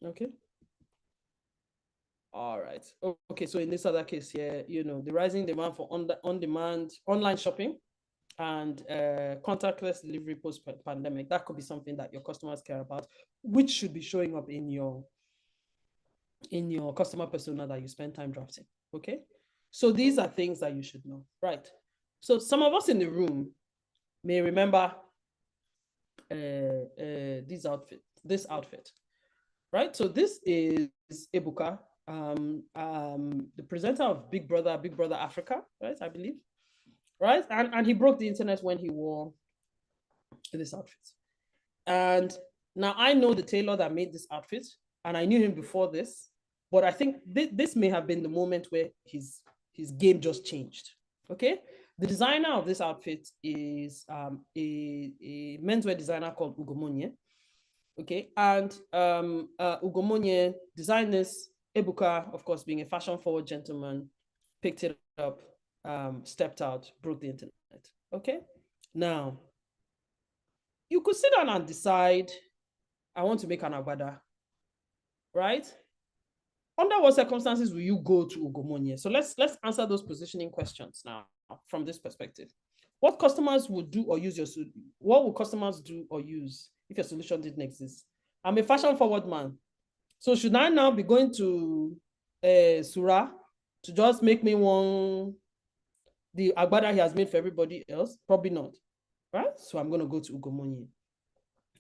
Okay. All right. Okay, so in this other case here, the rising demand for on-demand online shopping and contactless delivery post-pandemic, that could be something that your customers care about, which should be showing up in your customer persona that you spend time drafting. Okay, so these are things that you should know, right? So some of us in the room may remember this outfit, right? So this is Ebuka, the presenter of Big Brother Africa, right? I believe, right? And he broke the internet when he wore this outfit. And now I know the tailor that made this outfit, and I knew him before this, but I think this may have been the moment where his game just changed. Okay, the designer of this outfit is a menswear designer called Ugomonye. Okay, and Ugomonye designed this. Ebuka, of course, being a fashion-forward gentleman, picked it up, stepped out, broke the internet. Okay, now you could sit down and decide, I want to make an agbada, right? Under what circumstances will you go to Ugomonye? So let's answer those positioning questions now from this perspective. What customers would do or use what would customers do or use if your solution didn't exist? I'm a fashion-forward man. So should I now be going to Sura to just make me the agbada he has made for everybody else? Probably not, right? So I'm going to go to Ugomonye.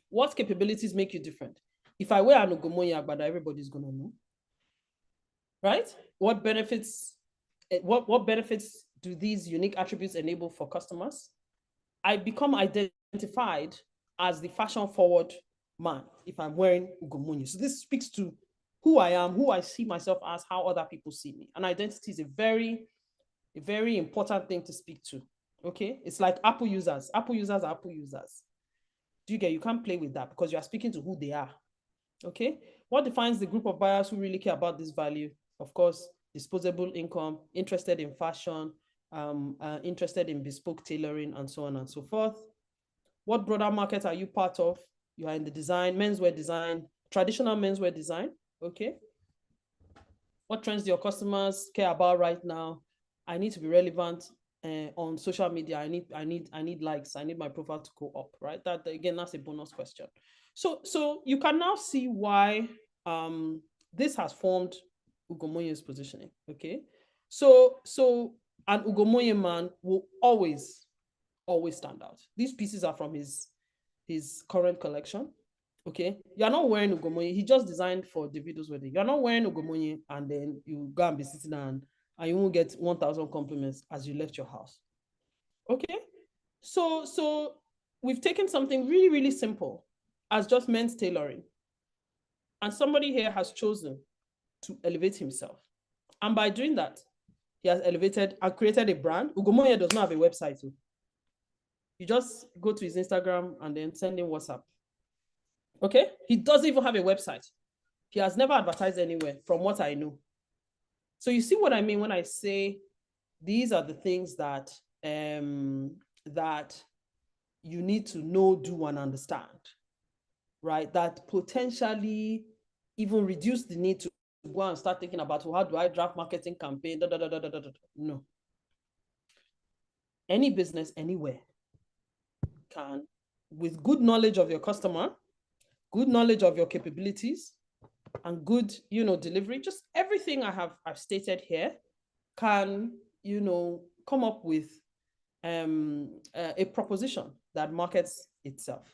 What capabilities make you different? If I wear an Ugomonye agbada, everybody's going to know, right? What benefits do these unique attributes enable for customers? I become identified as the fashion-forward man if I'm wearing Ugomonye. So this speaks to who I am, who I see myself as, how other people see me. And identity is a very important thing to speak to. Okay, it's like Apple users. Apple users are Apple users. Do you get? You can't play with that because you are speaking to who they are. Okay, what defines the group of buyers who really care about this value? Of course, disposable income, interested in fashion, interested in bespoke tailoring, and so on and so forth. What broader market are you part of? You are in the design, menswear design, traditional menswear design. Okay. What trends do your customers care about right now? I need to be relevant on social media. I need likes. I need my profile to go up, right? That again, that's a bonus question. So you can now see why this has formed Ugomonye's positioning. Okay. So an Ugomonye man will always stand out. These pieces are from his his current collection. Okay, you're not wearing Ugomonye. He just designed for Davido's wedding. You're not wearing Ugomonye, and then you go and be sitting down and you won't get 1,000 compliments as you left your house. Okay, so we've taken something really, really simple as just men's tailoring, and somebody here has chosen to elevate himself, and by doing that, he has elevated and created a brand. Ugomonye does not have a website. So you just go to his Instagram and then send him WhatsApp. Okay, he doesn't even have a website. He has never advertised anywhere, from what I know. So you see what I mean when I say these are the things that that you need to know, do, and understand, right? That potentially even reduce the need to go and start thinking about, well, how do I draft marketing campaign? No. Any business anywhere can, with good knowledge of your customer, good knowledge of your capabilities, and good, delivery, just everything I've stated here, can, come up with a proposition that markets itself.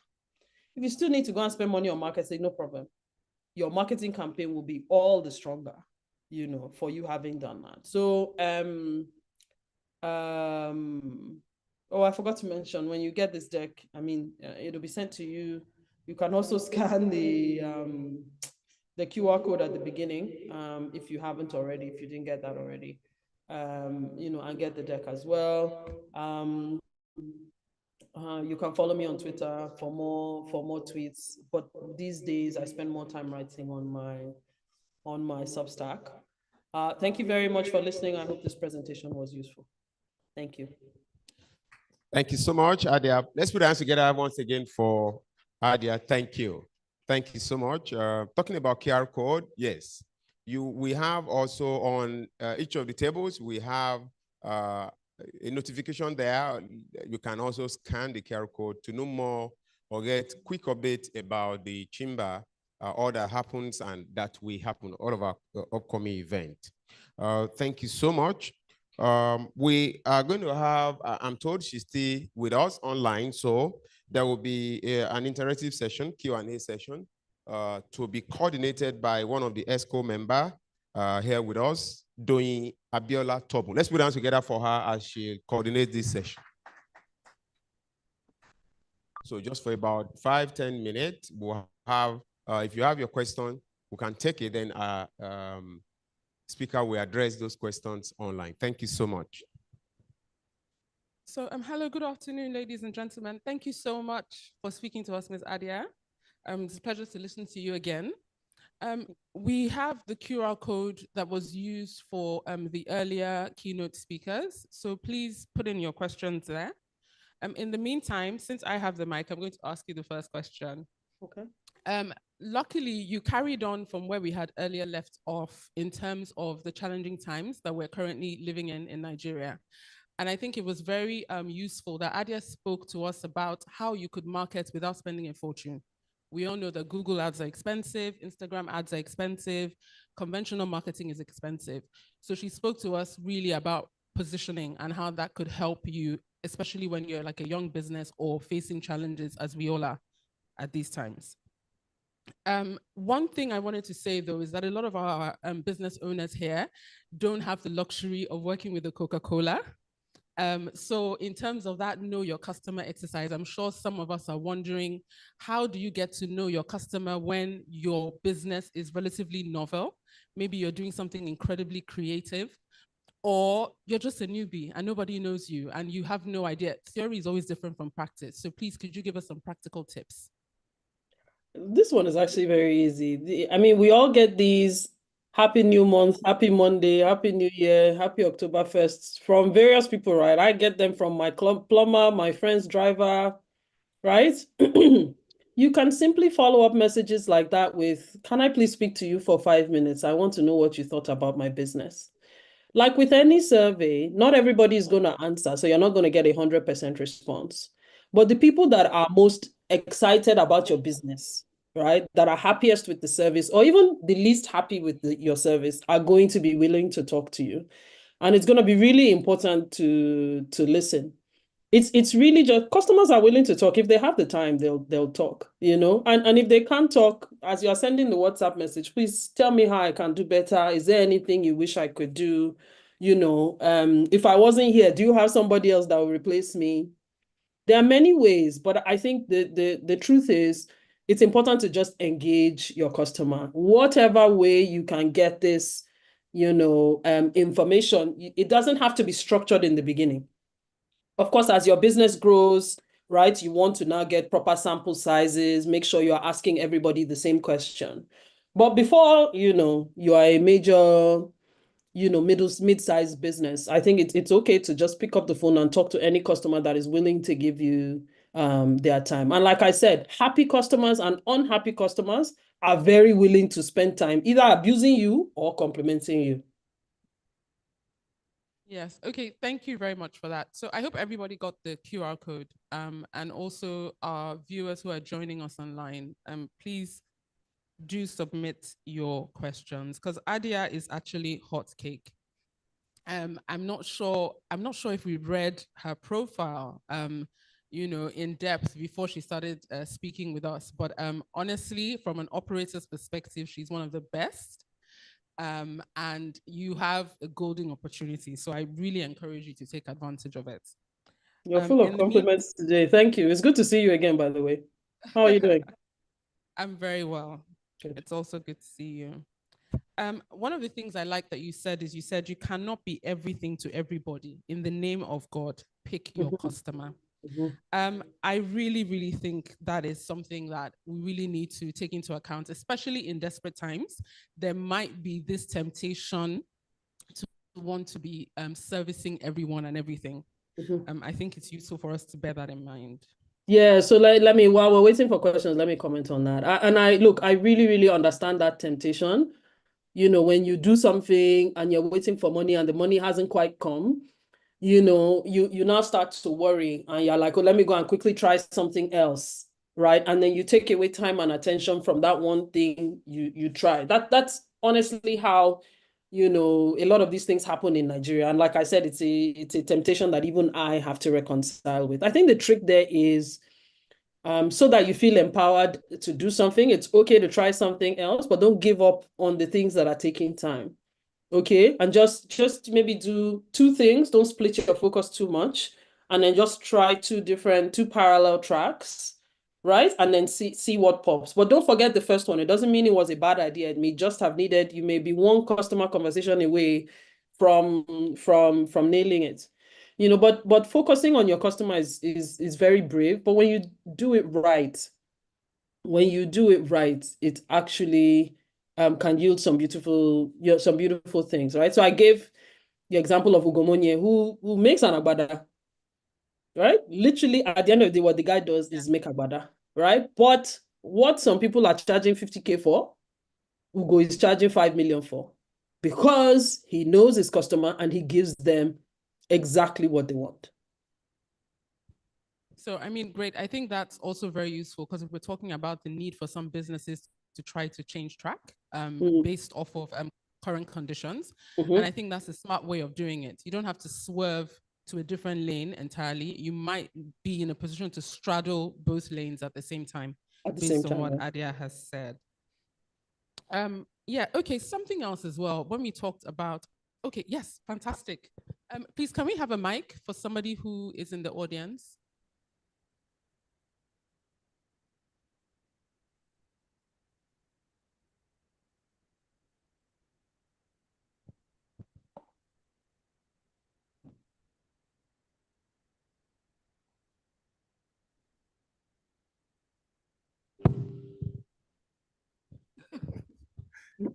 If you still need to go and spend money on marketing, no problem. Your marketing campaign will be all the stronger, for you having done that. So, oh, I forgot to mention, when you get this deck, I mean, it'll be sent to you. You can also scan the QR code at the beginning, if you haven't already, if you didn't get that already, and get the deck as well. You can follow me on Twitter for more tweets, but these days I spend more time writing on my Substack. Thank you very much for listening. I hope this presentation was useful. Thank you. Thank you so much, Adia. Let's put our hands together once again for Adia. Thank you. Thank you so much. Talking about QR code, yes. We have also on each of the tables, we have a notification there. You can also scan the QR code to know more or get quick updates about the chamber, all that happens and that will happen, all of our upcoming event. Thank you so much. We are going to have, I'm told she's still with us online, so there will be an interactive session, Q&A session, to be coordinated by one of the ESCO member here with us, doing Abiola Tobu. Let's put hands together for her as she coordinates this session. So just for about 5-10 minutes, we'll have, if you have your question, we can take it, then speaker will address those questions online. Thank you so much. So hello, good afternoon, ladies and gentlemen. Thank you so much for speaking to us, Ms. Adia. It's a pleasure to listen to you again. We have the QR code that was used for the earlier keynote speakers. So please put in your questions there. In the meantime, since I have the mic, I'm going to ask you the first question. Okay. Luckily, you carried on from where we had earlier left off in terms of the challenging times that we're currently living in Nigeria. And I think it was very useful that Adia spoke to us about how you could market without spending a fortune. We all know that Google ads are expensive, Instagram ads are expensive, conventional marketing is expensive. So she spoke to us really about positioning and how that could help you, especially when you're like a young business or facing challenges as we all are at these times. One thing I wanted to say though is that a lot of our business owners here don't have the luxury of working with a Coca-Cola. So in terms of that know your customer exercise, I'm sure some of us are wondering, how do you get to know your customer when your business is relatively novel? Maybe you're doing something incredibly creative, or you're just a newbie and nobody knows you and you have no idea. Theory is always different from practice. So please, could you give us some practical tips? This one is actually very easy. I mean, we all get these Happy New Month, Happy Monday, Happy New Year, Happy October 1st from various people, right? I get them from my plumber, my friend's driver, right? You can simply follow up messages like that with, can I please speak to you for 5 minutes? I want to know what you thought about my business. Like with any survey, not everybody is going to answer, so you're not going to get 100% response. But the people that are most excited about your business, right, that are happiest with the service, or even the least happy with your service, are going to be willing to talk to you. And it's going to be really important to listen. It's really just customers are willing to talk. If they have the time, they'll talk, and if they can't talk, as you're sending the WhatsApp message, please tell me how I can do better. Is there anything you wish I could do? If I wasn't here, do you have somebody else that will replace me? There are many ways, but I think the truth is it's important to just engage your customer. Whatever way you can get this, information, it doesn't have to be structured in the beginning. Of course, as your business grows, right, you want to now get proper sample sizes, make sure you're asking everybody the same question. But before, you are a major, mid-sized business, I think it's okay to just pick up the phone and talk to any customer that is willing to give you their time. And like I said, happy customers and unhappy customers are very willing to spend time either abusing you or complimenting you. Yes. Okay. Thank you very much for that. So I hope everybody got the QR code. And also our viewers who are joining us online, please do submit your questions because Adia is actually hot cake. I'm not sure if we read her profile, in depth before she started speaking with us. But honestly, from an operator's perspective, she's one of the best. And you have a golden opportunity. So I really encourage you to take advantage of it. You're full of compliments today. Thank you. It's good to see you again, by the way. How are you doing? I'm very well. Good. It's also good to see you. One of the things I like that you said is you cannot be everything to everybody. In the name of God, pick your customer. I really, really think that is something that we really need to take into account, especially in desperate times. There might be this temptation to want to be servicing everyone and everything. I think it's useful for us to bear that in mind. Yeah, so let me, while we're waiting for questions, let me comment on that. I really, really understand that temptation. When you do something and you're waiting for money and the money hasn't quite come, you now start to worry and you're like, oh, let me go and quickly try something else, right? And then you take away time and attention from that one thing you try. That's honestly how, a lot of these things happen in Nigeria. And like I said, it's a temptation that even I have to reconcile with. I think the trick there is so that you feel empowered to do something. It's okay to try something else, but don't give up on the things that are taking time. Okay, and just maybe do two things. Don't split your focus too much, and then just try two parallel tracks, right? And then see what pops. But don't forget the first one. It doesn't mean it was a bad idea. It may just have needed, you may be one customer conversation away from nailing it. But focusing on your customer is very brave. But when you do it right, it actually can yield some beautiful things, right? So I gave the example of Ugomonye, who makes an agbada, right? Literally, at the end of the day, what the guy does is make agbada, right? But what some people are charging 50K for, Ugo is charging 5 million for, because he knows his customer and he gives them exactly what they want. So, I mean, great. I think that's also very useful because we're talking about the need for some businesses to try to change track based off of current conditions. And I think that's a smart way of doing it. You don't have to swerve to a different lane entirely. You might be in a position to straddle both lanes at the same time, based on what Adia has said. Yeah, okay, something else as well. When we talked about, okay, yes, fantastic. Please, can we have a mic for somebody who is in the audience?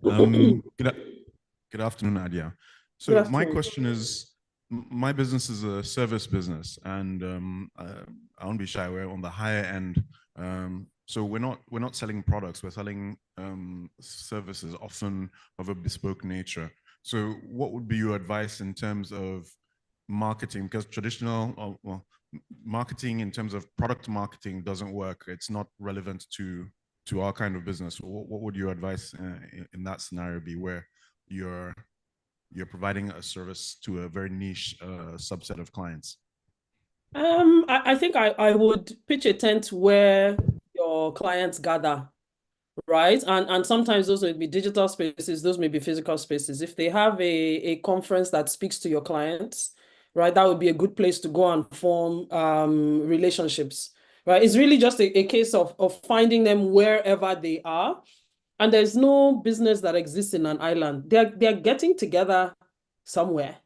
Good afternoon, Adia. So my question is, my business is a service business, and I won't be shy, we're on the higher end. So we're not selling products, we're selling services, often of a bespoke nature. So what would be your advice in terms of marketing? Because traditional marketing in terms of product marketing doesn't work. It's not relevant to our kind of business. What would your advice in that scenario be, where you're providing a service to a very niche subset of clients? I think I would pitch a tent where your clients gather, right? And sometimes those may be digital spaces, those may be physical spaces. If they have a conference that speaks to your clients, right, that would be a good place to go and form relationships, right? It's really just a case of finding them wherever they are. And there's no business that exists in an island. They're getting together somewhere,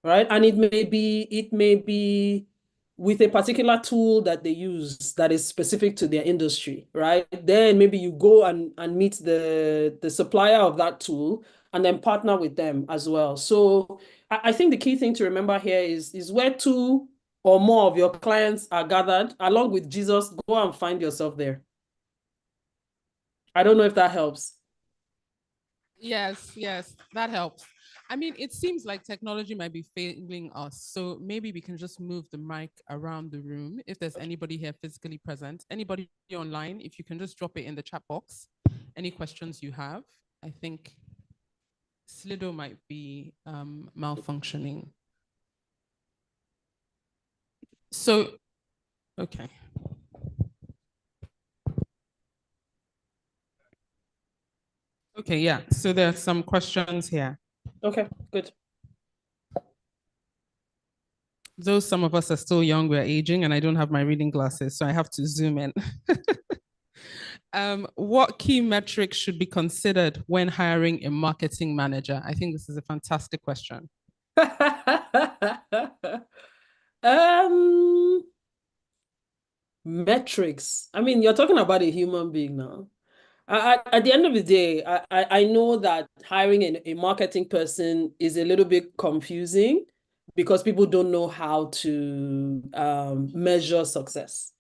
right? And it may be with a particular tool that they use that is specific to their industry, right? Then maybe you go and meet the supplier of that tool and then partner with them as well. So I think the key thing to remember here is where two or more of your clients are gathered, along with Jesus, go and find yourself there. I don't know if that helps. Yes, yes, that helps. I mean, it seems like technology might be failing us. So maybe we can just move the mic around the room. If there's anybody here physically present, anybody online, if you can just drop it in the chat box. Any questions you have? I think Slido might be malfunctioning. So, okay. Okay, yeah. So there are some questions here. Okay, good. Though some of us are still young, we're aging, and I don't have my reading glasses, so I have to zoom in. What key metrics should be considered when hiring a marketing manager? I think this is a fantastic question. Metrics. I mean, you're talking about a human being now. At the end of the day, I know that hiring a marketing person is a little bit confusing because people don't know how to measure success.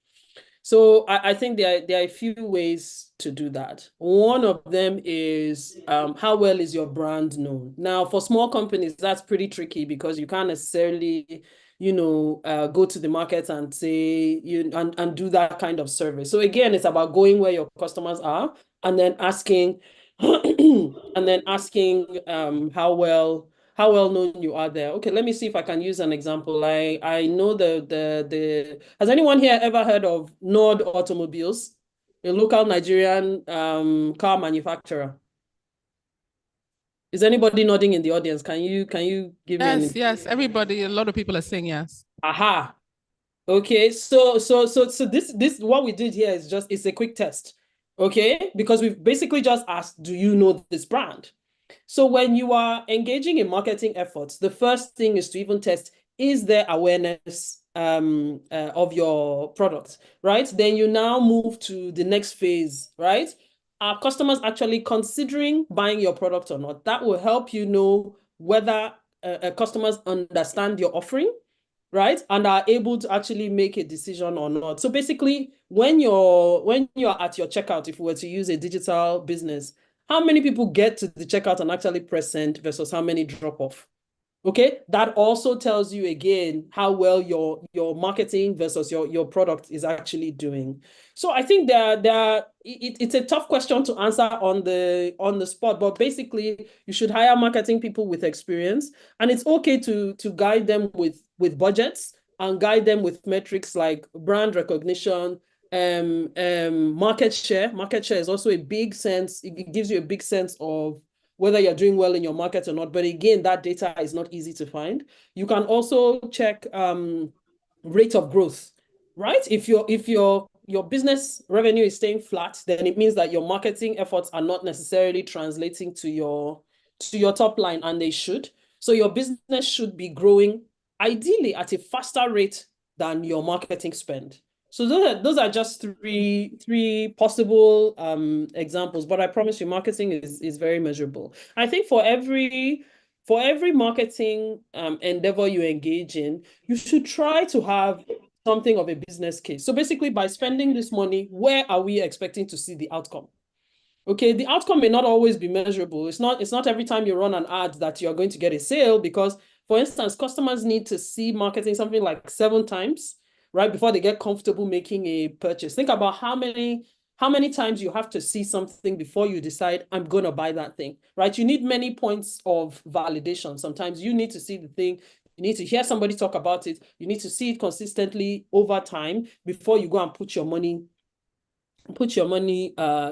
So I think there are a few ways to do that. One of them is how well is your brand known? Now, for small companies, that's pretty tricky because you can't necessarily, go to the market and say and do that kind of survey. So again, it's about going where your customers are and then asking how well known you are there. Okay, let me see if I can use an example. I know the has anyone here ever heard of Nord Automobiles, a local Nigerian car manufacturer? Is anybody nodding in the audience? Can you give me Yes, yes, everybody, a lot of people are saying yes. Aha. Okay, so this what we did here is it's a quick test. Okay, because we've basically just asked, do you know this brand? So when you are engaging in marketing efforts, the first thing is to even test, is there awareness of your product, right? Then you now move to the next phase, right? Are customers actually considering buying your product or not? That will help you know whether customers understand your offering, right? And are able to actually make a decision or not. So basically, when you're at your checkout, if we were to use a digital business, how many people get to the checkout and actually press send versus how many drop off? Okay, that also tells you again how well your marketing versus your product is actually doing. So I think it's a tough question to answer on the spot, but basically you should hire marketing people with experience, and it's okay to guide them with budgets and guide them with metrics like brand recognition, market share. Market share is also a big sense. It gives you a big sense of whether you're doing well in your market or not. But again, that data is not easy to find. You can also check rate of growth, right? If your business revenue is staying flat, then it means that your marketing efforts are not necessarily translating to your top line, and they should. So your business should be growing ideally at a faster rate than your marketing spend. So those are just three possible examples, but I promise you, marketing is very measurable. I think for every marketing endeavor you engage in, you should try to have something of a business case. So basically, by spending this money, where are we expecting to see the outcome? Okay, the outcome may not always be measurable. It's not every time you run an ad that you're going to get a sale, because, for instance, customers need to see marketing something like 7 times, right, before they get comfortable making a purchase. Think about how many times you have to see something before you decide, I'm going to buy that thing, right? You need many points of validation. Sometimes you need to see the thing You need to hear somebody talk about it. You need to see it consistently over time before you go and put your money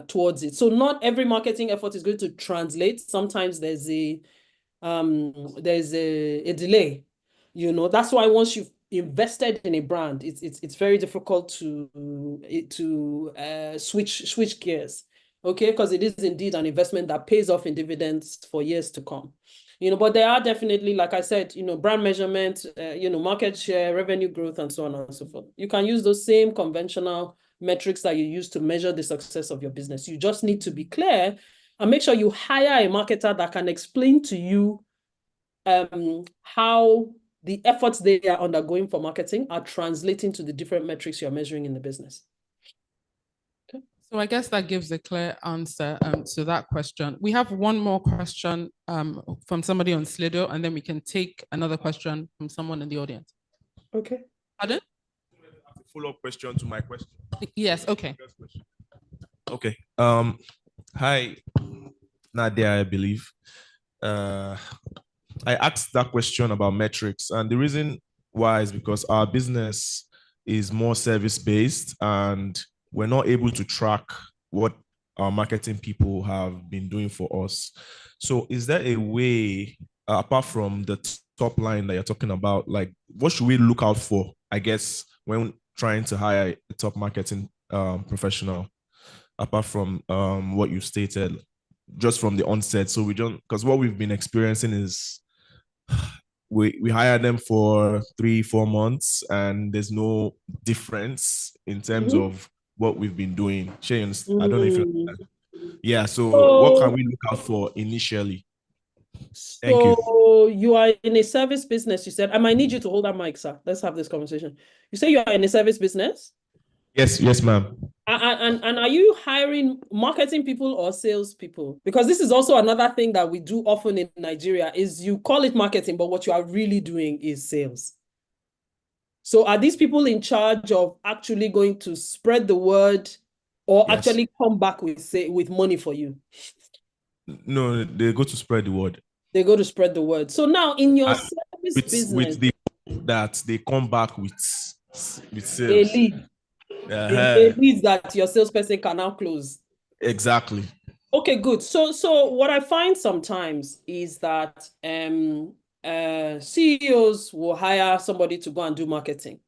towards it. So not every marketing effort is going to translate. Sometimes there's a delay. You know, that's why once you've invested in a brand, it's very difficult to switch gears. Okay, because it is indeed an investment that pays off in dividends for years to come. You know, but there are definitely, like I said, you know, brand measurement, you know, market share, revenue growth, and so on and so forth. You can use those same conventional metrics that you use to measure the success of your business. You just need to be clear and make sure you hire a marketer that can explain to you how the efforts they are undergoing for marketing are translating to the different metrics you're measuring in the business. So I guess that gives a clear answer to that question. We have one more question from somebody on Slido, and then we can take another question from someone in the audience. Okay. Pardon? A follow-up question to my question. Yes, okay. Okay. Hi, Nadia, I believe. I asked that question about metrics, and the reason why is because our business is more service-based, and we're not able to track what our marketing people have been doing for us. So is there a way, apart from the top line that you're talking about, like what should we look out for, I guess, when trying to hire a top marketing professional, apart from what you stated just from the onset? So we don't, because what we've been experiencing is we hire them for 3-4 months and there's no difference in terms of what we've been doing. I don't know if you yeah, so what can we look out for initially? Thank you. So you are in a service business, you said. I might need you to hold that mic, sir. Let's have this conversation. You say you are in a service business? Yes, ma'am. And are you hiring marketing people or sales people? Because this is also another thing that we do often in Nigeria is you call it marketing, but what you are really doing is sales. So are these people in charge of actually going to spread the word or actually come back with money for you? No, they go to spread the word. They go to spread the word. So now in your service business, with the that they come back with sales. A lead. A lead that your salesperson can now close. Exactly. Okay, good. So what I find sometimes is that CEOs will hire somebody to go and do marketing,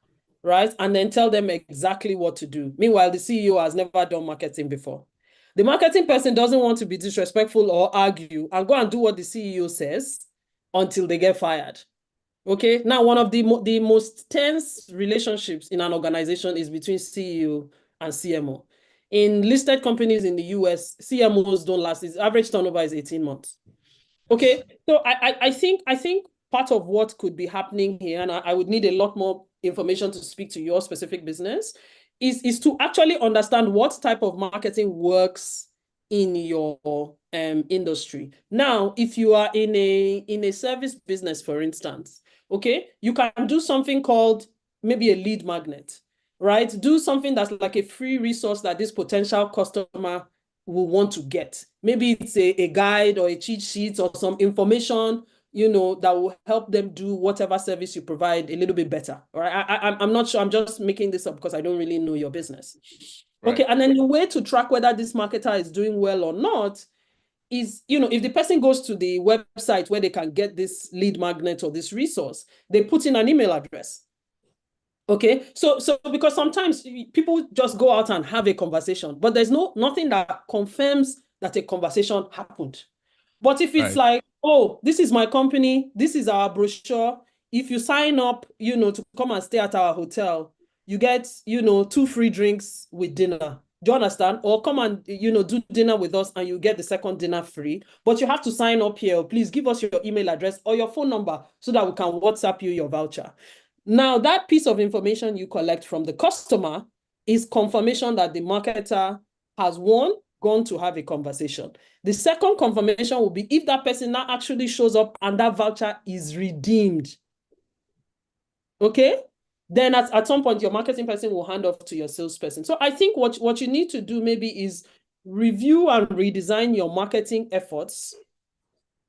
right? And then tell them exactly what to do. Meanwhile, the CEO has never done marketing before. The marketing person doesn't want to be disrespectful or argue and go and do what the CEO says until they get fired. Okay, now one of the most tense relationships in an organization is between CEO and CMO. In listed companies in the US, CMOs don't last. Its average turnover is 18 months. Okay, so I think part of what could be happening here, and I would need a lot more information to speak to your specific business, is to actually understand what type of marketing works in your industry. Now, if you are in a service business, for instance, okay, you can do something called maybe a lead magnet, right? Do something that's like a free resource that this potential customer will want to get. Maybe it's a guide or a cheat sheet or some information, you know, that will help them do whatever service you provide a little bit better. All right. I'm not sure. I'm just making this up because I don't really know your business. Right. Okay. And then the way to track whether this marketer is doing well or not is, you know, if the person goes to the website where they can get this lead magnet or this resource, they put in an email address. Okay, so because sometimes people just go out and have a conversation, but there's nothing that confirms that a conversation happened. But if it's like, oh, this is my company, this is our brochure. If you sign up, you know, to come and stay at our hotel, you get, you know, 2 free drinks with dinner. Do you understand? Or come and, you know, do dinner with us and you get the second dinner free. But you have to sign up here. Please give us your email address or your phone number so that we can WhatsApp you your voucher. Now, that piece of information you collect from the customer is confirmation that the marketer has, one, gone to have a conversation. The second confirmation will be if that person now actually shows up and that voucher is redeemed. Okay? Then at some point, your marketing person will hand off to your salesperson. So I think what you need to do maybe is review and redesign your marketing efforts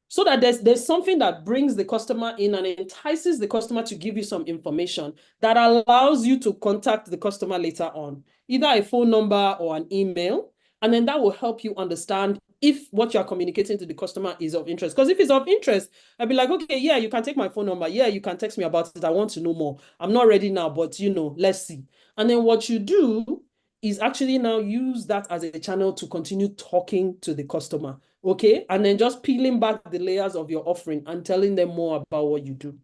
so that there's something that brings the customer in and entices the customer to give you some information that allows you to contact the customer later on, either a phone number or an email. And then that will help you understand if what you're communicating to the customer is of interest. Because if it's of interest, I'll be like, okay, yeah, you can take my phone number. Yeah, you can text me about it. I want to know more. I'm not ready now, but let's see. And then what you do is actually now use that as a channel to continue talking to the customer. Okay. And then just peeling back the layers of your offering and telling them more about what you do.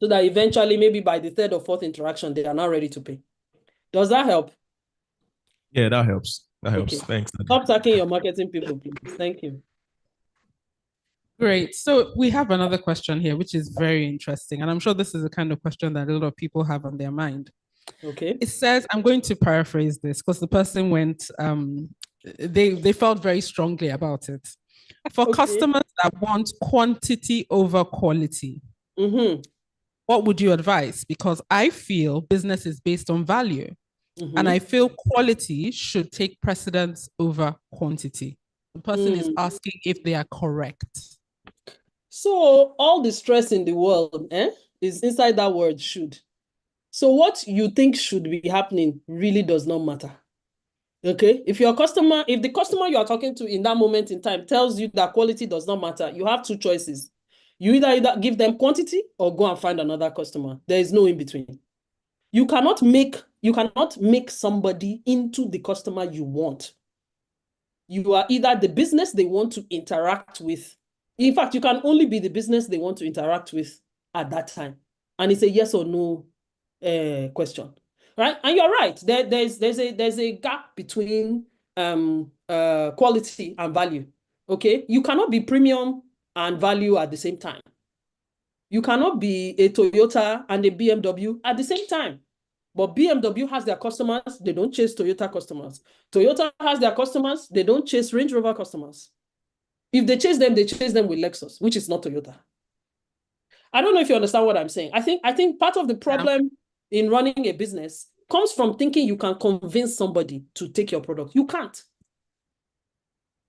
So that eventually, maybe by the third or fourth interaction, they are now ready to pay. Does that help? Yeah, that helps. That helps. Okay. Thanks. Stop attacking your marketing people, please. Thank you. Great. So we have another question here, which is very interesting. And I'm sure this is the kind of question that a lot of people have on their mind. Okay. It says, I'm going to paraphrase this because the person went, they felt very strongly about it. For customers that want quantity over quality, what would you advise? Because I feel business is based on value. And I feel quality should take precedence over quantity. The person is asking if they are correct. So all the stress in the world is inside that word should. So what you think should be happening really does not matter. Okay? If the customer you are talking to in that moment in time tells you that quality does not matter, you have two choices. You either give them quantity or go and find another customer. There is no in between. You cannot make somebody into the customer you want. You are either the business they want to interact with. In fact, you can only be the business they want to interact with at that time. And it's a yes or no question, right? And you're right. There's a gap between quality and value. Okay, you cannot be premium and value at the same time. You cannot be a Toyota and a BMW at the same time. But BMW has their customers, they don't chase Toyota customers. Toyota has their customers, they don't chase Range Rover customers. If they chase them with Lexus, which is not Toyota. I don't know if you understand what I'm saying. I think part of the problem in running a business comes from thinking you can convince somebody to take your product. You can't.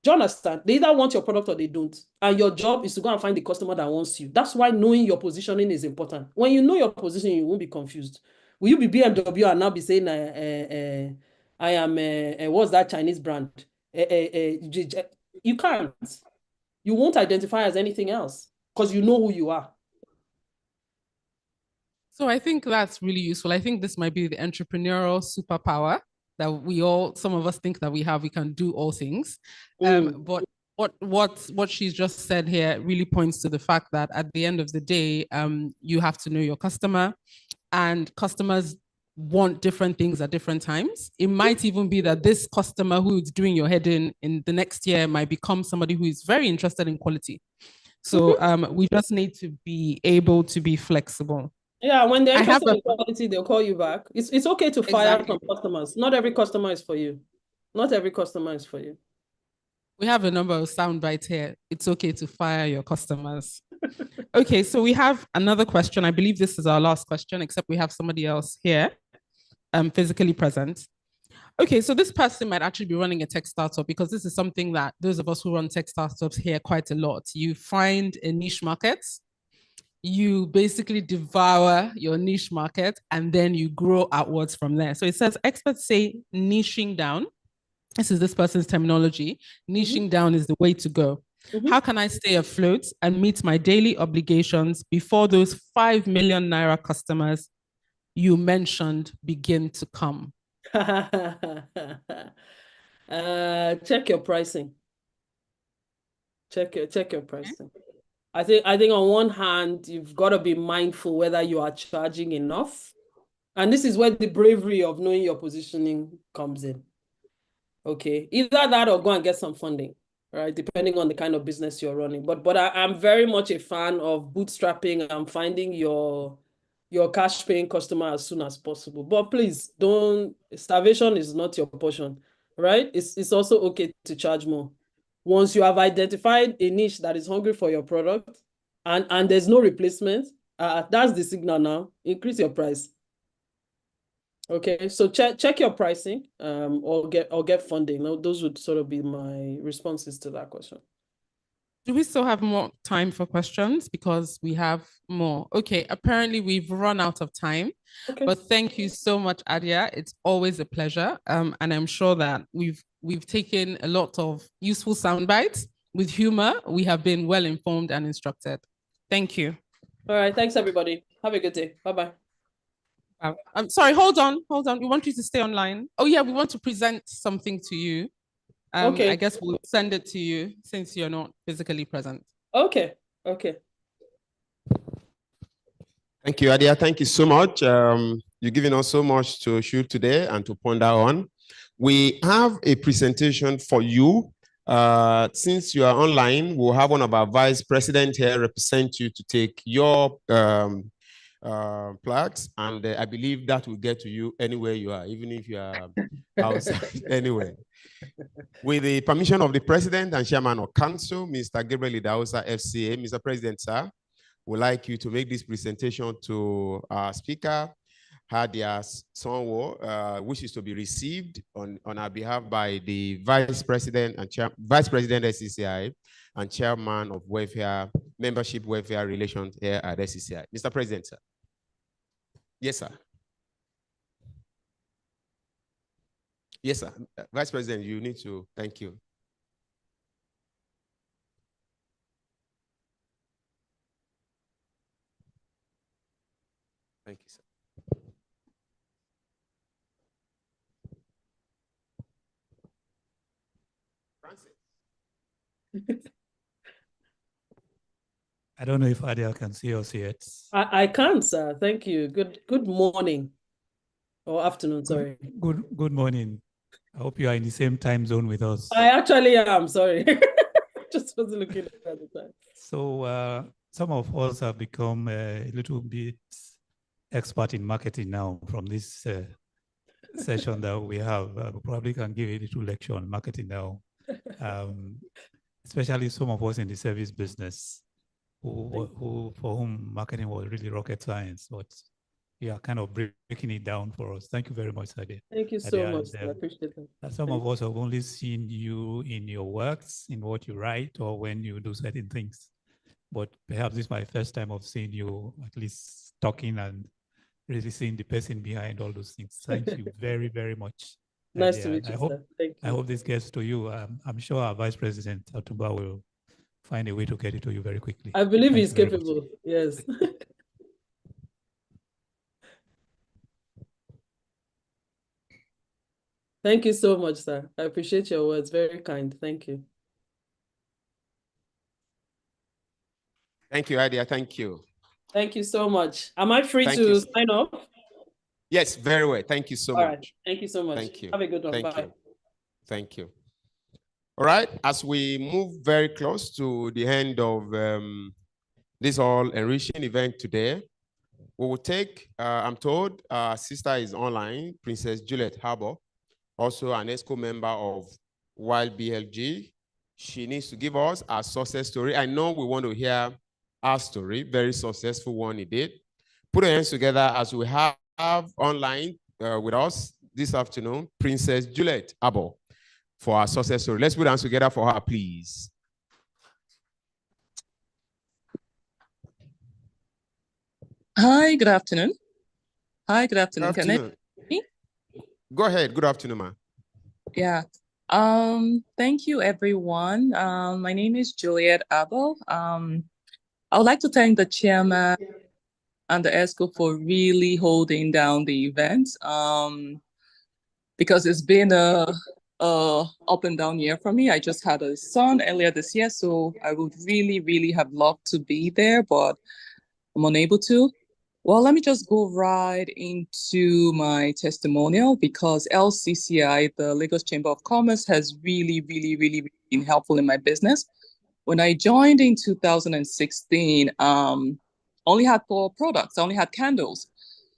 Do you understand? They either want your product or they don't. And your job is to go and find the customer that wants you. That's why knowing your positioning is important. When you know your position, you won't be confused. Will you be BMW and now be saying, I am, what's that Chinese brand? You can't. You won't identify as anything else because you know who you are. So I think that's really useful. I think this might be the entrepreneurial superpower that some of us think that we have. We can do all things. But what she's just said here really points to the fact that at the end of the day, you have to know your customer, and customers want different things at different times. It might even be that this customer who's doing your head in the next year might become somebody who is very interested in quality. So we just need to be able to be flexible. Yeah, when they're interested in quality, they'll call you back. It's okay to fire some customers. Not every customer is for you. Not every customer is for you. We have a number of sound bites here. It's okay to fire your customers. Okay, so we have another question. I believe this is our last question, except we have somebody else here physically present. Okay, so this person might actually be running a tech startup, because this is something that those of us who run tech startups hear quite a lot. You find a niche market, you basically devour your niche market, and then you grow outwards from there. So it says, experts say niching down. This is this person's terminology. Niching down is the way to go. How can I stay afloat and meet my daily obligations before those 5 million naira customers you mentioned begin to come? Check your pricing. Check your pricing. I think on one hand, you've got to be mindful whether you are charging enough. And this is where the bravery of knowing your positioning comes in. Okay, either that or go and get some funding, right? Depending on the kind of business you're running. But I'm very much a fan of bootstrapping and finding your cash paying customer as soon as possible. But please starvation is not your portion, right? It's also okay to charge more. Once you have identified a niche that is hungry for your product and there's no replacement, that's the signal now. Increase your price. Okay, so check your pricing or get funding. Now, those would sort of be my responses to that question. Do we still have more time for questions? Because we have more. Okay, apparently we've run out of time. Okay. But thank you so much, Adia. It's always a pleasure. And I'm sure that we've taken a lot of useful sound bites with humor. We have been well informed and instructed. Thank you. All right. Thanks, everybody. Have a good day. Bye-bye. I'm sorry, hold on. We want you to stay online. Oh yeah, we want to present something to you. Okay. I guess we'll send it to you since you're not physically present. Okay. Okay. Thank you, Adia. Thank you so much. You're giving us so much to shoot today and to ponder on. We have a presentation for you. Since you are online, we'll have one of our vice presidents here represent you to take your plaques, and I believe that will get to you anywhere you are, even if you are outside anyway. With the permission of the president and chairman of council, Mr. Gabriel Idahosa, FCA, Mr. President, sir, would like you to make this presentation to our speaker, Adia Sonwo, which is to be received on our behalf by the vice president and vice president SCCI and chairman of welfare, membership welfare relations here at SCCI. Mr. President, sir. Yes, sir. Yes, sir. Vice President, you need to, thank you. Thank you, sir. Francis. I don't know if Adia can see us yet. I can, sir. Thank you. Good morning or afternoon, sorry. Good morning. I hope you are in the same time zone with us. I actually am, sorry. Just wasn't looking at the time. So some of us have become a little bit expert in marketing now from this session that we have. We probably can give a little lecture on marketing now, especially some of us in the service business for whom marketing was really rocket science, but you are kind of breaking it down for us. Thank you very much, Adia. Thank you so much. I appreciate it. Some of us have only seen you in your works, in what you write, or when you do certain things. But perhaps this is my first time of seeing you at least talking and really seeing the person behind all those things. Thank you very, very much. Nice to meet you, sir. Thank you. I hope this gets to you. I'm sure our Vice President, Otumba, will find a way to get it to you very quickly. I believe he's capable. Yes. Thank you so much, sir. I appreciate your words. Very kind. Thank you. Thank you, Adia. Thank you. Thank you so much. Am I free to sign off? Yes, very well. Thank you so much. Right. Thank you so much. Thank you. Have a good one. Thank Bye. you. Thank you. All right. As we move very close to the end of this all enriching event today, we will take, I'm told, our sister is online, Princess Juliet Harbour, also an ESCO member of Wild BLG. She needs to give us a success story. I know we want to hear our story, very successful one he did. Put our hands together as we have online with us this afternoon, Princess Juliet Harbour, for our success story. Let's put our hands together for her, please. Hi, good afternoon. Hi, good afternoon. Good afternoon. Can I? Go ahead. Good afternoon, ma'am. Yeah. Thank you, everyone. My name is Juliet Abel. I would like to thank the chairman and the ESCO for really holding down the event, because it's been a up and down year for me. I just had a son earlier this year, so I would really, really have loved to be there, but I'm unable to. Well, let me just go right into my testimonial, because LCCI, the Lagos Chamber of Commerce, has really, really, really been helpful in my business. When I joined in 2016, only had 4 products. I only had candles.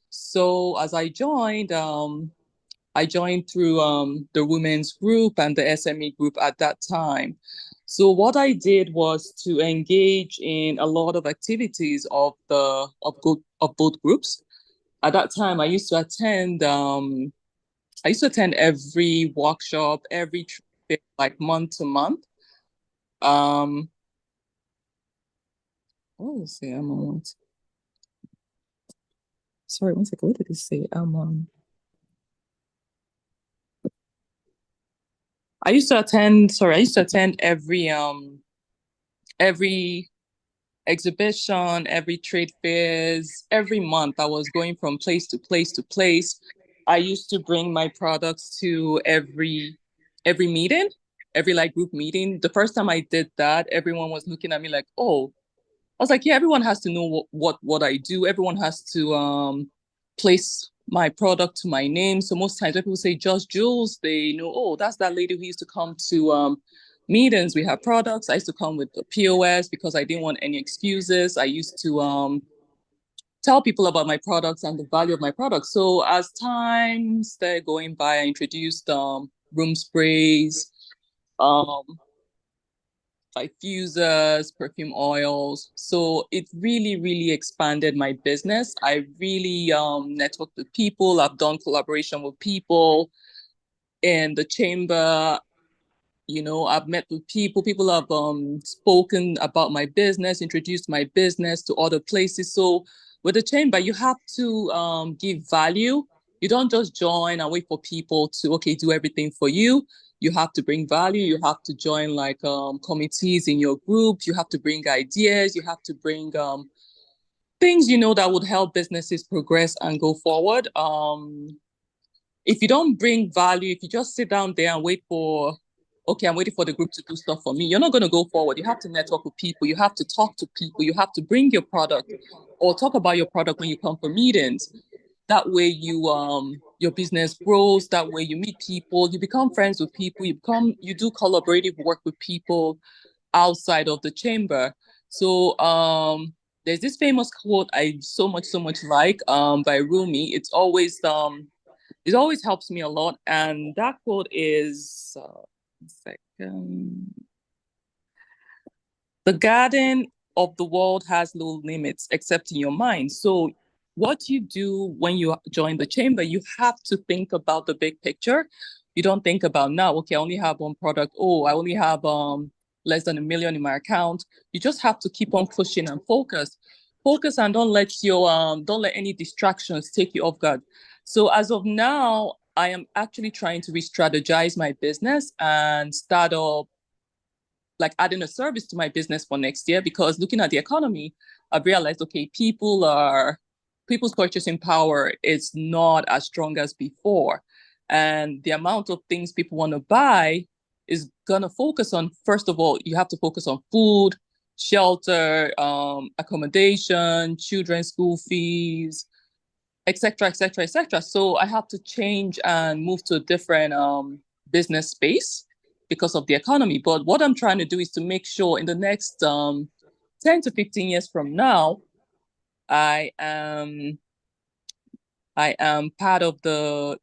So as I joined through the women's group and the SME group at that time. So what I did was to engage in a lot of activities of both groups. At that time, I used to attend every workshop, every trip, like month to month. What did it say? I'm on what? Sorry, one second. What did it say? I'm on. I used to attend every exhibition, every trade fairs, every month. I was going from place to place to place. I used to bring my products to every meeting, every like group meeting. The first time I did that, everyone was looking at me like, oh, I was like, yeah, everyone has to know what I do. Everyone has to place my product to my name. So most times when people say Just Jules, they know, oh, that's that lady who used to come to meetings. We have products. I used to come with the POS because I didn't want any excuses. I used to tell people about my products and the value of my products. So as time started going by, I introduced room sprays, diffusers, perfume oils. So it really, really expanded my business. I really networked with people. I've done collaboration with people in the chamber. You know, I've met with people. People have spoken about my business, introduced my business to other places. So with the chamber, you have to give value. You don't just join and wait for people to, okay, do everything for you. You have to bring value. You have to join like committees in your group. You have to bring ideas. You have to bring things, you know, that would help businesses progress and go forward. If you don't bring value, if you just sit down there and wait for, okay, I'm waiting for the group to do stuff for me, you're not going to go forward. You have to network with people. You have to talk to people. You have to bring your product or talk about your product when you come for meetings. That way your business grows. That way you meet people, you become friends with people, you do collaborative work with people outside of the chamber. So there's this famous quote I so much like by Rumi. It always helps me a lot. And that quote is, the garden of the world has no limits except in your mind. So what you do when you join the chamber, you have to think about the big picture. You don't think about now, okay, I only have one product. Oh, I only have less than $1 million in my account. You just have to keep on pushing and focus and don't let any distractions take you off guard. So as of now, I am actually trying to re-strategize my business and start up like adding a service to my business for next year, because looking at the economy, I've realized, okay, people's purchasing power is not as strong as before. And the amount of things people want to buy is going to focus on, first of all, you have to focus on food, shelter, accommodation, children's school fees, etc., etc., etc. So I have to change and move to a different business space because of the economy. But what I'm trying to do is to make sure in the next 10 to 15 years from now, I am part of the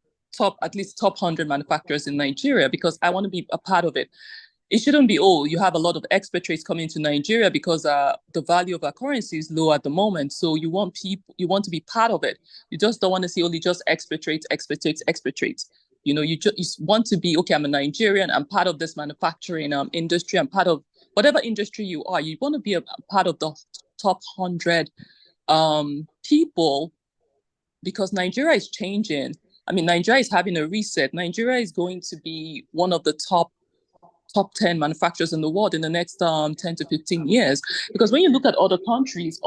at least top 100 manufacturers in Nigeria, because I want to be a part of it. It shouldn't be, oh, you have a lot of expatriates coming to Nigeria because the value of our currency is low at the moment. So you want to be part of it. You just don't want to see only just expatriates. You know, you want to be, okay, I'm a Nigerian, I'm part of this manufacturing industry, I'm part of whatever industry you are. You want to be a part of the top 100 people, because Nigeria is changing. I mean, Nigeria is having a reset. Nigeria is going to be one of the top 10 manufacturers in the world in the next 10 to 15 years. Because when you look at other countries,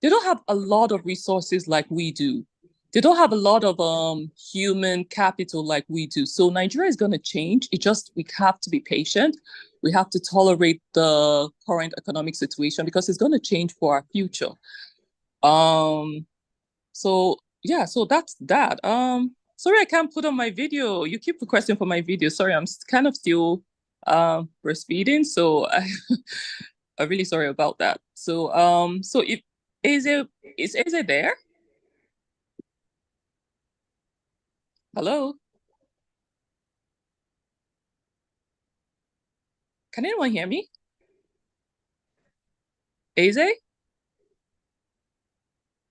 they don't have a lot of resources like we do. They don't have a lot of human capital like we do. So Nigeria is going to change. We have to be patient. We have to tolerate the current economic situation because it's going to change for our future. So yeah, so that's that. Sorry, I can't put on my video. You keep requesting for my video. Sorry, I'm kind of still breastfeeding, so I'm really sorry about that. So so if is Eze there? Hello? Can anyone hear me? Eze?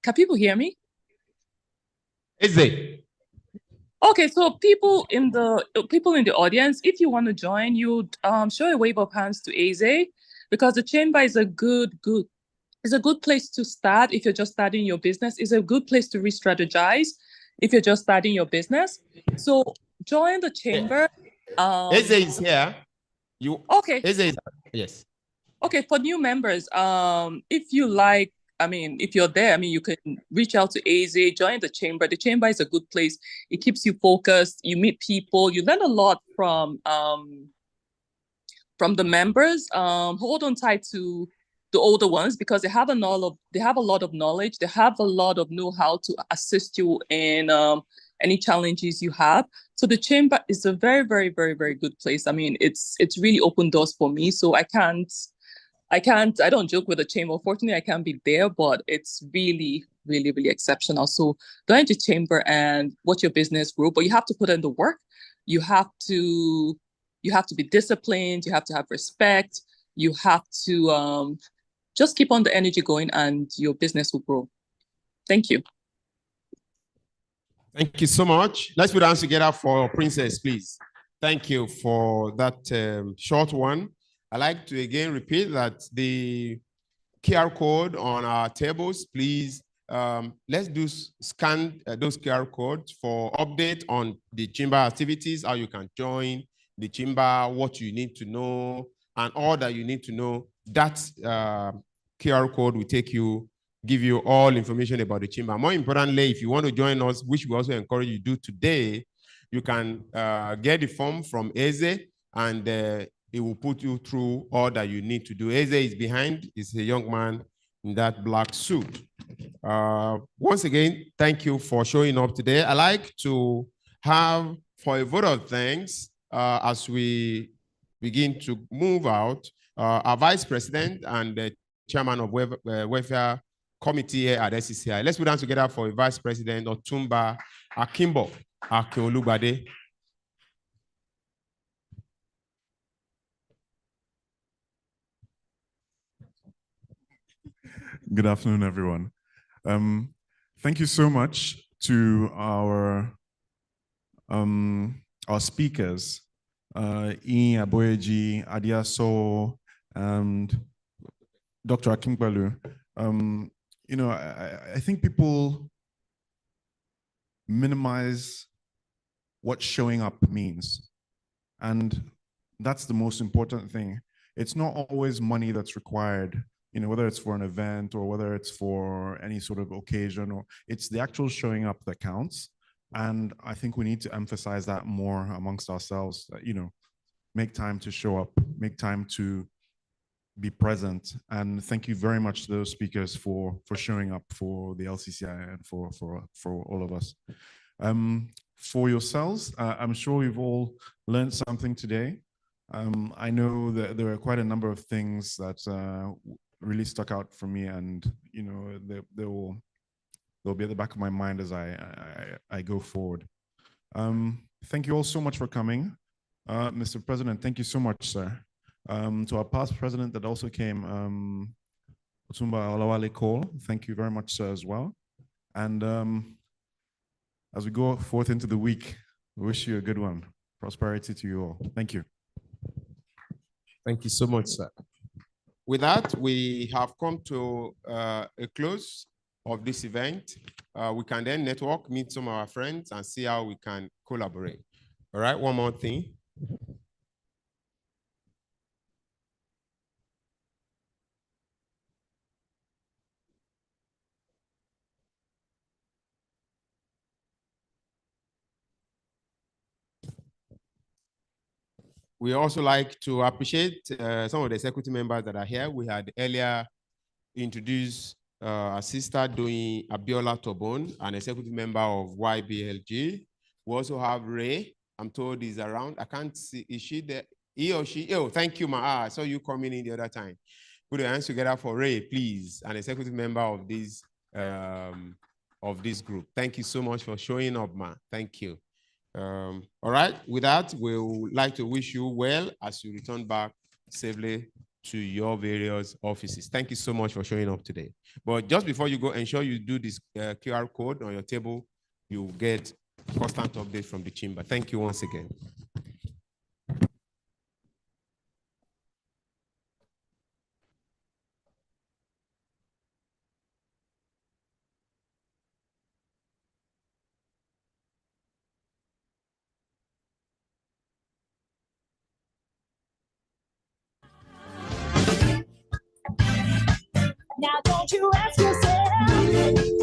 Can people hear me? Eze. Okay, so people in the audience, if you want to join, you show a wave of hands to Eze. because the chamber is a good place to start if you're just starting your business. It's a good place to re-strategize if you're just starting your business. So join the chamber. Eze is here. Okay. Eze is, yes. Okay, for new members, if you like, if you're there, you can reach out to AZ, join the chamber. The chamber is a good place. It keeps you focused. You meet people. You learn a lot from the members. Hold on tight to the older ones because they have a lot of knowledge. They have a lot of know-how to assist you in any challenges you have. So the chamber is a very, very, very, very good place. It's really opened doors for me. So I don't joke with the chamber. Fortunately, I can't be there, but it's really, really, really exceptional. So join the chamber and watch your business grow, but you have to put in the work. You have to be disciplined. You have to have respect. You have to just keep on the energy going and your business will grow. Thank you. Thank you so much. Let's put our hands together for Princess, please. Thank you for that short one. I'd like to again repeat that the QR code on our tables, please, let's scan those QR codes for update on the chamber activities, how you can join the chamber, what you need to know, and all that you need to know. That QR code will give you all information about the chamber. More importantly, if you want to join us, which we also encourage you to do today, you can get the form from Eze, and it will put you through all that you need to do. Eze is behind. He's a young man in that black suit. Once again, thank you for showing up today. I like to have, for a vote of thanks, as we begin to move out, our Vice President and the Chairman of Welfare Committee here at SCCI. Let's put down together for a Vice President, Otumba Akimbo Akeolubade. Good afternoon, everyone. Thank you so much to our speakers, Ian Aboyeji, Adiaso, and Dr. Akingbalu. I think people minimize what showing up means. And that's the most important thing. It's not always money that's required, whether it's for an event or whether it's for any sort of occasion, or it's the actual showing up that counts. And I think we need to emphasize that more amongst ourselves, that, make time to show up, make time to be present. And thank you very much to those speakers for showing up for the LCCI and for all of us. For yourselves, I'm sure we've all learned something today. I know that there are quite a number of things that really stuck out for me, and they'll be at the back of my mind as I go forward. Thank you all so much for coming. Mr. President, thank you so much, sir. To our past president that also came, Otumba Olawale Cole, thank you very much, sir, as well. And as we go forth into the week, we wish you a good one. Prosperity to you all. Thank you. Thank you so much, sir. With that, we have come to a close of this event. We can then network, meet some of our friends, and see how we can collaborate. All right, one more thing. We also like to appreciate some of the executive members that are here. We had earlier introduced our sister doing Abiola Tobon, an executive member of YBLG. We also have Ray. I'm told he's around. I can't see. Is she there? He or she? Oh, thank you, Ma. I saw you coming in the other time. Put your hands together for Ray, please, an executive member of this group. Thank you so much for showing up, Ma. Thank you. All right, with that, we would like to wish you well as you return back safely to your various offices. Thank you so much for showing up today. But just before you go, ensure you do this QR code on your table. You'll get constant updates from the chamber. Thank you once again. Now don't you ask yourself,